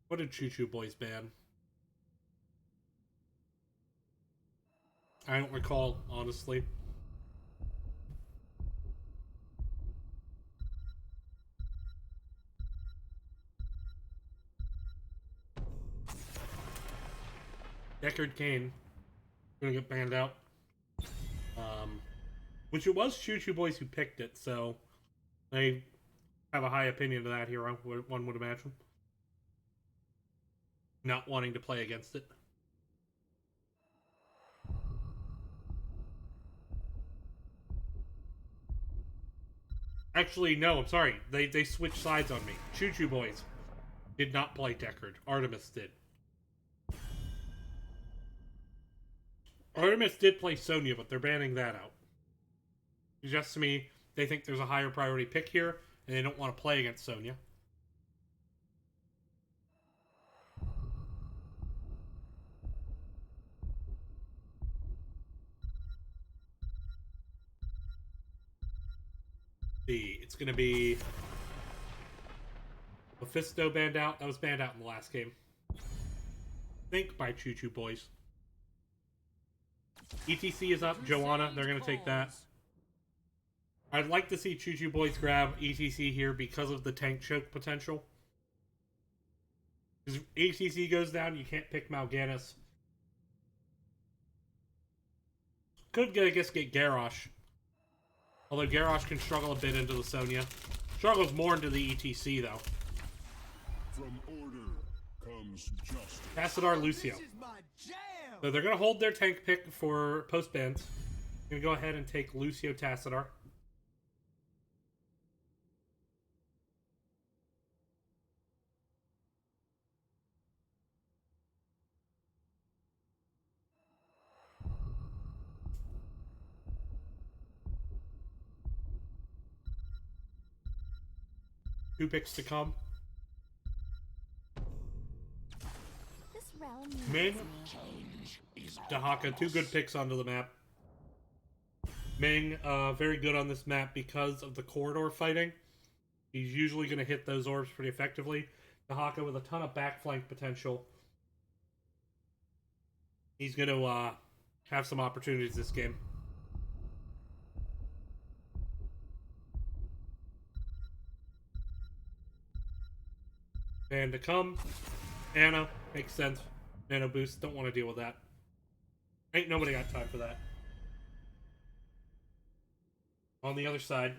What did Choo Choo Boys ban? I don't recall, honestly. Deckard Kane gonna get banned out. Which it was Choo Choo Boys who picked it, so they have a high opinion of that hero, one would imagine. Not wanting to play against it. Actually, no, I'm sorry. They switched sides on me. Choo Choo Boys did not play Deckard. Artemis did. Artemis did play Sonya, but they're banning that out. Suggests to me they think there's a higher priority pick here, and they don't want to play against Sonya. It's going to be Mephisto banned out. That was banned out in the last game. Think by Choo Choo Boys. ETC is up. Joanna, they're going to take that. I'd like to see Choo Choo Boys grab ETC here because of the tank choke potential. Because if ETC goes down, you can't pick Mal'Ganis. Could, I guess, get Garrosh. Although Garrosh can struggle a bit into the Sonya. Struggles more into the ETC, though. From order comes justice. Tassadar, Lucio. So they're going to hold their tank pick for post-bans. Going to go ahead and take Lucio Tassadar. Two picks to come. This realm Ming, Dahaka, two good picks onto the map. Ming, very good on this map because of the corridor fighting. He's usually going to hit those orbs pretty effectively. Dahaka with a ton of backflank potential. He's going to have some opportunities this game. And to come, Anna, makes sense. Nano boost, don't want to deal with that. Ain't nobody got time for that. On the other side,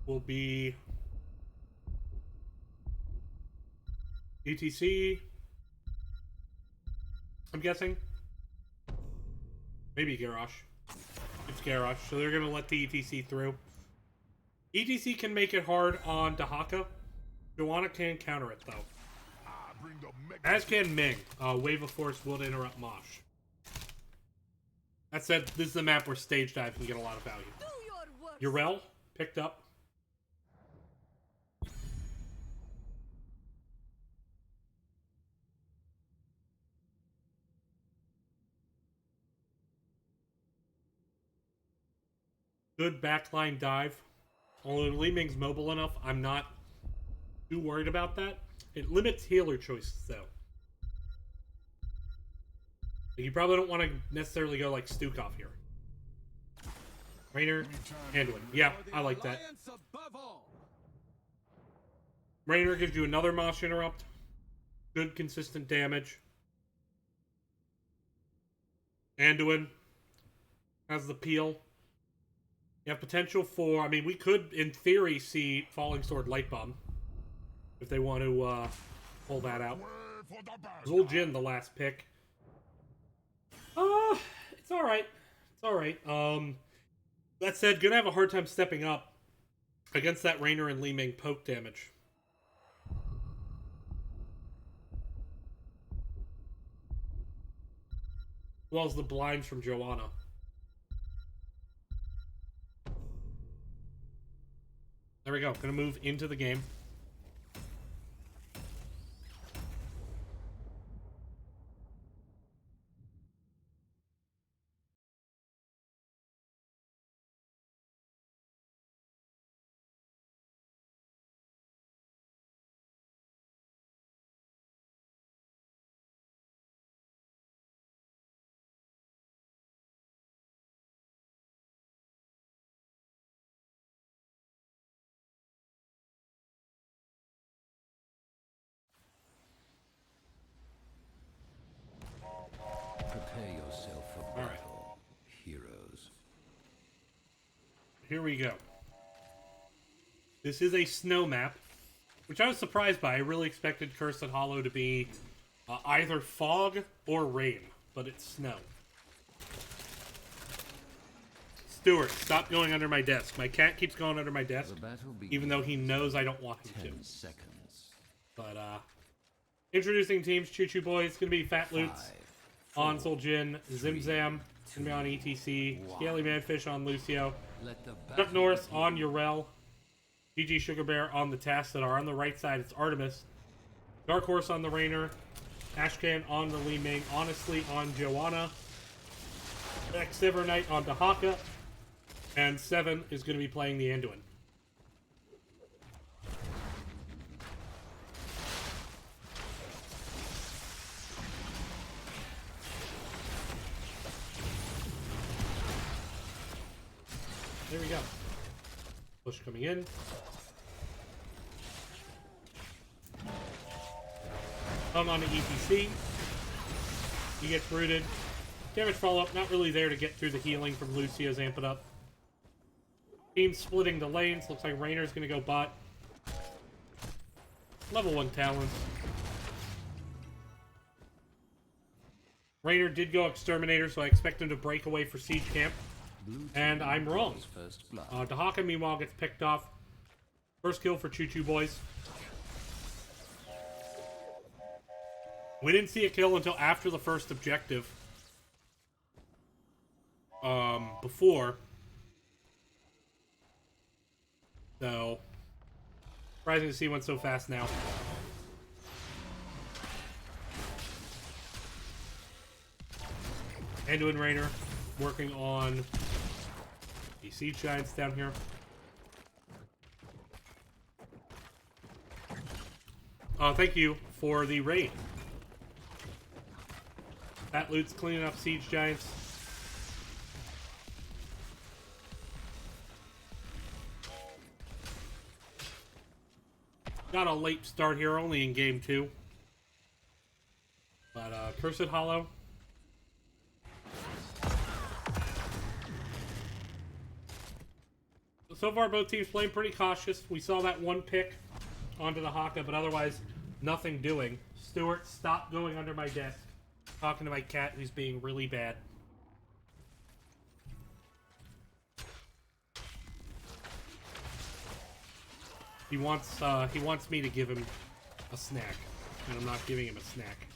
will be ETC, I'm guessing. Maybe Garrosh. It's Garrosh, so they're going to let the ETC through. ETC can make it hard on Dahaka. Joanna can counter it, though. As can Ming. Wave of Force will interrupt Mosh. That said, this is the map where Stage Dive can get a lot of value. Urel, picked up. Good backline dive. Although Li Ming's mobile enough, I'm not too worried about that. It limits healer choices, though. You probably don't want to necessarily go like Stukov here. Rainer, Anduin. Yeah, I like that. Rainer gives you another Mosh Interrupt. Good, consistent damage. Anduin has the peel. You have potential for... I mean, we could, in theory, see Falling Sword Light Bomb. If they want to pull that out. Zul'jin, the last pick. It's alright. It's alright. That said, gonna have a hard time stepping up against that Rainer and Li Ming poke damage. As well as the blinds from Joanna. There we go. Gonna move into the game. Prepare yourself for battle, heroes. Here we go. This is a snow map, which I was surprised by. I really expected Cursed Hollow to be either fog or rain, but it's snow. Stuart, stop going under my desk. My cat keeps going under my desk, even though he knows I don't want him to. 10 seconds. But, introducing teams, Choo Choo Boys, gonna be Fat Lutz on Zul'jin, Zimzam, gonna be on ETC, Scaly Manfish on Lucio, Duck Norris on Urel, GG Sugar Bear on the tasks that are on the right side, it's Artemis, Dark Horse on the Rainer, Ashcan on the Li Ming, Honestly on Joanna, X Siver Knight on Dahaka, and Seven is going to be playing the Anduin. There we go. Push coming in. Come on to ETC. He gets rooted. Damage follow-up, not really there to get through the healing from Lucio's Amp It Up. Team splitting the lanes. Looks like Rainer's going to go bot. Level 1 Talons. Rainer did go Exterminator, so I expect him to break away for Siege Camp. And I'm wrong. Dahaka, meanwhile, gets picked off. First kill for Choo Choo Boys. We didn't see a kill until after the first objective. Before. So, surprising to see one so fast now. Anduin Rainer working on the Siege Giants down here. Thank you for the raid. Fat Loot's cleaning up Siege Giants. Got a late start here, only in game 2. But, Cursed Hollow. So far, both teams playing pretty cautious. We saw that one pick onto the Haka, but otherwise, nothing doing. Stuart, stop going under my desk. Talking to my cat who's being really bad. He wants me to give him a snack, and I'm not giving him a snack.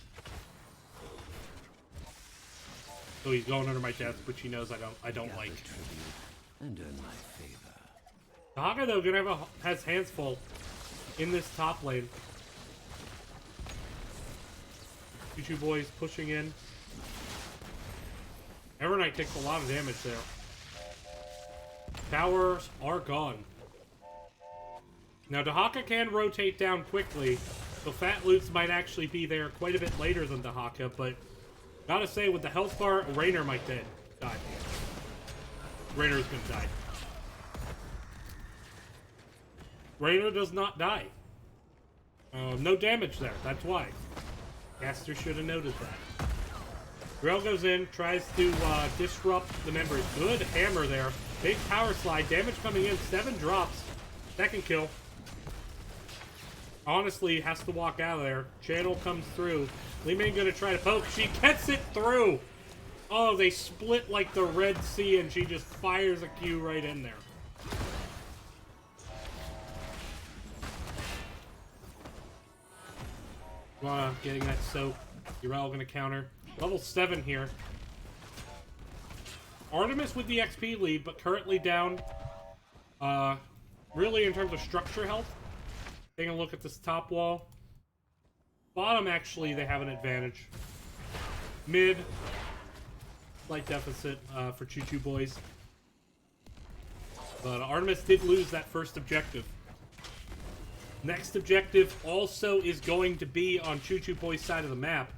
So he's going under my desk, which he knows I don't like. And earn my favor. Dahaka, though, has hands full in this top lane. Choo Choo Boys pushing in. Evernight takes a lot of damage there. Towers are gone. Now, Dahaka can rotate down quickly, so Fat Lutz might actually be there quite a bit later than Dahaka, but Gotta say, with the health bar, Raynor might die. Raynor's gonna die. Raynor does not die. No damage there, that's why. Caster should have noted that. Grell goes in, tries to disrupt the members. Good hammer there. Big power slide. Damage coming in. 7 drops. Second kill. Honestly, has to walk out of there. Channel comes through. Li Ming gonna try to poke. She gets it through! Oh, they split like the Red Sea, and she just fires a Q right in there. Getting that soak. Yrel gonna counter. Level 7 here. Artemis with the XP lead, but currently down. Really in terms of structure health. Taking a look at this top wall. Bottom, actually, they have an advantage. Mid, slight deficit for Choo Choo Boys. But Artemis did lose that first objective. Next objective also is going to be on Choo Choo Boys' side of the map.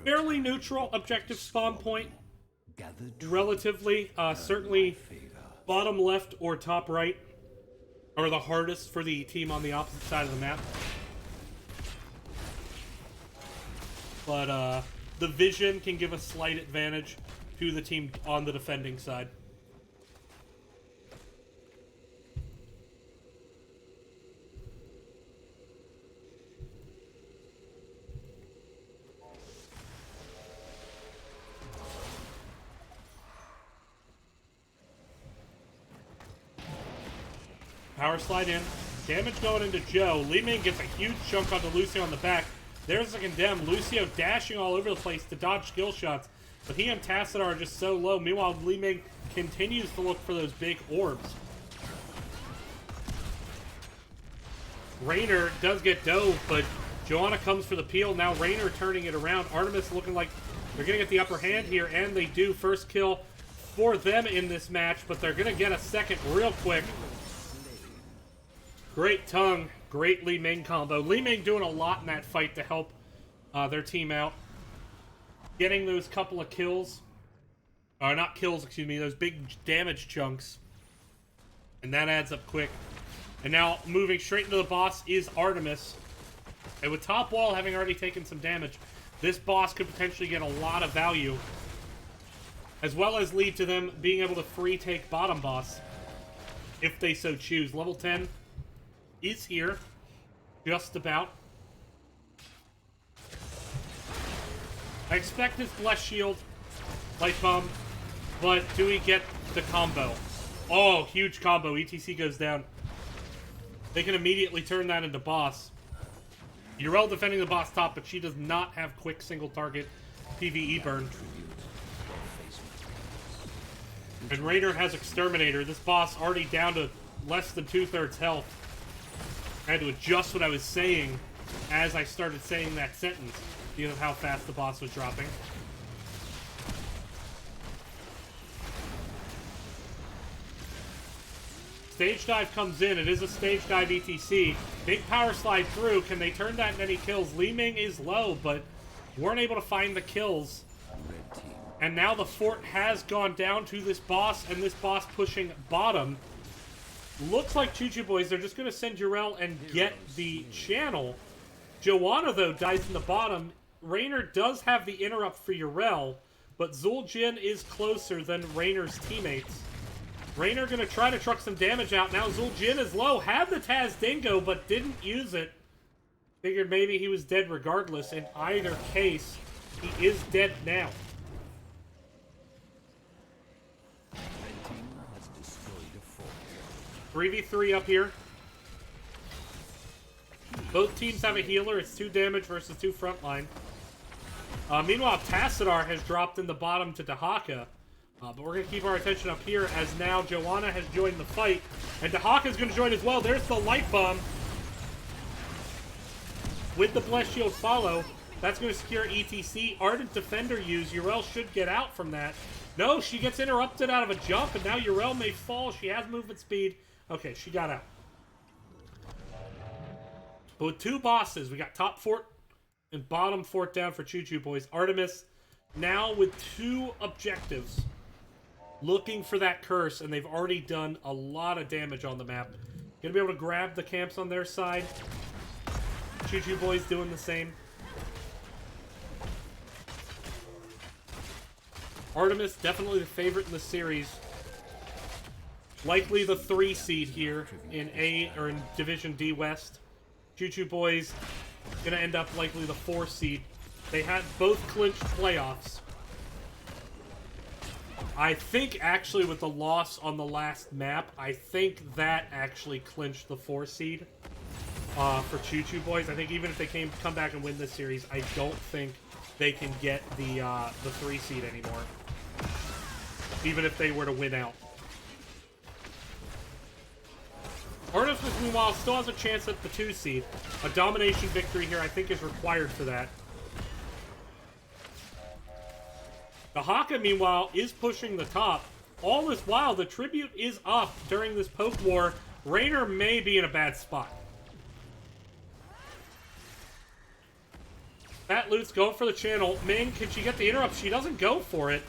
Fairly neutral objective spawn point. Relatively, certainly bottom left or top right are the hardest for the team on the opposite side of the map. But the vision can give a slight advantage to the team on the defending side. Power slide in. Damage going into Joe. Li Ming gets a huge chunk onto Lucio on the back. There's the condemn. Lucio dashing all over the place to dodge skill shots. But he and Tassadar are just so low. Meanwhile, Li Ming continues to look for those big orbs. Raynor does get dove, but Joanna comes for the peel. Now Raynor turning it around. Artemis looking like they're going to get the upper hand here, and they do. First kill for them in this match, but they're going to get a second real quick. Great tongue, great Li Ming combo. Li Ming doing a lot in that fight to help their team out. Getting those couple of kills. Not kills, excuse me, those big damage chunks. And that adds up quick. And now moving straight into the boss is Artemis. And with top wall having already taken some damage, this boss could potentially get a lot of value. As well as lead to them being able to free take bottom boss. If they so choose. Level 10 is here. Just about. I expect his Bless Shield, Light Bomb, but do we get the combo? Oh, huge combo. ETC goes down. They can immediately turn that into boss. Yrel defending the boss top, but she does not have quick single target PvE burn. And Raynor has Exterminator. This boss already down to less than 2/3 health. I had to adjust what I was saying as I started saying that sentence because of how fast the boss was dropping. Stage dive comes in. It is a stage dive ETC. Big power slide through. Can they turn that into any kills? Li Ming is low, but weren't able to find the kills. And now the fort has gone down to this boss, and this boss pushing bottom. Looks like Choo Choo Boys, they're just going to send Yrel and get the channel. Joanna, though, dies in the bottom. Raynor does have the interrupt for Yrel, but Zul'jin is closer than Raynor's teammates. Raynor going to try to truck some damage out. Now Zul'jin is low. Had the Taz Dingo, but didn't use it. Figured maybe he was dead regardless. In either case, he is dead now. 3v3 up here. Both teams have a healer. It's 2 damage versus 2 frontline. Meanwhile, Tassadar has dropped in the bottom to Dahaka. But we're going to keep our attention up here as now Joanna has joined the fight. And Dahaka is going to join as well. There's the Light Bomb. With the Bless Shield follow, that's going to secure ETC. Ardent Defender use. Yrel should get out from that. No, she gets interrupted out of a jump, and now Yrel may fall. She has movement speed. Okay, she got out. But with 2 bosses, we got top fort And bottom fort down for Choo Choo Boys. Artemis now with 2 objectives. Looking for that curse, and they've already done a lot of damage on the map. Gonna be able to grab the camps on their side. Choo Choo Boys doing the same. Artemis, definitely the favorite in the series. Likely the 3 seed here in A or in Division D West. Choo Choo Boys gonna end up likely the 4 seed. They had both clinched playoffs. I think actually with the loss on the last map, I think that actually clinched the 4 seed for Choo Choo Boys. I think even if they come back and win this series, I don't think they can get the 3 seed anymore. Even if they were to win out. Artemis, meanwhile, still has a chance at the 2 seed. A domination victory here, I think, is required for that. The Haka, meanwhile, is pushing the top. All this while, the tribute is up during this poke war. Raynor may be in a bad spot. Fat Loot's going for the channel. Ming, can she get the interrupt? She doesn't go for it.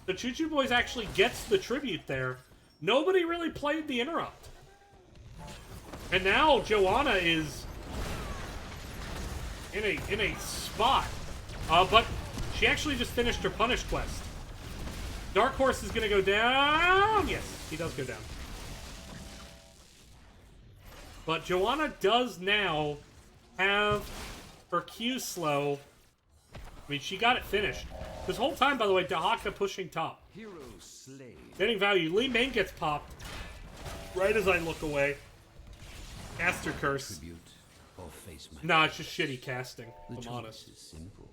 The Choo Choo Boys actually gets the tribute there. Nobody really played the interrupt. And now Joanna is in a spot. But she actually just finished her punish quest. Dark Horse is going to go down. Yes, he does go down. But Joanna does now have her Q slow. I mean, she got it finished. This whole time, by the way, Dahaka pushing top. Hero slain. Getting value. Li Ming gets popped right as I look away. Caster curse. Tribute or face my Nah, it's just shitty casting, if The I'm choice honest. is simple.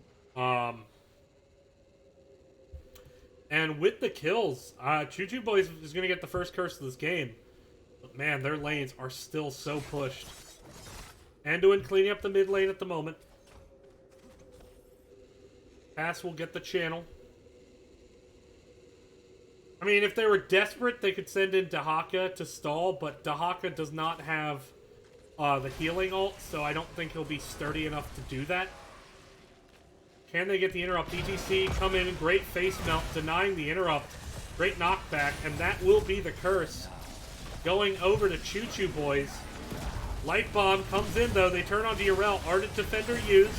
And with the kills, Choo Choo Boys is going to get the first curse of this game. But man, their lanes are still so pushed. Anduin cleaning up the mid lane at the moment. Pass will get the channel. I mean, if they were desperate, they could send in Dahaka to stall, but Dahaka does not have the healing ult, so I don't think he'll be sturdy enough to do that. Can they get the interrupt? ETC come in, great face melt, denying the interrupt. Great knockback, and that will be the curse. Going over to Choo Choo Boys. Light Bomb comes in, though. They turn onto Urel. Ardent Defender used.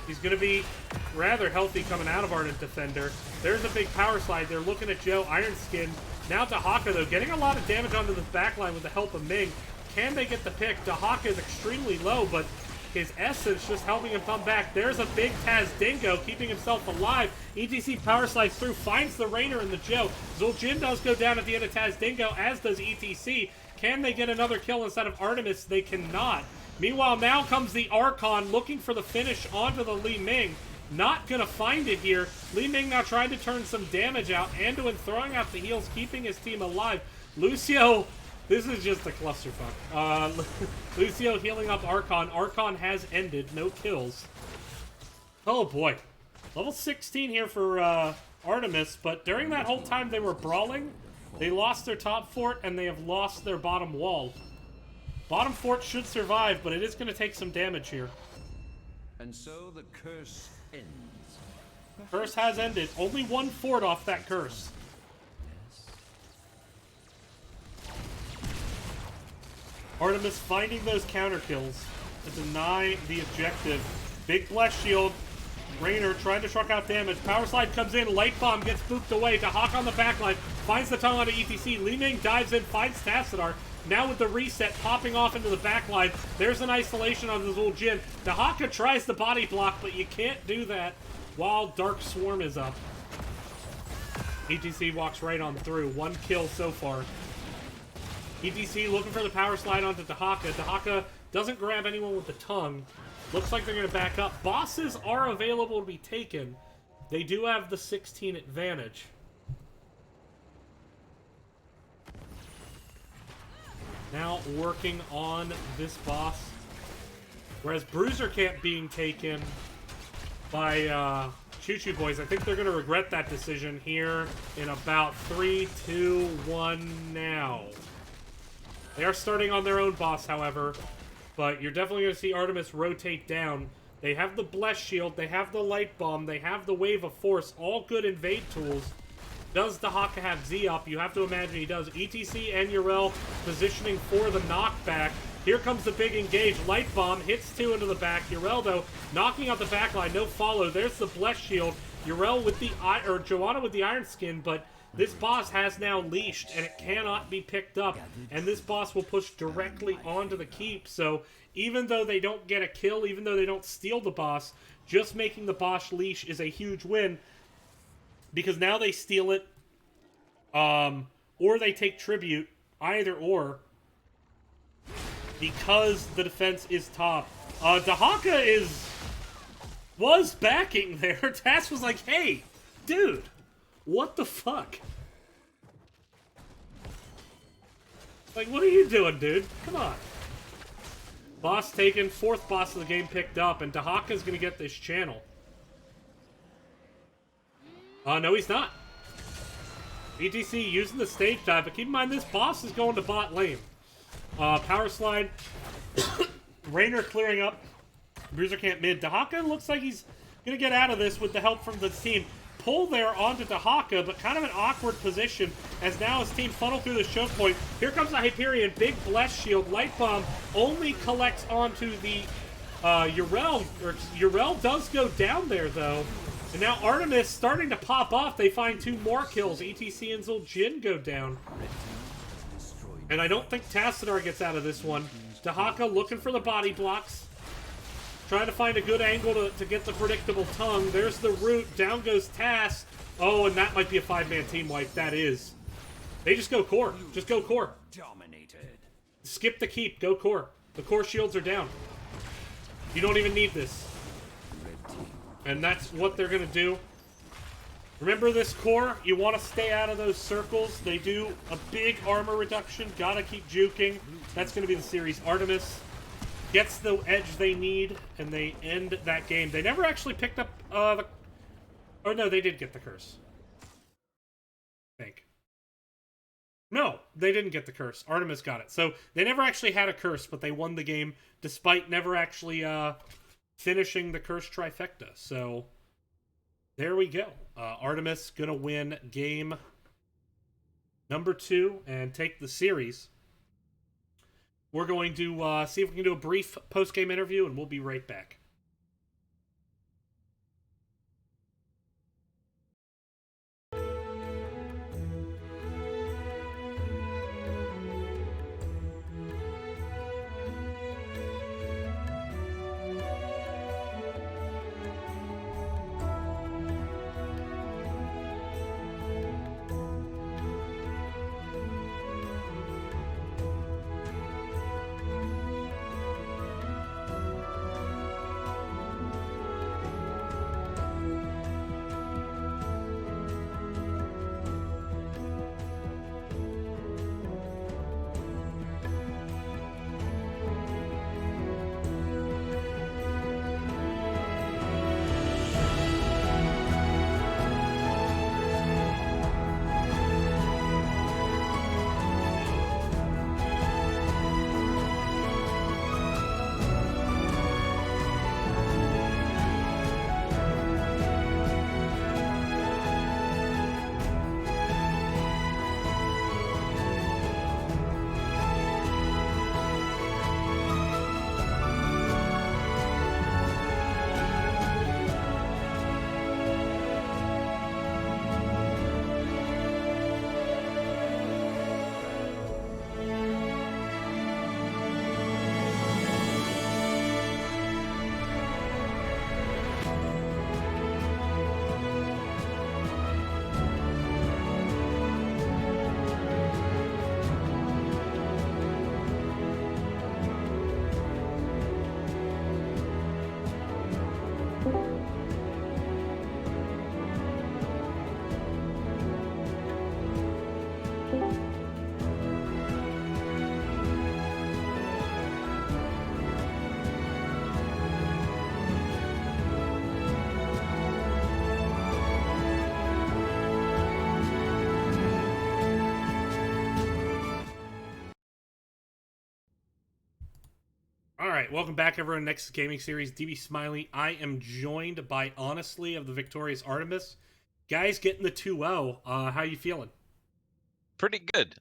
He's going to be rather healthy coming out of Ardent Defender. There's a big power slide. They're looking at Joe. Iron Skin. Now Dahaka, though, getting a lot of damage onto this backline with the help of Ming. Can they get the pick? Dahaka is extremely low, but his essence just helping him come back. There's a big Taz Dingo keeping himself alive. ETC power slides through, finds the Raynor and the Joe. Zul'jin does go down at the end of Taz Dingo, as does ETC. Can they get another kill instead of Artemis? They cannot. Meanwhile, now comes the Archon looking for the finish onto the Li Ming. Not gonna find it here. Li Ming now trying to turn some damage out. Anduin throwing out the heals, keeping his team alive. Lucio, this is just a clusterfuck. Lucio healing up Archon. Archon has ended, no kills. Oh boy. Level 16 here for Artemis, but during that whole time they were brawling, they lost their top fort and they have lost their bottom wall. Bottom fort should survive, but it is going to take some damage here. And so the curse ends. Curse has ended. Only one fort off that curse. Artemis finding those counter kills to deny the objective. Big bless shield. Raynor trying to truck out damage. Power slide comes in. Light bomb gets spooked away. Dahaka on the backline. Finds the tongue onto ETC. Li Ming dives in. Finds Tassadar. Now with the reset popping off into the backline. There's an isolation on the Zul'jin. Dahaka tries the body block, but you can't do that while Dark Swarm is up. ETC walks right on through. One kill so far. ETC looking for the power slide onto Dahaka. Dahaka doesn't grab anyone with the tongue. Looks like they're going to back up. Bosses are available to be taken. They do have the 16 advantage. Now working on this boss. Whereas Bruiser Camp being taken by Choo Choo Boys, I think they're going to regret that decision here in about 3, 2, 1 now. They are starting on their own boss, however. But you're definitely going to see Artemis rotate down. They have the Bless Shield, they have the Light Bomb, they have the Wave of Force, all good invade tools. Does Dahaka have Z up? You have to imagine he does. ETC and Yrel positioning for the knockback. Here comes the big engage. Light Bomb hits 2 into the back. Yrel, though, knocking out the back line. No follow. There's the Bless Shield. Yrel with the Joanna with the Iron Skin, but this boss has now leashed, and it cannot be picked up. And this boss will push directly onto the keep. So even though they don't get a kill, even though they don't steal the boss, just making the boss leash is a huge win. Because now they steal it, or they take tribute, either or, because the defense is top. Dahaka was backing there. Tass was like, hey, dude, what the fuck? Like, what are you doing, dude? Come on. Boss taken, 4th boss of the game picked up, and Dahaka's gonna get this channel. No, he's not. ETC using the stage dive, but keep in mind this boss is going to bot lane. Power slide. Raynor clearing up. Bruiser camp mid. Dahaka looks like he's going to get out of this with the help from the team. Pull there onto Dahaka, but kind of an awkward position as now his team funnel through the choke point. Here comes the Hyperion. Big Bless Shield. Light Bomb only collects onto the Yrel. Yrel does go down there, though. And now Artemis starting to pop off. They find 2 more kills. ETC and Zul'jin go down. And I don't think Tassadar gets out of this one. Dahaka looking for the body blocks. Trying to find a good angle to get the predictable tongue. There's the root. Down goes Tass. Oh, and that might be a 5-man team wipe. That is. They just go core. Just go core. Dominated. Skip the keep. Go core. The core shields are down. You don't even need this. And that's what they're going to do. Remember this core, you want to stay out of those circles. They do a big armor reduction. Gotta keep juking. That's going to be the series. Artemis gets the edge they need, and they end that game. They never actually picked up the... Oh, no, they did get the curse. I think. No, they didn't get the curse. Artemis got it. So they never actually had a curse, but they won the game despite never actually... finishing the curse trifecta. So there we go. Artemis gonna win game number 2 and take the series. We're going to see if we can do a brief post-game interview, and we'll be right back. All right, welcome back, everyone. Next gaming series, DB Smiley. I am joined by Honestly of the Victorious Artemis. Guys, getting the 2-0. How you feeling? Pretty good.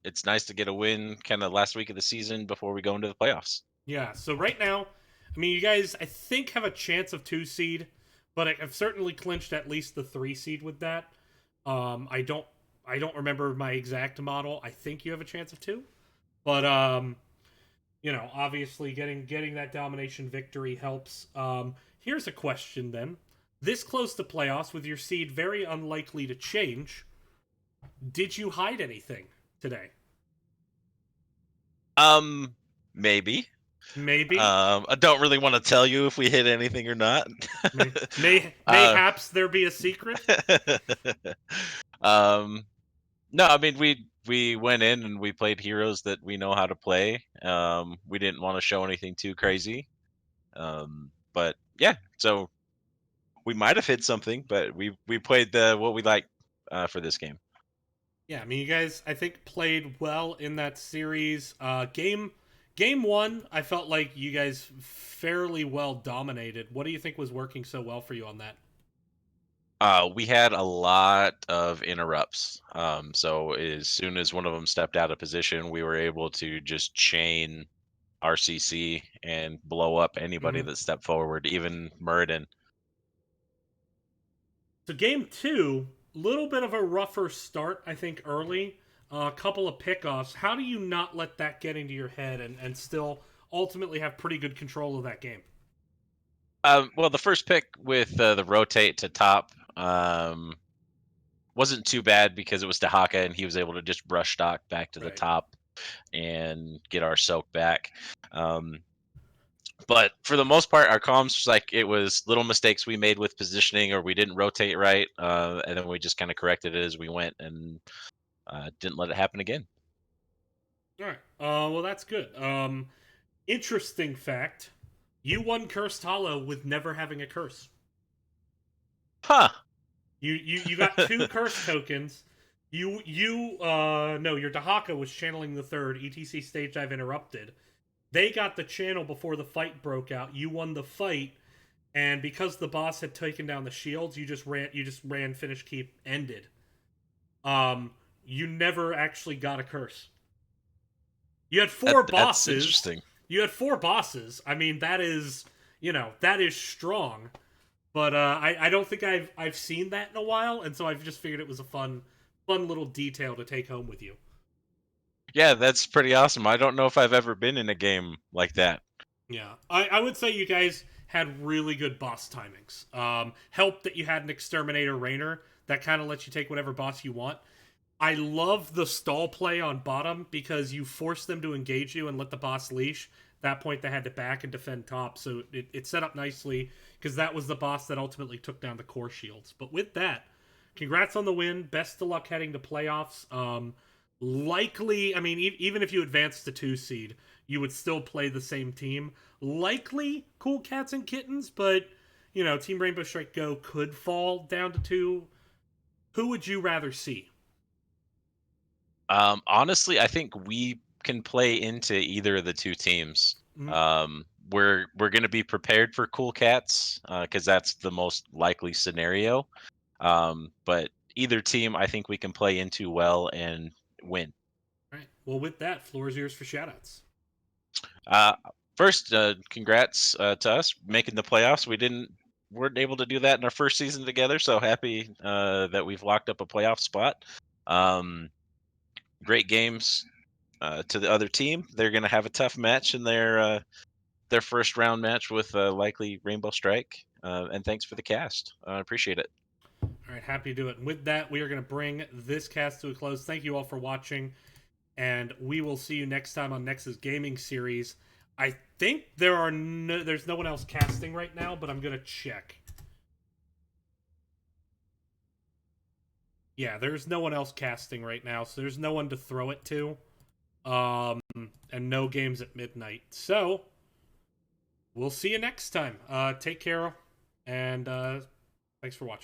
It's nice to get a win kind of last week of the season before we go into the playoffs. Yeah, so right now, I mean, you guys, I think, have a chance of 2 seed, but I've certainly clinched at least the 3 seed with that. I don't remember my exact model. I think you have a chance of 2, but obviously getting that domination victory helps. Here's a question then: this close to playoffs, with your seed very unlikely to change, did you hide anything today? Maybe. Maybe. I don't really want to tell you if we hit anything or not. Mayhaps there be a secret. No, I mean we went in and we played heroes that we know how to play. We didn't want to show anything too crazy. But yeah, so we might have hit something, but we played what we like for this game. Yeah, I mean, you guys, I think, played well in that series. Game 1, I felt like you guys fairly well dominated. What do you think was working so well for you on that? We had a lot of interrupts. So as soon as one of them stepped out of position, we were able to just chain RCC and blow up anybody that stepped forward, even Muradin. So game 2, little bit of a rougher start, I think, early. A couple of pickoffs. How do you not let that get into your head and still ultimately have pretty good control of that game? Well, the first pick with the rotate to top wasn't too bad because it was Dahaka and he was able to just brush stock back to the top and get our soak back. But for the most part, our comms, like, it was little mistakes we made with positioning or we didn't rotate right, and then we just kind of corrected it as we went and didn't let it happen again. All right. Well, that's good. Interesting fact: you won Cursed Hollow with never having a curse. Huh. You got 2 curse tokens. No, your Dahaka was channeling the 3rd. ETC stage dive interrupted. They got the channel before the fight broke out. You won the fight, and because the boss had taken down the shields, you just ran finish keep ended. You never actually got a curse. You had 4 bosses. That's interesting. You had 4 bosses. I mean, that is strong. But I don't think I've seen that in a while, and so I've just figured it was a fun little detail to take home with you. Yeah, that's pretty awesome. I don't know if I've ever been in a game like that. Yeah, I would say you guys had really good boss timings. Helped that you had an Exterminator Rainer that kind of lets you take whatever boss you want. I love the stall play on bottom because you force them to engage you and let the boss leash. At that point, they had to back and defend top, so it set up nicely because that was the boss that ultimately took down the core shields. But with that, congrats on the win. Best of luck heading to playoffs. Likely, I mean, even if you advance to 2 seed, you would still play the same team. Likely Cool Cats and Kittens, but, Team Rainbow Strike Go could fall down to 2. Who would you rather see? Honestly, I think we can play into either of the 2 teams. We're going to be prepared for Cool Cats because that's the most likely scenario. But either team, I think we can play into well and win. All right. Well, with that, floor is yours for shoutouts. First, congrats to us making the playoffs. Weren't able to do that in our first season together, so happy that we've locked up a playoff spot. Great games to the other team. They're going to have a tough match in their first round match with likely Rainbow Strike. And thanks for the cast. I appreciate it. All right, happy to do it. And with that, we are going to bring this cast to a close. Thank you all for watching, and we will see you next time on Nexus Gaming Series. I think there's no one else casting right now, but I'm going to check. Yeah, there's no one else casting right now, so there's no one to throw it to. And no games at midnight. So, we'll see you next time. Take care, and thanks for watching.